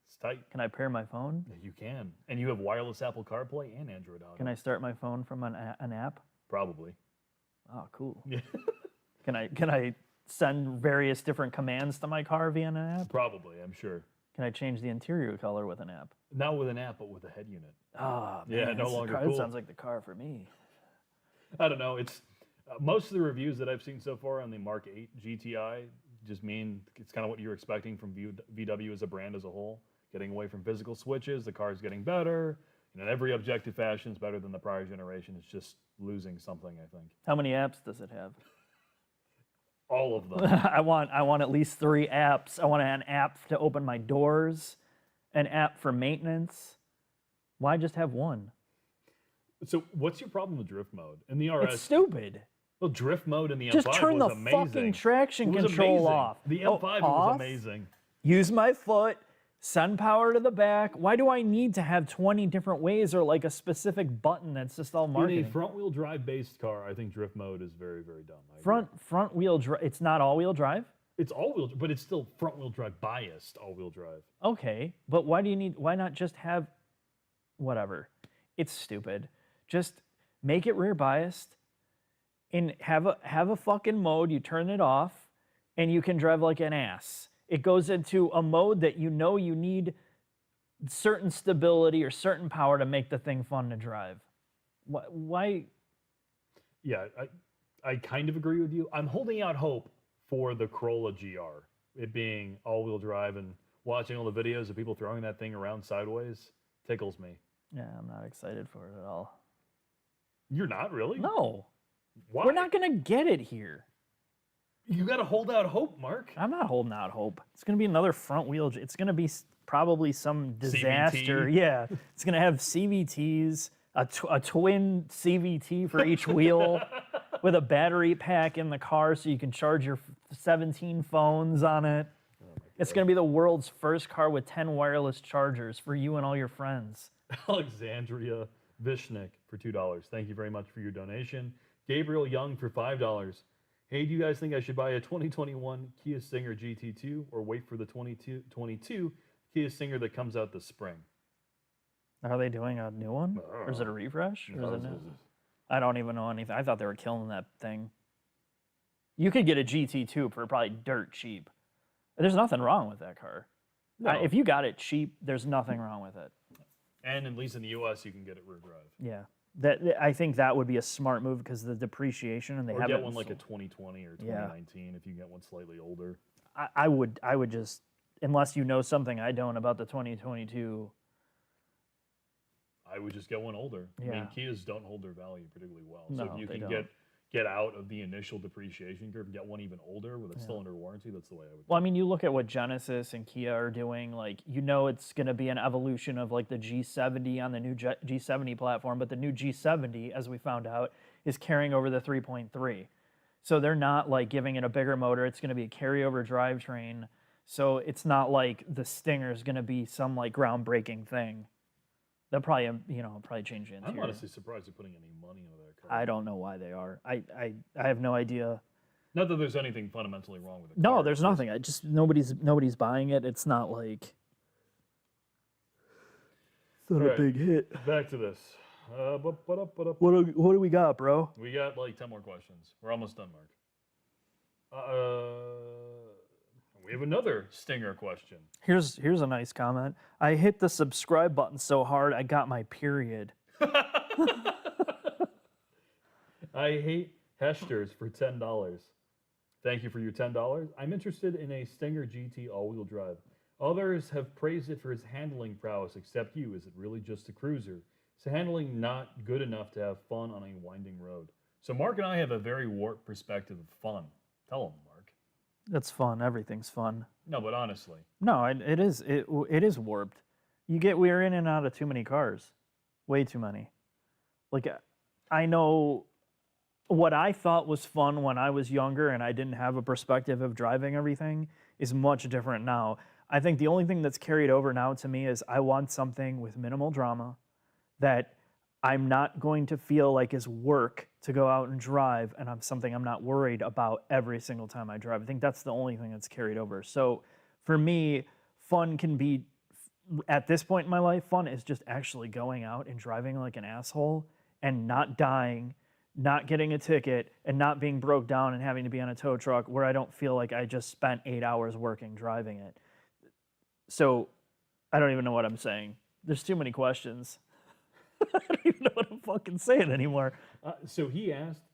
It's tight. Can I pair my phone? You can. And you have wireless Apple CarPlay and Android Auto. Can I start my phone from an app? Probably. Oh, cool. Yeah. Can I send various different commands to my car via an app? Probably, I'm sure. Can I change the interior color with an app? Not with an app, but with a head unit. Oh, man, Yeah, no that's the longer car. cool. That sounds like the car for me. I don't know. It's most of the reviews that I've seen so far on the Mark 8 GTI just mean it's kind of what you're expecting from VW as a brand as a whole. Getting away from physical switches, the car's getting better. In every objective fashion, it's better than the prior generation. It's just losing something, I think. How many apps does it have? All of them. I want at least 3 apps. I want an app to open my doors, an app for maintenance. Why just have one? So, what's your problem with drift mode in the RS? It's stupid. Well, drift mode in the Just M5 turn was the amazing. fucking traction It was control amazing. off. The Oh, M5 was off? amazing. Use my foot, send power to the back. Why do I need to have 20 different ways or like a specific button that's just all In marketing? a front-wheel drive based car, I think drift mode is very, very dumb. I agree. Front wheel drive. It's not all wheel drive. It's all-wheel, but it's still front-wheel drive biased all-wheel drive. Okay, but why not just have whatever? It's stupid. Just make it rear biased and have a fucking mode. You turn it off and you can drive like an ass. It goes into a mode that you know you need certain stability or certain power to make the thing fun to drive. Why? Yeah, I kind of agree with you. I'm holding out hope for the Corolla GR, it being all-wheel drive, and watching all the videos of people throwing that thing around sideways tickles me. Yeah, I'm not excited for it at all. You're not really? No, Why? we're not gonna get it here. You got to hold out hope, Mark. I'm not holding out hope. It's going to be another front wheel. It's going to be probably some disaster. CVT. Yeah. It's going to have CVTs, a twin CVT for each wheel with a battery pack in the car so you can charge your 17 phones on it. It's going to be the world's first car with 10 wireless chargers for you and all your friends. Alexandria Vishnik for $2. Thank you very much for your donation. Gabriel Young for $5. Hey, do you guys think I should buy a 2021 Kia Stinger GT2 or wait for the 2022 Kia Stinger that comes out this spring? Are they doing a new one? Or is it a refresh? Or is it new? I don't even know anything. I thought they were killing that thing. You could get a GT2 for probably dirt cheap. There's nothing wrong with that car. No. If you got it cheap, there's nothing wrong with it. And at least in the U.S., you can get it rear drive. Yeah. I think that would be a smart move because of the depreciation, and they Or have get it one like a 2020 or 2019 if you get one slightly older. I would just, unless you know something I don't about the 2022. I would just get one older. I Yeah. mean, Kias don't hold their value particularly well. No, So if you they can don't. get out of the initial depreciation curve and get one even older with it's still under warranty, that's the way I would Well, I mean, you look at what Genesis and Kia are doing, like, it's going to be an evolution of like the G70 on the new G70 platform, but the new G70, as we found out, is carrying over the 3.3. So they're not like giving it a bigger motor. It's going to be a carryover drivetrain. So it's not like the Stinger is going to be some like groundbreaking thing. They'll probably, probably change the interior. I'm honestly surprised they're putting any money into that car. I don't know why they are. I have no idea. Not that there's anything fundamentally wrong with the car. No, there's nothing. I just nobody's buying it. It's not like it's not a big hit. Back to this. What do we got, bro? We got like 10 more questions. We're almost done, Mark. We have another Stinger question. Here's a nice comment. I hit the subscribe button so hard I got my period. I hate Hechters for $10. Thank you for your $10. I'm interested in a Stinger GT all-wheel drive. Others have praised it for its handling prowess, except you. Is it really just a cruiser? Is the handling not good enough to have fun on a winding road? So Mark and I have a very warped perspective of fun. Tell him, Mark. That's fun. Everything's fun. No, but honestly. No, it is warped. We're in and out of too many cars. Way too many. Like, I know what I thought was fun when I was younger and I didn't have a perspective of driving everything is much different now. I think the only thing that's carried over now to me is I want something with minimal drama that I'm not going to feel like is work to go out and drive, and I'm not worried about every single time I drive. I think that's the only thing that's carried over. So for me, fun can be, at this point in my life, fun is just actually going out and driving like an asshole and not dying, not getting a ticket, and not being broke down and having to be on a tow truck where I don't feel like I just spent 8 hours working driving it. So I don't even know what I'm saying. There's too many questions. I don't even know what I'm fucking saying anymore. So he asked,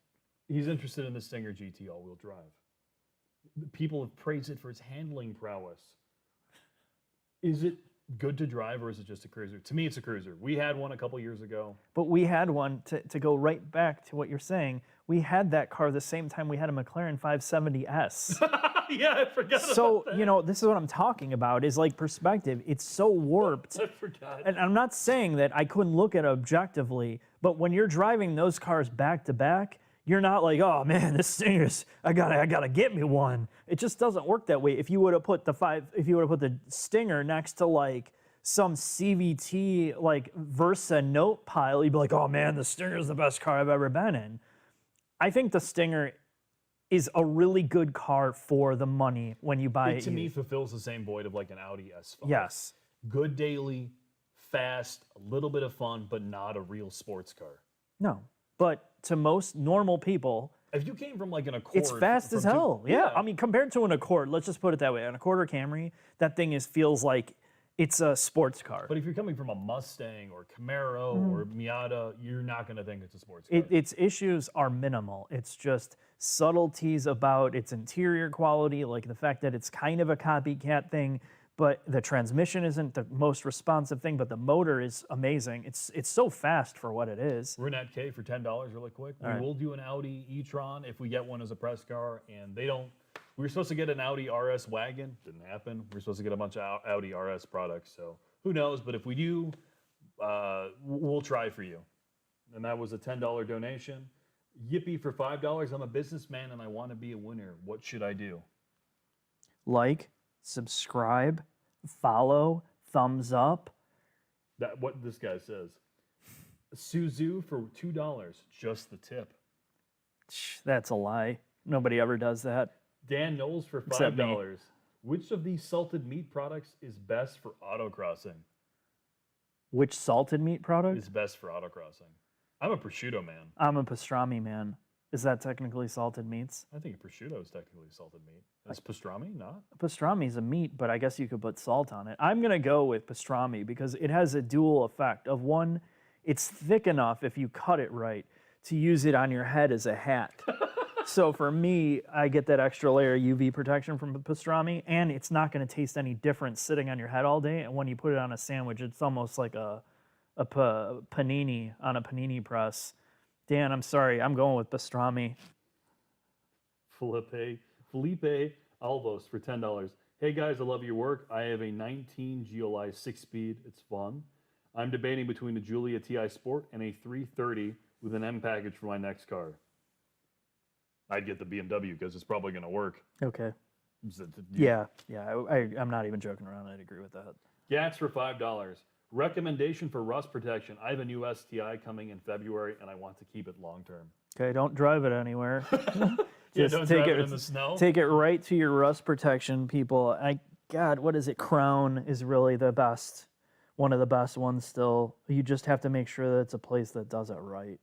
he's interested in the Stinger GT all-wheel drive. People have praised it for its handling prowess. Is it good to drive, or is it just a cruiser? To me, it's a cruiser. We had one a couple years ago. But we had one, to go right back to what you're saying, we had that car the same time we had a McLaren 570S. Yeah, I forgot So, about that. this is what I'm talking about, is like perspective. It's so warped. I forgot. And I'm not saying that I couldn't look at it objectively, but when you're driving those cars back to back, you're not like, oh man, this Stinger's, I gotta get me one. It just doesn't work that way. If you would have put the Stinger next to like some CVT like Versa note pile, you'd be like, oh man, the Stinger's the best car I've ever been in. I think the Stinger is a really good car for the money when you buy it. To me, fulfills the same void of like an Audi S5. Yes. Good daily, fast, a little bit of fun, but not a real sports car. No. But to most normal people, if you came from like an Accord, it's fast as hell. Yeah. I mean, compared to an Accord, let's just put it that way. An Accord or Camry, that thing feels like it's a sports car. But if you're coming from a Mustang or Camaro or Miata, you're not going to think it's a sports car. Its issues are minimal. It's just subtleties about its interior quality, like the fact that it's kind of a copycat thing, but the transmission isn't the most responsive thing, but the motor is amazing. It's so fast for what it is. We're in at K for $10 really quick. We will do an Audi e-tron if we get one as a press car, and they don't. We were supposed to get an Audi RS wagon. Didn't happen. We were supposed to get a bunch of Audi RS products, so who knows? But if we do, we'll try for you. And that was a $10 donation. Yippee for $5. I'm a businessman and I want to be a winner. What should I do? Like, subscribe, follow, thumbs up. That what this guy says. Suzu for $2, just the tip. That's a lie. Nobody ever does that. Dan Knowles for Except me. $5. Which of these salted meat products is best for autocrossing? Which salted meat product? Is best for autocrossing. I'm a prosciutto man. I'm a pastrami man. Is that technically salted meats? I think prosciutto is technically salted meat. Is pastrami not? Pastrami's a meat, but I guess you could put salt on it. I'm gonna go with pastrami because it has a dual effect of one, it's thick enough if you cut it right to use it on your head as a hat. So for me, I get that extra layer of UV protection from the pastrami, and it's not gonna taste any different sitting on your head all day. And when you put it on a sandwich, it's almost like a panini on a panini press. Dan, I'm sorry, I'm going with pastrami. Felipe Alvos for $10. Hey guys, I love your work. I have a 19 GLI 6-speed. It's fun. I'm debating between a Giulia TI Sport and a 330 with an M package for my next car. I'd get the BMW because it's probably going to work. Okay. Is it- Yeah, I'm not even joking around. I'd agree with that. Gats for $5. Recommendation for rust protection. I have a new STI coming in February and I want to keep it long term. Okay, don't drive it anywhere. Yeah, Just don't take drive it it in the snow. Take it right to your rust protection, people. God, what is it? Crown is really the best, one of the best ones still. You just have to make sure that it's a place that does it right.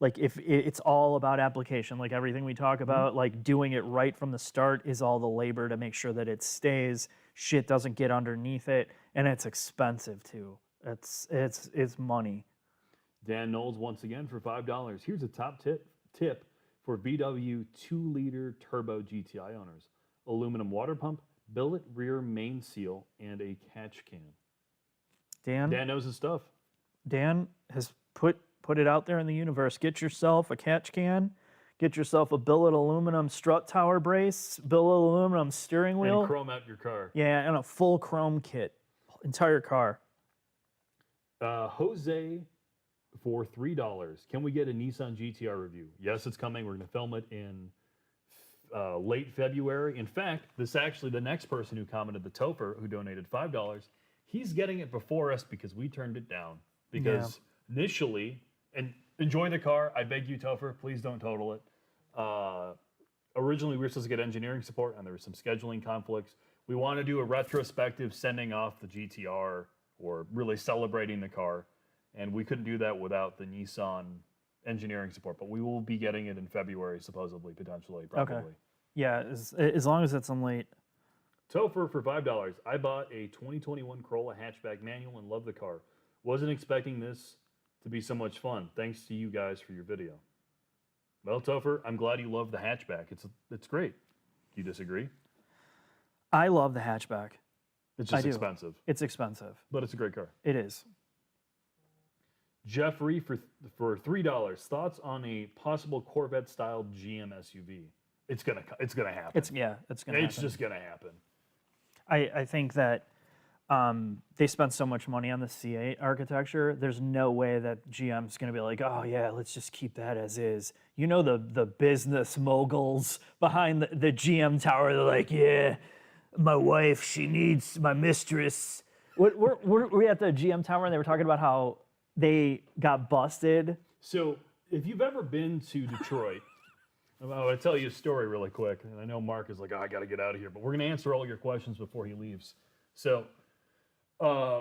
Like if it's all about application, like everything we talk about, like doing it right from the start is all the labor to make sure that it stays, shit doesn't get underneath it, and it's expensive too. It's money. Dan Knowles once again for $5. Here's a top tip for VW 2-liter turbo GTI owners. Aluminum water pump, billet rear main seal, and a catch can. Dan knows his stuff. Dan has put it out there in the universe. Get yourself a catch can. Get yourself a billet aluminum strut tower brace, billet aluminum steering wheel. And chrome out your car. Yeah, and a full chrome kit. Entire car. Jose for $3. Can we get a Nissan GTR review? Yes, it's coming. We're going to film it in late February. In fact, the next person who commented, the Topher, who donated $5, he's getting it before us because we turned it down. Because initially, and enjoy the car. I beg you, Topher, please don't total it. Originally, we were supposed to get engineering support, and there were some scheduling conflicts. We want to do a retrospective sending off the GTR or really celebrating the car, and we couldn't do that without the Nissan engineering support. But we will be getting it in February, supposedly, potentially, probably. Okay. Yeah, as long as it's in late. Topher for $5. I bought a 2021 Corolla hatchback manual and love the car. Wasn't expecting this to be so much fun. Thanks to you guys for your video. Well, Topher, I'm glad you love the hatchback. It's great. Do you disagree? I love the hatchback. It's just do. expensive, It's expensive. but it's a great car. It is. Jeffrey for $3. Thoughts on a possible Corvette-style GM SUV? It's gonna happen. It's gonna happen. It's just gonna happen. I think that they spent so much money on the C8 architecture. There's no way that GM's going to be like, oh yeah, let's just keep that as is. You know, the business moguls behind the GM tower, they're like, yeah, my wife, she needs my mistress. Were we at the GM tower and they were talking about how they got busted? So if you've ever been to Detroit, I'm going to tell you a story really quick. And I know Mark is like, oh, I got to get out of here. But we're going to answer all your questions before he leaves. So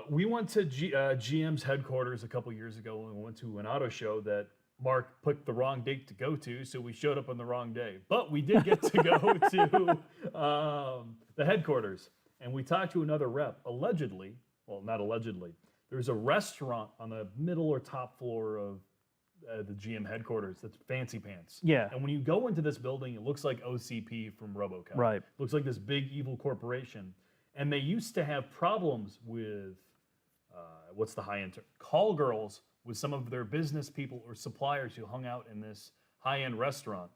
we went to GM's headquarters a couple years ago and we went to an auto show that Mark picked the wrong date to go to, so we showed up on the wrong day. But we did get to go to the headquarters, and we talked to another rep. Allegedly, well, not allegedly, there's a restaurant on the middle or top floor of the GM headquarters that's fancy pants. Yeah. And when you go into this building, it looks like OCP from RoboCop. Right. It looks like this big evil corporation. And they used to have problems with, what's the high-end term? Call girls with some of their business people or suppliers who hung out in this high-end restaurant.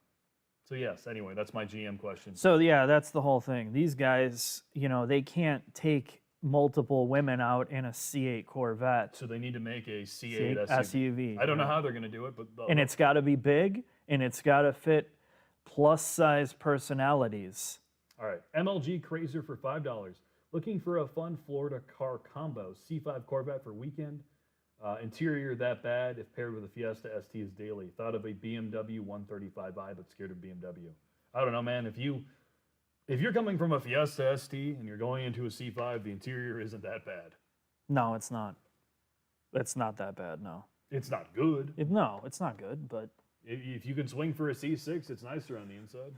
So yes, anyway, that's my GM question. So yeah, that's the whole thing. These guys, you know, they can't take multiple women out in a C8 Corvette. So they need to make a C8 SUV. SUV. I don't know how they're going to do it, but... And it's got to be big, and it's got to fit plus-size personalities. All right, MLG Crazer for $5. Looking for a fun Florida car combo. C5 Corvette for weekend. Interior that bad if paired with a Fiesta ST is daily. Thought of a BMW 135i, but scared of BMW. I don't know, man. If you're coming from a Fiesta ST and you're going into a C5, the interior isn't that bad. No, it's not. It's not that bad, no. It's not good. No, it's not good, but... If you can swing for a C6, it's nicer on the inside.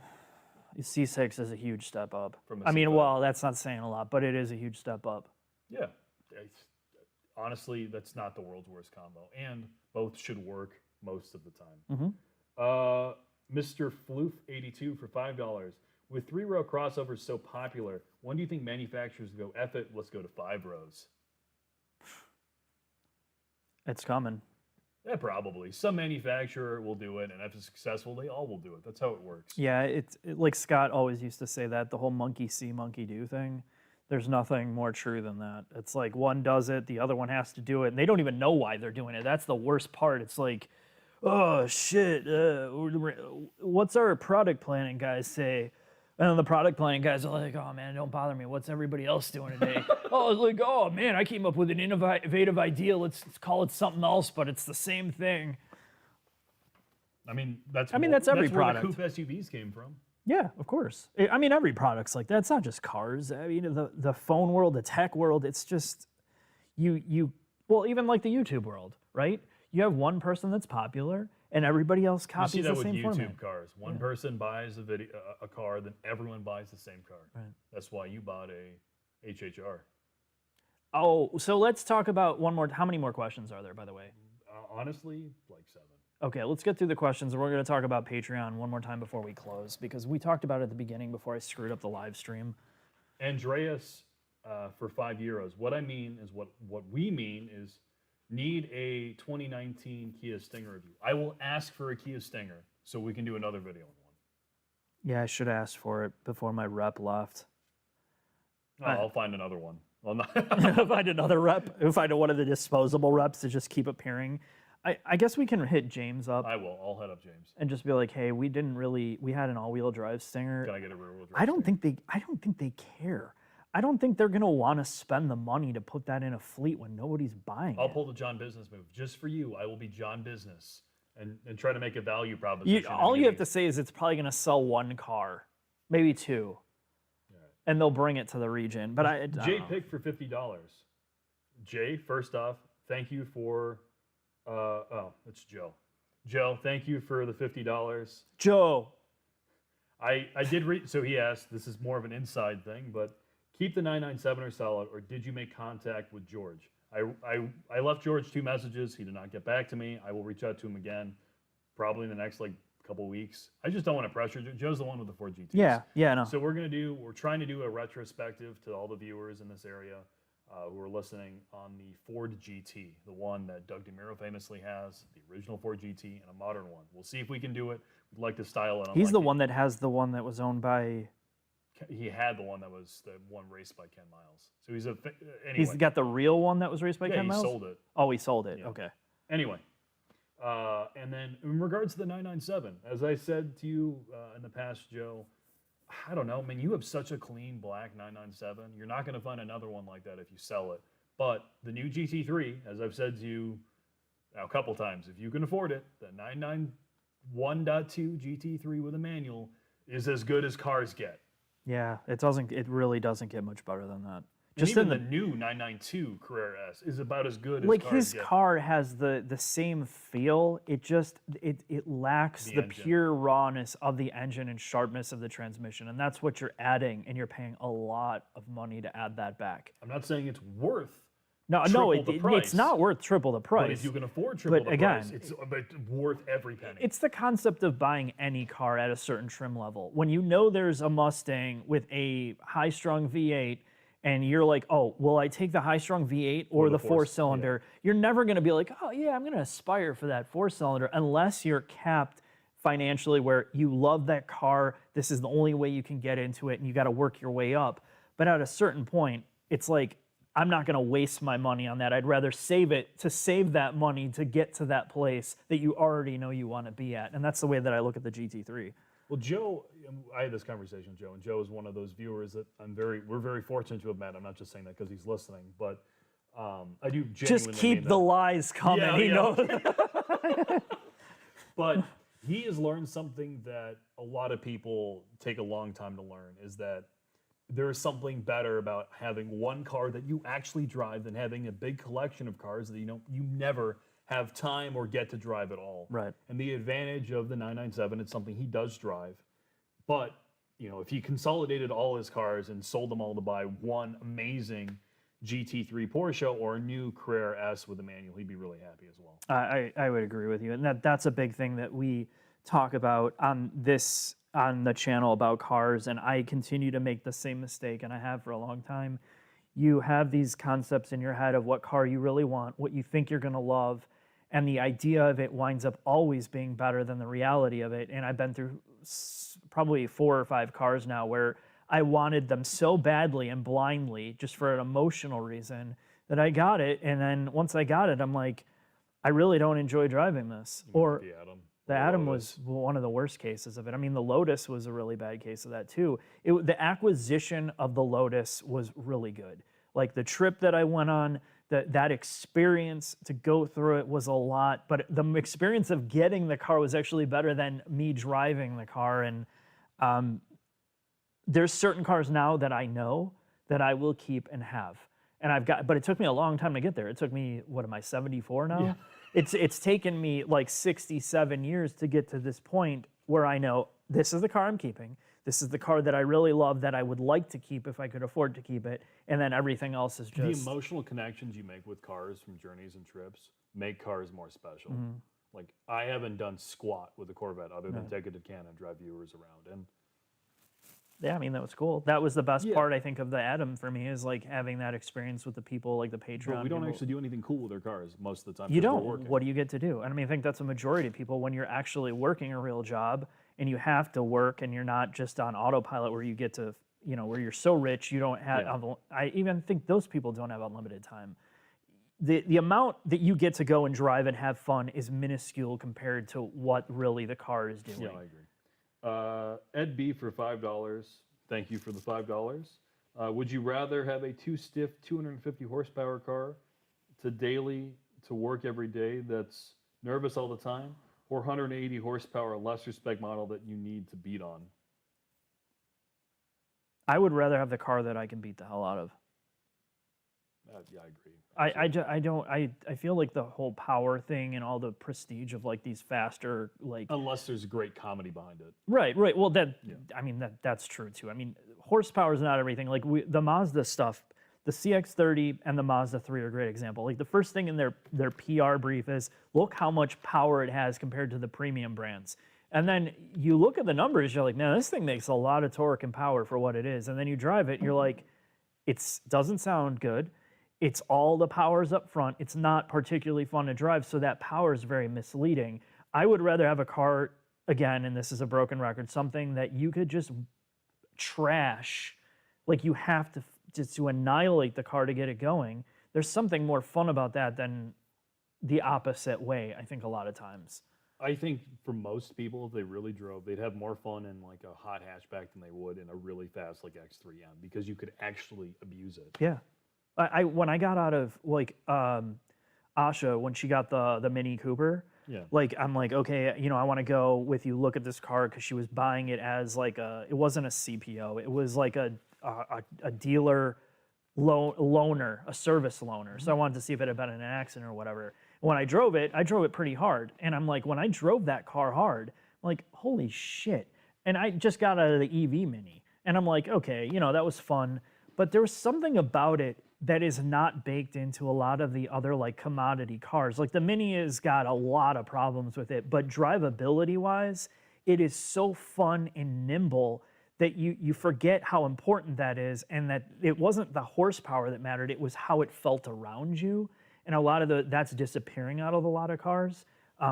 C6 is a huge step up. From a I mean, C5. well, that's not saying a lot, but it is a huge step up. Yeah. Honestly, that's not the world's worst combo. And both should work most of the time. Mr. Floof82 for $5. With 3-row crossovers so popular, when do you think manufacturers go, F it, let's go to 5 rows? It's coming. Yeah, probably. Some manufacturer will do it, and if it's successful, they all will do it. That's how it works. Yeah, like Scott always used to say that, the whole monkey see, monkey do thing. There's nothing more true than that. It's like one does it, the other one has to do it, and they don't even know why they're doing it. That's the worst part. It's like, oh, shit, what's our product planning guys say? And then the product planning guys are like, oh, man, don't bother me. What's everybody else doing today? Oh, it's like, oh, man, I came up with an innovative idea. Let's call it something else, but it's the same thing. I mean, that's every where product. the coupe SUVs came from. Yeah, of course. I mean, every product's like that. It's not just cars. I mean, the phone world, the tech world, it's just, well, even like the YouTube world, right? You have one person that's popular, and everybody else copies the same format. You see that with YouTube cars. One person buys a car, then everyone buys the same car. Right. That's why you bought a HHR. Oh, so let's talk about one more. How many more questions are there, by the way? Honestly, like 7. Okay, let's get through the questions, and we're going to talk about Patreon one more time before we close, because we talked about it at the beginning before I screwed up the live stream. Andreas for €5. What I mean is what we mean is need a 2019 Kia Stinger review. I will ask for a Kia Stinger so we can do another video on one. Yeah, I should have asked for it before my rep left. I'll find another one. I'll Find another rep. Find one of the disposable reps to just keep appearing. I guess we can hit James up. I will. I'll head up James. And just be like, hey, we had an all-wheel drive Stinger. Can I get a rear-wheel drive? I don't think they care. I don't think they're gonna want to spend the money to put that in a fleet when nobody's buying it. I'll pull the John Business move. Just for you, I will be John Business and try to make a value proposition. All you have to say is it's probably gonna sell one car, maybe 2. And they'll bring it to the region. But I Jay picked for $50. Jay, first off, thank you for it's Joe. Joe, thank you for the $50. Joe. I did read, so he asked, this is more of an inside thing, but keep the 997er solid, or did you make contact with George? I left George 2 messages. He did not get back to me. I will reach out to him again, probably in the next couple weeks. I just don't want to pressure. Joe's the one with the Ford GTs. Yeah, no. So we're trying to do a retrospective to all the viewers in this area who are listening on the Ford GT, the one that Doug DeMuro famously has, the original Ford GT, and a modern one. We'll see if we can do it. We'd like to style it. He's the one that has the one that was owned by. He had the one that was the one raced by Ken Miles. So he's anyway. He's got the real one that was raced by Ken Miles? He sold it. Oh, he sold it. Yeah. Okay. Anyway. And then in regards to the 997, as I said to you in the past, Joe, I don't know, man, you have such a clean black 997. You're not going to find another one like that if you sell it. But the new GT3, as I've said to you now a couple times, if you can afford it, the 991.2 GT3 with a manual is as good as cars get. Yeah, it really doesn't get much better than that. Just even the new 992 Carrera S is about as good as like cars his get. car has the same feel. It just it lacks the pure rawness of the engine and sharpness of the transmission, and that's what you're adding, and you're paying a lot of money to add that back. I'm not saying it's worth it's not worth triple the price. But if you can afford triple the price, it's worth every penny. It's the concept of buying any car at a certain trim level. When you know there's a Mustang with a high-strung V8, and you're like, oh, will I take the high-strung V8 or the 4-cylinder? Yeah. You're never going to be like, oh, yeah, I'm going to aspire for that 4-cylinder unless you're capped financially where you love that car. This is the only way you can get into it, and you got to work your way up. But at a certain point, it's like, I'm not going to waste my money on that. I'd rather save it to save that money to get to that place that you already know you want to be at. And that's the way that I look at the GT3. Well, Joe, I had this conversation with Joe, and Joe is one of those viewers that we're very fortunate to have met. I'm not just saying that because he's listening, but I do genuinely just keep the lies coming. Yeah, he knows. But he has learned something that a lot of people take a long time to learn, is that there is something better about having one car that you actually drive than having a big collection of cars that you never have time or get to drive at all. Right. And the advantage of the 997, it's something he does drive. But, if he consolidated all his cars and sold them all to buy one amazing GT3 Porsche or a new Carrera S with a manual, he'd be really happy as well. I would agree with you, and that's a big thing that we talk about on the channel about cars, and I continue to make the same mistake, and I have for a long time. You have these concepts in your head of what car you really want, what you think you're going to love, and the idea of it winds up always being better than the reality of it. And I've been through probably 4 or 5 cars now where I wanted them so badly and blindly just for an emotional reason that I got it, and then once I got it, I'm like, I really don't enjoy driving this. Or The Atom. the Atom was one of the worst cases of it. I mean, the Lotus was a really bad case of that too. The acquisition of the Lotus was really good. Like the trip that I went on, that experience to go through it was a lot, but the experience of getting the car was actually better than me driving the car. And there's certain cars now that I know that I will keep and have. And but it took me a long time to get there. It took me, what am I, 74 now? Yeah. It's taken me like 67 years to get to this point where I know this is the car I'm keeping. This is the car that I really love, that I would like to keep if I could afford to keep it. And then everything else is just... The emotional connections you make with cars from journeys and trips make cars more special. Mm-hmm. Like, I haven't done squat with a Corvette other than take it to Canada and drive viewers around. And yeah, I mean, that was cool. That was the best part, I think, of the Atom for me, is like having that experience with the people, like the Patreon. But we don't people. actually do anything cool with our cars most of the time. You 'cause we're don't. working. What do you get to do? And I mean, I think that's a majority of people when you're actually working a real job and you have to work and you're not just on autopilot where you get to, where you're so rich you don't have. Yeah. I even think those people don't have unlimited time. The amount that you get to go and drive and have fun is minuscule compared to what really the car is doing. Yeah, I agree. Ed B for $5. Thank you for the $5. Would you rather have a too stiff 250 horsepower car to work every day that's nervous all the time, or 180 horsepower lesser spec model that you need to beat on? I would rather have the car that I can beat the hell out of. Yeah, I agree. I feel like the whole power thing and all the prestige of like these faster, like, Unless there's great comedy behind it. right. Well, I mean, that's true too. I mean, horsepower is not everything. Like the Mazda stuff, the CX-30 and the Mazda 3 are a great example. Like the first thing in their PR brief is, look how much power it has compared to the premium brands. And then you look at the numbers, you're like, man, this thing makes a lot of torque and power for what it is. And then you drive it, you're like, it doesn't sound good. It's all the powers up front. It's not particularly fun to drive, so that power is very misleading. I would rather have a car, again, and this is a broken record, something that you could just trash. Like you have to just to annihilate the car to get it going. There's something more fun about that than the opposite way, I think, a lot of times. I think for most people, if they really drove, they'd have more fun in like a hot hatchback than they would in a really fast like X3M, because you could actually abuse it. Yeah. When I got out of like Asha, when she got the Mini Cooper, Yeah. like I'm like, okay, I want to go with you, look at this car, because she was buying it as like it wasn't a CPO, it was like a dealer loaner, a service loaner. So I wanted to see if it had been in an accident or whatever. When I drove it pretty hard, and I'm like, when I drove that car hard, I'm like, holy shit! And I just got out of the EV Mini, and I'm like, okay, that was fun, but there was something about it that is not baked into a lot of the other like commodity cars. Like the Mini has got a lot of problems with it, but drivability wise, it is so fun and nimble that you forget how important that is, and that it wasn't the horsepower that mattered, it was how it felt around you. And a lot of that's disappearing out of a lot of cars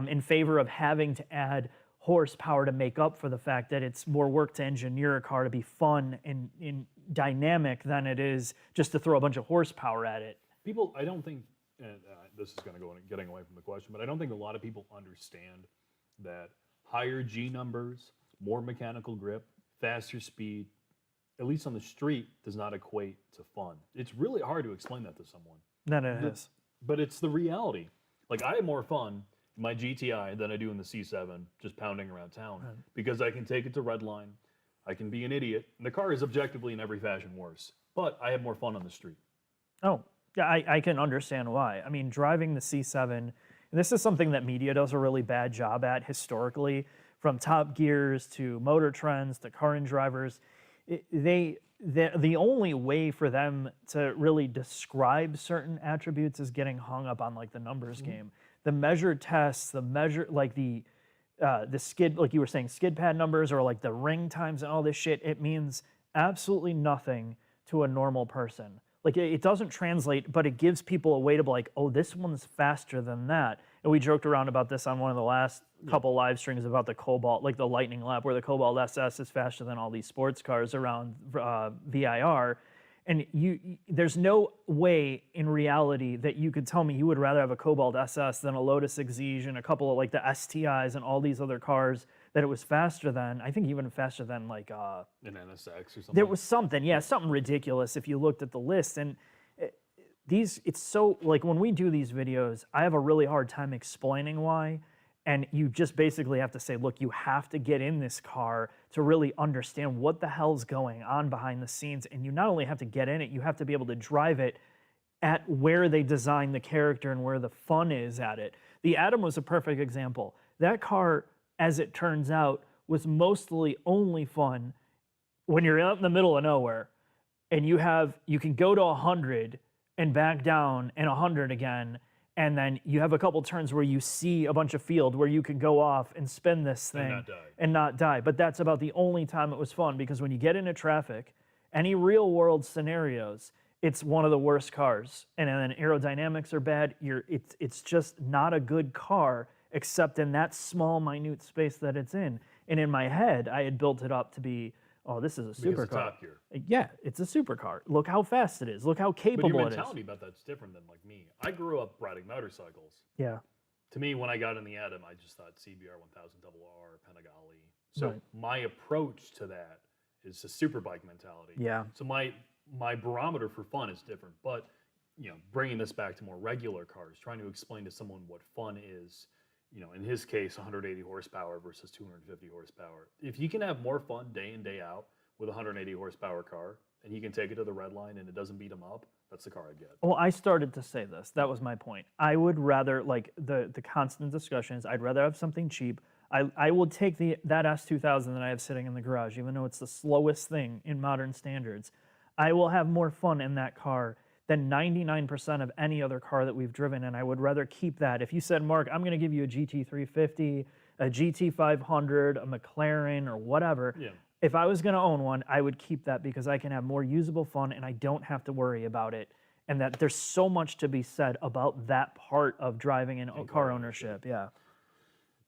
in favor of having to add horsepower to make up for the fact that it's more work to engineer a car to be fun and dynamic than it is just to throw a bunch of horsepower at it. People, I don't think, and this is going to go in getting away from the question, but I don't think a lot of people understand that higher G numbers, more mechanical grip, faster speed, at least on the street, does not equate to fun. It's really hard to explain that to someone. Then it is. But it's the reality. Like, I have more fun in my GTI than I do in the C7, just pounding around town, because I can take it to Redline, I can be an idiot, and the car is objectively in every fashion worse, but I have more fun on the street. Oh, yeah, I can understand why. I mean, driving the C7 And this is something that media does a really bad job at historically, from Top Gears to Motor Trends to Car and Drivers. The only way for them to really describe certain attributes is getting hung up on like the numbers game. The measured tests, the skid, like you were saying, skid pad numbers or like the ring times and all this shit, it means absolutely nothing to a normal person. Like it doesn't translate, but it gives people a way to be like, oh, this one's faster than that. And we joked around about this on one of the last couple live streams about the Cobalt, like the Lightning Lap, where the Cobalt SS is faster than all these sports cars around VIR. And there's no way in reality that you could tell me you would rather have a Cobalt SS than a Lotus Exige and a couple of like the STIs and all these other cars that it was faster than. I think even faster than like an NSX or something. There was something, yeah, something ridiculous if you looked at the list. And it's so, like when we do these videos, I have a really hard time explaining why. And you just basically have to say, look, you have to get in this car to really understand what the hell's going on behind the scenes. And you not only have to get in it, you have to be able to drive it at where they designed the character and where the fun is at it. The Atom was a perfect example. That car, as it turns out, was mostly only fun when you're out in the middle of nowhere and you can go to 100 and back down and 100 again. And then you have a couple turns where you see a bunch of field where you can go off and spin this thing and not die. But that's about the only time it was fun, because when you get into traffic, any real world scenarios, it's one of the worst cars. And then aerodynamics are bad. It's just not a good car, except in that small, minute space that it's in. And in my head, I had built it up to be, oh, this is a supercar. Top Gear. Yeah, it's a supercar. Look how fast it is. Look how capable it is. But your mentality about that's different than like me. I grew up riding motorcycles. Yeah. To me, when I got in the Atom, I just thought CBR 1000 RR, Panigale. So Right. my approach to that is a superbike mentality. Yeah. So my barometer for fun is different. But bringing this back to more regular cars, trying to explain to someone what fun is. In his case, 180 horsepower versus 250 horsepower. If you can have more fun day in, day out with a 180 horsepower car, and he can take it to the red line and it doesn't beat him up, that's the car I'd get. Well, I started to say this. That was my point. I would rather, like the constant discussions, I'd rather have something cheap. I will take that S2000 that I have sitting in the garage, even though it's the slowest thing in modern standards. I will have more fun in that car than 99% of any other car that we've driven, and I would rather keep that. If you said, Mark, I'm going to give you a GT350, a GT500, a McLaren, or whatever, if I was going to own one, I would keep that because I can have more usable fun and I don't have to worry about it. And that there's so much to be said about that part of driving and car ownership. Yeah.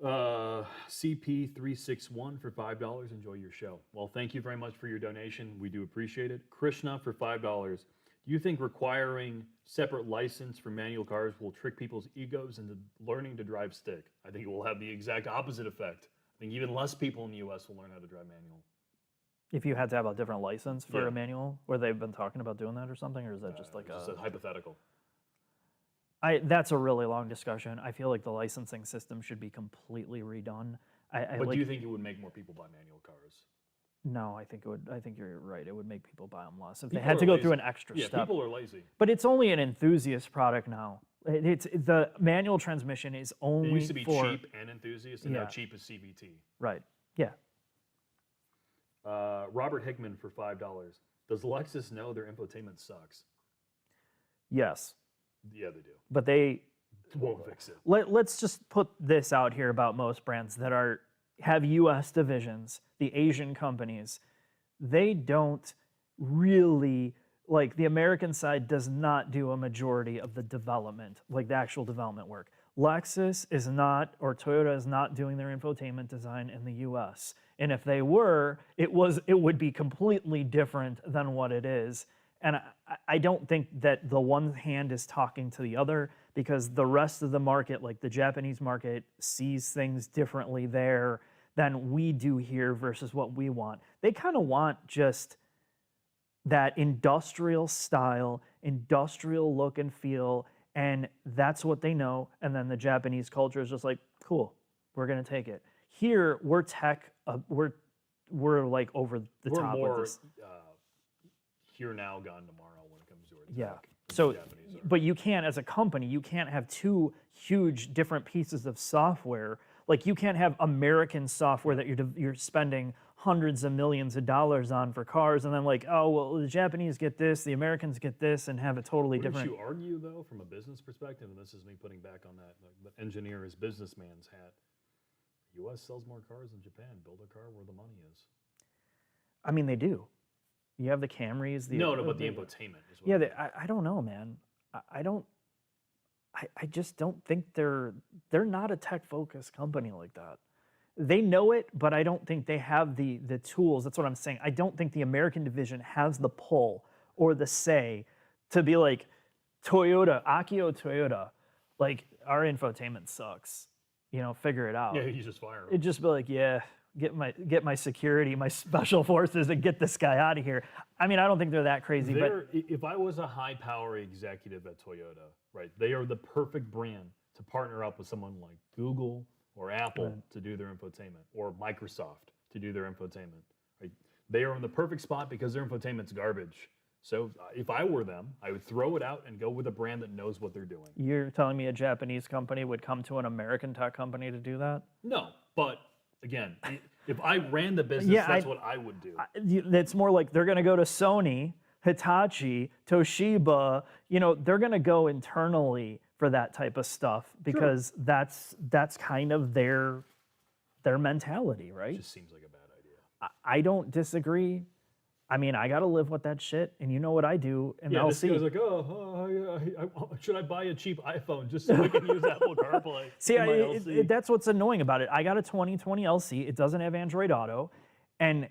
CP361 for $5. Enjoy your show. Well, thank you very much for your donation. We do appreciate it. Krishna for $5. Do you think requiring separate license for manual cars will trick people's egos into learning to drive stick? I think it will have the exact opposite effect. I think even less people in the U.S. will learn how to drive manual. If you had to have a different license for a manual, where they've been talking about doing that or something, or is that just like just a hypothetical? That's a really long discussion. I feel like the licensing system should be completely redone. But do you think it would make more people buy manual cars? No, I think it would. I think you're right. It would make people buy them less if they had to go through an extra step. Yeah, people are lazy. But it's only an enthusiast product now. It's the manual transmission is only It used to be for cheap and enthusiast, and now cheap is CVT. Right. Yeah. Robert Hickman for $5. Does Lexus know their infotainment sucks? Yes. Yeah, they do. But they won't fix it. Let's just put this out here about most brands that have U.S. divisions, the Asian companies. They don't really, like the American side does not do a majority of the development, like the actual development work. Lexus is not, or Toyota is not doing their infotainment design in the U.S. And if they were, it would be completely different than what it is. And I don't think that the one hand is talking to the other, because the rest of the market, like the Japanese market, sees things differently there than we do here versus what we want. They kind of want just that industrial style, industrial look and feel, and that's what they know. And then the Japanese culture is just like, cool, we're going to take it. Here, we're tech, we're like over the top with this. Here now, gone tomorrow when it comes to our tech. Yeah. So, Japanese are. but you can't, as a company, you can't have two huge different pieces of software. Like you can't have American software that you're spending hundreds of millions of dollars on for cars, and then like, oh well, the Japanese get this, the Americans get this, and have a totally Wouldn't different. you argue, though, from a business perspective, and this is me putting back on that the engineer is businessman's hat, U.S. sells more cars than Japan. Build a car where the money is. I mean, they do. You have the Camrys. No, but the infotainment is what Yeah, I don't know, man. I don't. I just don't think they're not a tech focused company like that. They know it, but I don't think they have the tools. That's what I'm saying. I don't think the American division has the pull or the say to be like Toyota, Akio Toyota, like our infotainment sucks. You know, figure it out. Yeah, you just fire them. It'd just be like, yeah, get my security, my special forces, and get this guy out of here. I mean, I don't think they're that crazy, but If I was a high power executive at Toyota, right, they are the perfect brand to partner up with someone like Google or Apple to do their infotainment, or Microsoft to do their infotainment. Right? They are in the perfect spot because their infotainment's garbage. So if I were them, I would throw it out and go with a brand that knows what they're doing. you're telling me a Japanese company would come to an American tech company to do that? No, but again, if I ran the business, Yeah, that's what I would do. It's more like they're going to go to Sony, Hitachi, Toshiba. You know, they're going to go internally for that type of stuff because that's kind of their mentality, right? It just seems like a bad idea. I don't disagree. I mean, I got to live with that shit, and you know what I do, and Yeah, I'll this see. guy's like, should I buy a cheap iPhone just so I can use Apple CarPlay? See, in my LC? that's what's annoying about it. I got a 2020 LC. It doesn't have Android Auto, and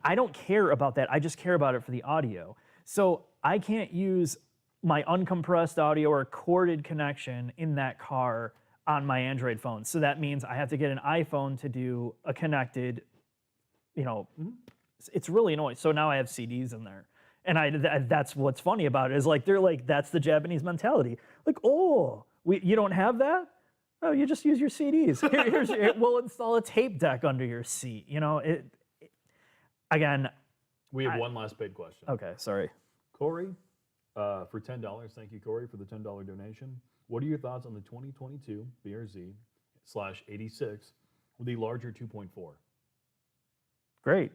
I don't care about that. I just care about it for the audio. So I can't use my uncompressed audio or corded connection in that car on my Android phone. So that means I have to get an iPhone to do a connected, you know, it's really annoying. So now I have CDs in there. And that's what's funny about it is like, they're like, that's the Japanese mentality. Like, oh, you don't have that? Oh, you just use your CDs. We'll install a tape deck under your seat. You know, again. We have one last paid question. Okay, sorry. Corey, for $10, thank you, Corey, for the $10 donation. What are your thoughts on the 2022 BRZ/86 with the larger 2.4? Great.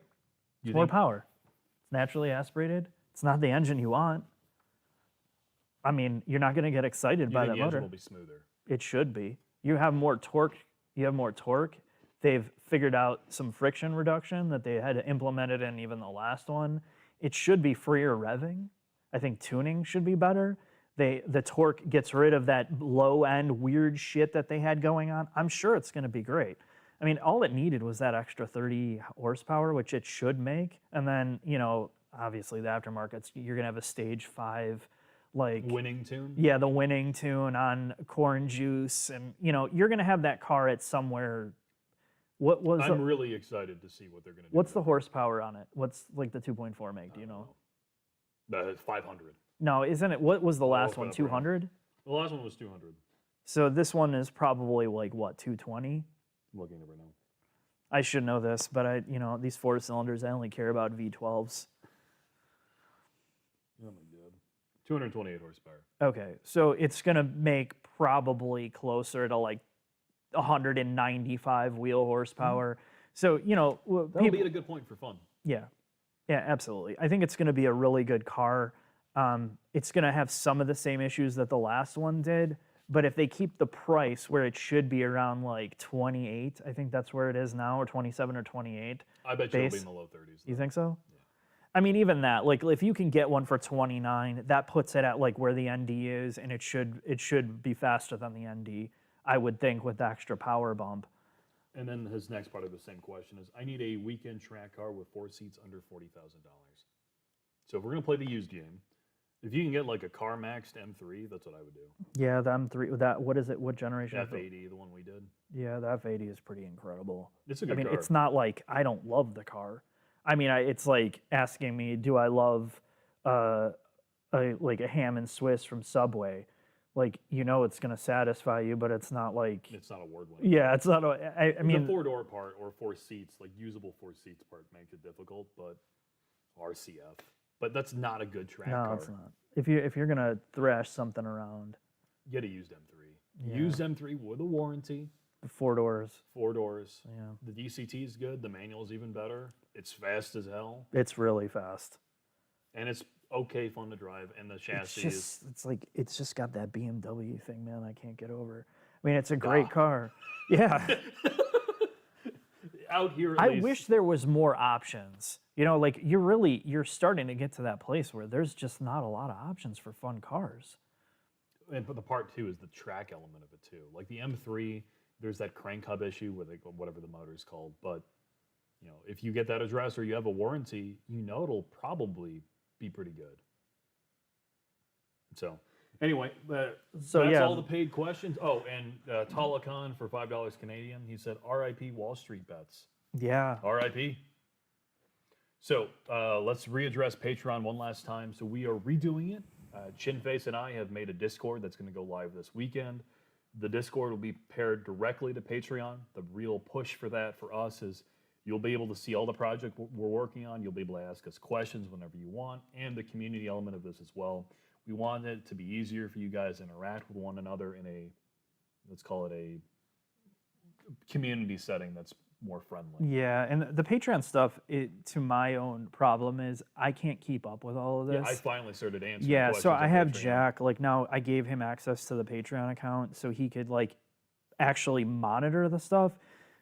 You More think- power. It's naturally aspirated. It's not the engine you want. I mean, you're not going to get excited You by think that the engine motor. will be smoother? It should be. You have more torque. They've figured out some friction reduction that they had implemented in even the last one. It should be freer revving. I think tuning should be better. The torque gets rid of that low end weird shit that they had going on. I'm sure it's going to be great. I mean, all it needed was that extra 30 horsepower, which it should make. And then, you know, obviously the aftermarket's, you're going to have a stage 5, like. Winning tune? Yeah, the winning tune on corn juice. And, you know, you're going to have that car at somewhere. I'm really excited to see what they're going to do. What's the horsepower on it? What's like the 2.4 make? Do you know? That's 500. No, isn't it? What was the last look one? it up, 200? The last one was 200. So this one is probably like what, 220? I'm looking at it right now. I should know this, but these 4 cylinders, I only care about V12s. Oh my god. 228 horsepower. Okay, so it's gonna make probably closer to like 195 wheel horsepower. So That'll be at a good point for fun. Yeah, absolutely. I think it's gonna be a really good car. It's gonna have some of the same issues that the last one did, but if they keep the price where it should be around like 28, I think that's where it is now, or 27 or 28. I bet you it'll be base. in the low 30s. You think so? Yeah. I mean, even that, like if you can get one for 29, that puts it at like where the ND is, and it should be faster than the ND, I would think, with the extra power bump. And then his next part of the same question is, I need a weekend track car with 4 seats under $40,000. So if we're going to play the used game, if you can get like a car maxed M3, that's what I would do. Yeah, the M3, that, what is it? What generation? F80, the one we did. Yeah, the F80 is pretty incredible. It's a good car. It's not like I don't love the car. I mean, it's like asking me, do I love like a ham and Swiss from Subway? Like, it's going to satisfy you, but it's not like... It's not award-winning. Yeah, it's not... I mean... The 4-door part or 4 seats, like usable 4 seats part makes it difficult, but RCF. but that's not a good track No, car. it's not. If you're gonna thrash something around, Get a used M3. Yeah. Used M3 with a warranty, 4 doors. 4 doors. Yeah, The DCT is good. The manual is even better. It's fast as hell, it's really fast. and it's okay fun to drive. And the chassis is It's just got that BMW thing, man. I can't get over. I mean, it's a great car. Yeah. out here. At I least, wish there was more options. You know, like you're starting to get to that place where there's just not a lot of options for fun cars. But the part two is the track element of it too. Like the M3, there's that crank hub issue with whatever the motor is called. But you know, if you get that addressed or you have a warranty, you know it'll probably be pretty good. So anyway, So, that's yeah. all the paid questions. Oh, and Talakan for $5 Canadian. He said, "R.I.P. Wall Street bets." Yeah. R.I.P. So let's readdress Patreon one last time. So we are redoing it. Chinface and I have made a Discord that's going to go live this weekend. The Discord will be paired directly to Patreon. The real push for that for us is you'll be able to see all the project we're working on. You'll be able to ask us questions whenever you want, and the community element of this as well. We want it to be easier for you guys to interact with one another in a, let's call it a community setting that's more friendly. Yeah, and the Patreon stuff, to my own problem is I can't keep up with all of this. I finally started answering Yeah, questions so I on have Patreon. Jack, like now I gave him access to the Patreon account so he could like actually monitor the stuff.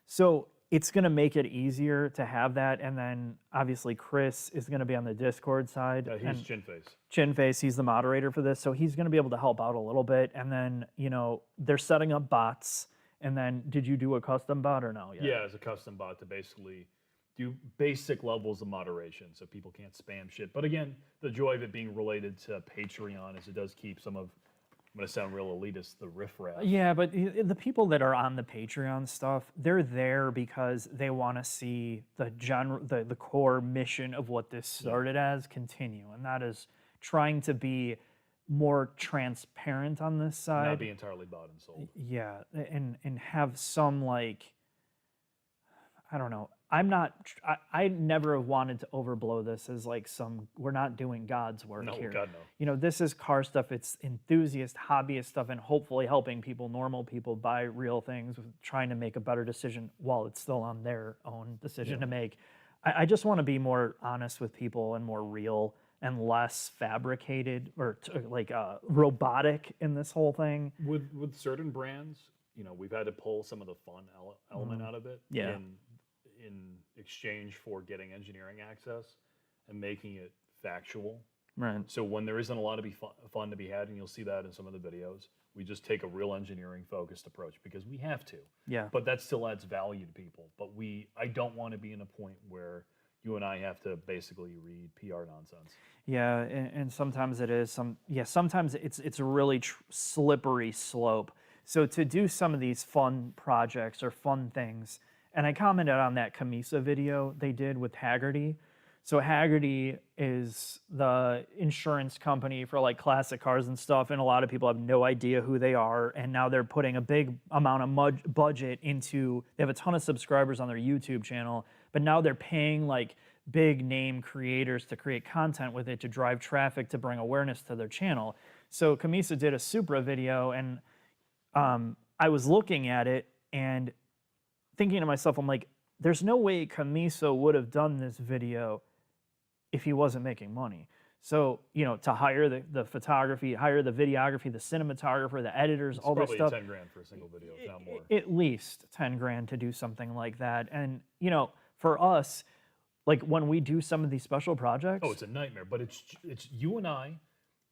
So it's going to make it easier to have that. And then obviously Chris is going to be on the Discord side. He's and Chinface. Chinface, he's the moderator for this. So he's going to be able to help out a little bit. And then, you know, they're setting up bots. And then did you do a custom bot or no? Yeah, it's a custom bot to basically do basic levels of moderation so people can't spam shit. But again, the joy of it being related to Patreon is it does keep some of, I'm going to sound real elitist, the riffraff. Yeah, but the people that are on the Patreon stuff, they're there because they want to see the core mission of what this started as continue. And that is trying to be more transparent on this side. Not be entirely bought and sold. Yeah, and have some like, I don't know. I never have wanted to overblow this as like we're not doing God's work No, here. God, no. You know, this is car stuff. It's enthusiast, hobbyist stuff, and hopefully helping people, normal people, buy real things, trying to make a better decision while it's still on their own decision to make. I just want to be more honest with people and more real and less fabricated or robotic in this whole thing. With certain brands, you know, we've had to pull some of the fun element out of it. Yeah. In exchange for getting engineering access and making it factual. Right. So when there isn't a lot of fun to be had, and you'll see that in some of the videos, we just take a real engineering focused approach because we have to. Yeah. But that still adds value to people. But I don't want to be in a point where you and I have to basically read PR nonsense. Yeah, and sometimes it is sometimes it's a really slippery slope. So to do some of these fun projects or fun things, and I commented on that Camisa video they did with Haggerty. So Haggerty is the insurance company for like classic cars and stuff, and a lot of people have no idea who they are. And now they're putting a big amount of budget into. They have a ton of subscribers on their YouTube channel, but now they're paying like big name creators to create content with it to drive traffic to bring awareness to their channel. So Camisa did a Supra video, and I was looking at it and thinking to myself, I'm like, there's no way Camisa would have done this video if he wasn't making money. So, you know, to hire the photography, hire the videography, the cinematographer, the editors, all this stuff. Probably $10,000 for a single video, if not more. At least $10,000 to do something like that. And, you know, for us, like when we do some of these special projects. Oh, it's a nightmare. But it's you and I.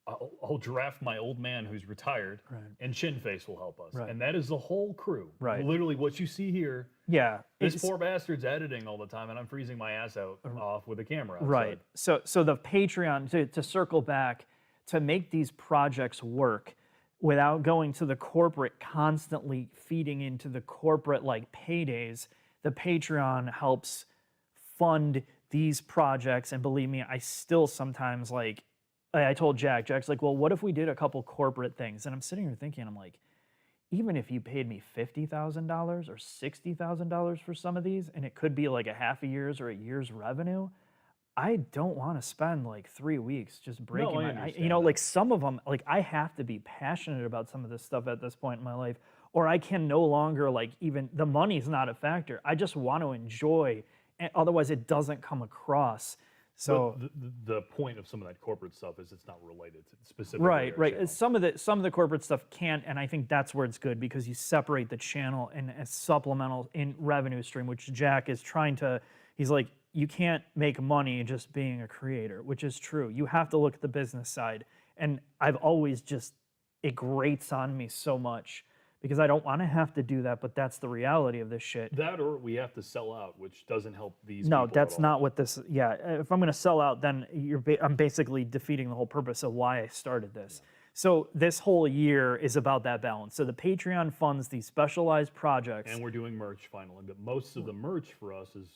I'll draft my old man who's retired, and Chinface will help us. Right. And that is the whole crew. Right. Literally what you see here. Yeah. This poor bastard's editing all the time, and I'm freezing my ass off with a camera outside. Right. So the Patreon, to circle back, to make these projects work without going to the corporate, constantly feeding into the corporate like paydays, the Patreon helps fund these projects. And believe me, I still sometimes like, I told Jack's like, well, what if we did a couple corporate things? And I'm sitting here thinking, I'm like, even if you paid me $50,000 or $60,000 for some of these, and it could be like a half a year's or a year's revenue, I don't want to spend like 3 weeks just breaking I my, understand you know, that. like some of them, like I have to be passionate about some of this stuff at this point in my life, or I can no longer like even the money's not a factor. I just want to enjoy, and otherwise it doesn't come across. So But the point of some of that corporate stuff is it's not related to specifically right, our right. channel. Some of the corporate stuff can't, and I think that's where it's good because you separate the channel and a supplemental in revenue stream, which Jack is trying to. He's like, you can't make money just being a creator, which is true. You have to look at the business side, and I've always just it grates on me so much because I don't want to have to do that, but that's the reality of this shit. That or we have to sell out, which doesn't help these No, people that's at all. not what this. Yeah, if I'm going to sell out, then I'm basically defeating the whole purpose of why I started this. So this whole year is about that balance. So the Patreon funds these specialized projects. And we're doing merch finally, but most of the merch for us is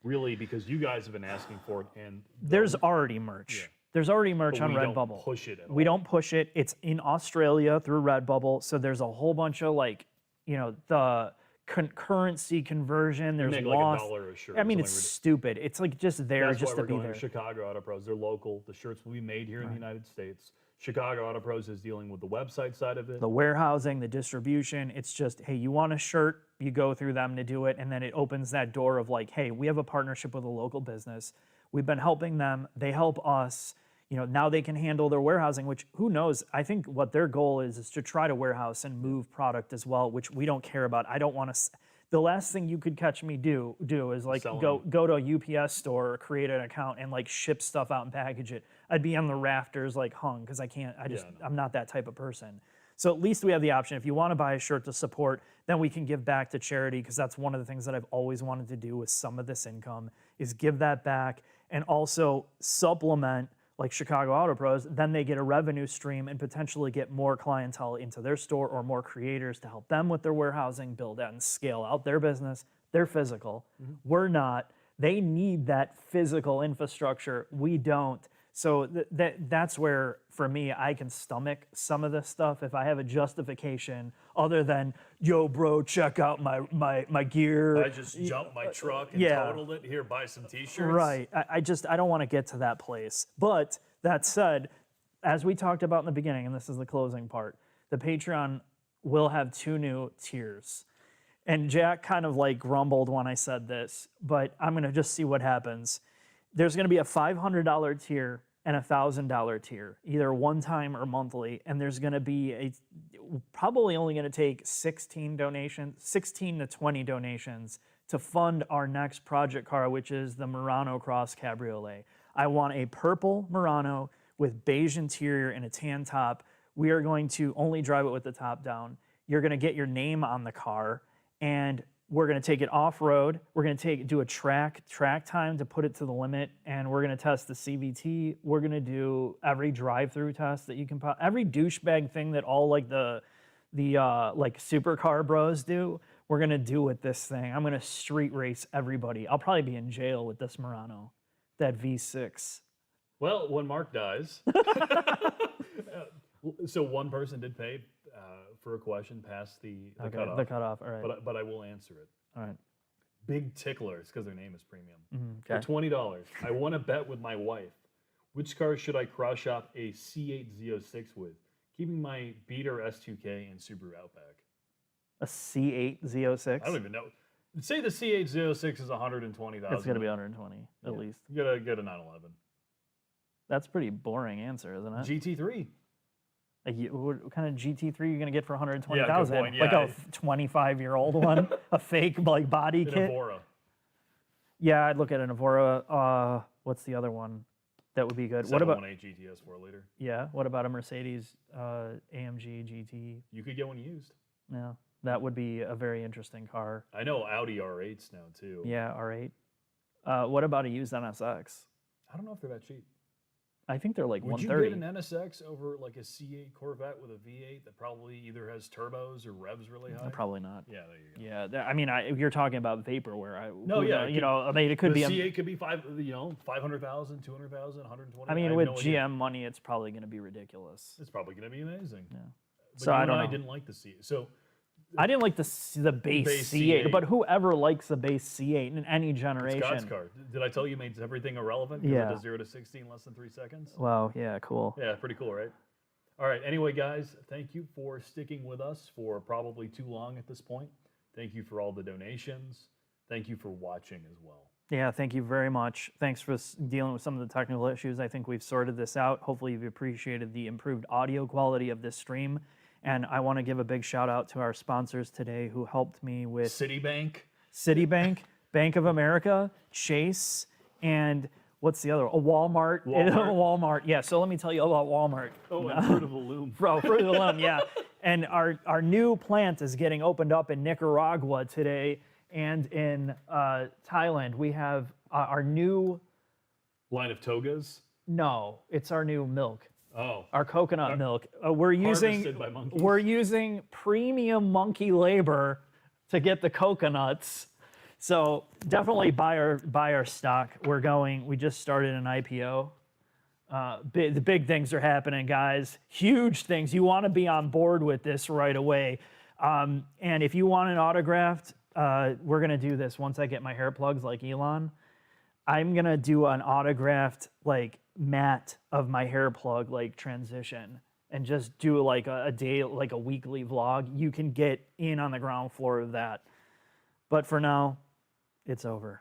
really because you guys have been asking for it, and There's already merch. There's already merch but on we don't Redbubble. push it at We all. don't push it. It's in Australia through Redbubble. So there's a whole bunch of like, the currency conversion. There's make like lost. $1 a shirt. I mean, Something it's ridiculous. stupid. It's like just there That's just why to we're be going there. to Chicago Auto Pros. They're local. The shirts will be made here in the United States. Chicago Auto Pros is dealing with the website side of it. The warehousing, the distribution. It's just, hey, you want a shirt, you go through them to do it. And then it opens that door of like, hey, we have a partnership with a local business. We've been helping them. They help us. Now they can handle their warehousing, which who knows? I think what their goal is to try to warehouse and move product as well, which we don't care about. I don't want to. The last thing you could catch me do is like Selling. go to a UPS store, create an account, and like ship stuff out and package it. I'd be on the rafters like hung because I can't. I'm not that type of person. So at least we have the option. If you want to buy a shirt to support, then we can give back to charity because that's one of the things that I've always wanted to do with some of this income is give that back and also supplement like Chicago Auto Pros. Then they get a revenue stream and potentially get more clientele into their store or more creators to help them with their warehousing, build out and scale out their business. They're physical. We're not. They need that physical infrastructure. We don't. So that's where, for me, I can stomach some of this stuff if I have a justification other than, yo, bro, check out my gear. I just jumped my truck and yeah. totaled it. Here, buy some T-shirts. Right. I don't want to get to that place. But that said, as we talked about in the beginning, and this is the closing part, the Patreon will have 2 new tiers. And Jack kind of like grumbled when I said this, but I'm going to just see what happens. There's going to be a $500 tier and a $1,000 tier, either one time or monthly. And there's going to be probably only going to take 16 to 20 donations to fund our next project car, which is the Murano Cross Cabriolet. I want a purple Murano with beige interior and a tan top. We are going to only drive it with the top down. You're going to get your name on the car, and we're going to take it off-road. We're going to do a track time to put it to the limit, and we're going to test the CVT. We're going to do every drive-through test that you can every douchebag thing that all like the like supercar bros do. We're going to do with this thing. I'm going to street race everybody. I'll probably be in jail with this Murano, that V6. Well, when Mark dies, so one person did pay for a question past the cutoff. The cutoff, all right. But I will answer it. All right. Big Ticklers, because their name is premium. Okay. For $20, I want to bet with my wife. Which car should I cross shop a C8 Z06 with? Keeping my Beater S2K and Subaru Outback. A C8 Z06? I don't even know. Say the C8 Z06 is 120,000. It's going to be 120 at least. You gotta get a 911. That's a pretty boring answer, isn't it? GT3. What kind of GT3 are you going to get for 120,000? Yeah, good point. Like Yeah. a 25-year-old one, a fake like body An kit. Evora. Yeah, I'd look at an Evora. What's the other one that would be good? What about 718 GTS 4-liter. Yeah? What about a Mercedes AMG GT? You could get one used. Yeah, that would be a very interesting car. I know Audi R8s now too. Yeah, R8. What about a used NSX? I don't know if they're that cheap. I think they're like Would 130. you get an NSX over like a C8 Corvette with a V8 that probably either has turbos or revs really high? Probably not. Yeah, there you go. Yeah, I mean, you're talking about vaporware. I mean, it could the be. C8 could be 500,000, 200,000, 120. I mean, have with no idea. GM money, it's probably going to be ridiculous. It's probably going to be amazing. Yeah. But So you I and don't I know. didn't like the C8. So I didn't like the base Base C8, C8. but whoever likes the base C8 in any It's generation. God's car. Did I tell you it makes everything irrelevant? Because Yeah. it does 0 to 60 in less than 3 seconds. Wow, yeah, cool. Yeah, pretty cool, right? All right. Anyway, guys, thank you for sticking with us for probably too long at this point. Thank you for all the donations. Thank you for watching as well. Yeah, thank you very much. Thanks for dealing with some of the technical issues. I think we've sorted this out. Hopefully you've appreciated the improved audio quality of this stream. And I want to give a big shout out to our sponsors today who helped me with Citibank, Bank of America, Chase, and what's the other? A Walmart. Walmart. Yeah, so let me tell you about Walmart. Oh, and Fruit of the Loom. Fruit of the Loom, yeah. And our new plant is getting opened up in Nicaragua today. And in Thailand, we have our new... Line of togas? No, it's our new milk. Oh. Our coconut milk. We're Harvested by monkeys. We're using premium monkey labor to get the coconuts. So definitely buy our stock. We just started an IPO. The big things are happening, guys. Huge things. You want to be on board with this right away. And if you want an autographed, we're going to do this once I get my hair plugs like Elon. I'm going to do an autographed like mat of my hair plug like transition and just do like a day, like a weekly vlog. You can get in on the ground floor of that. But for now, it's over.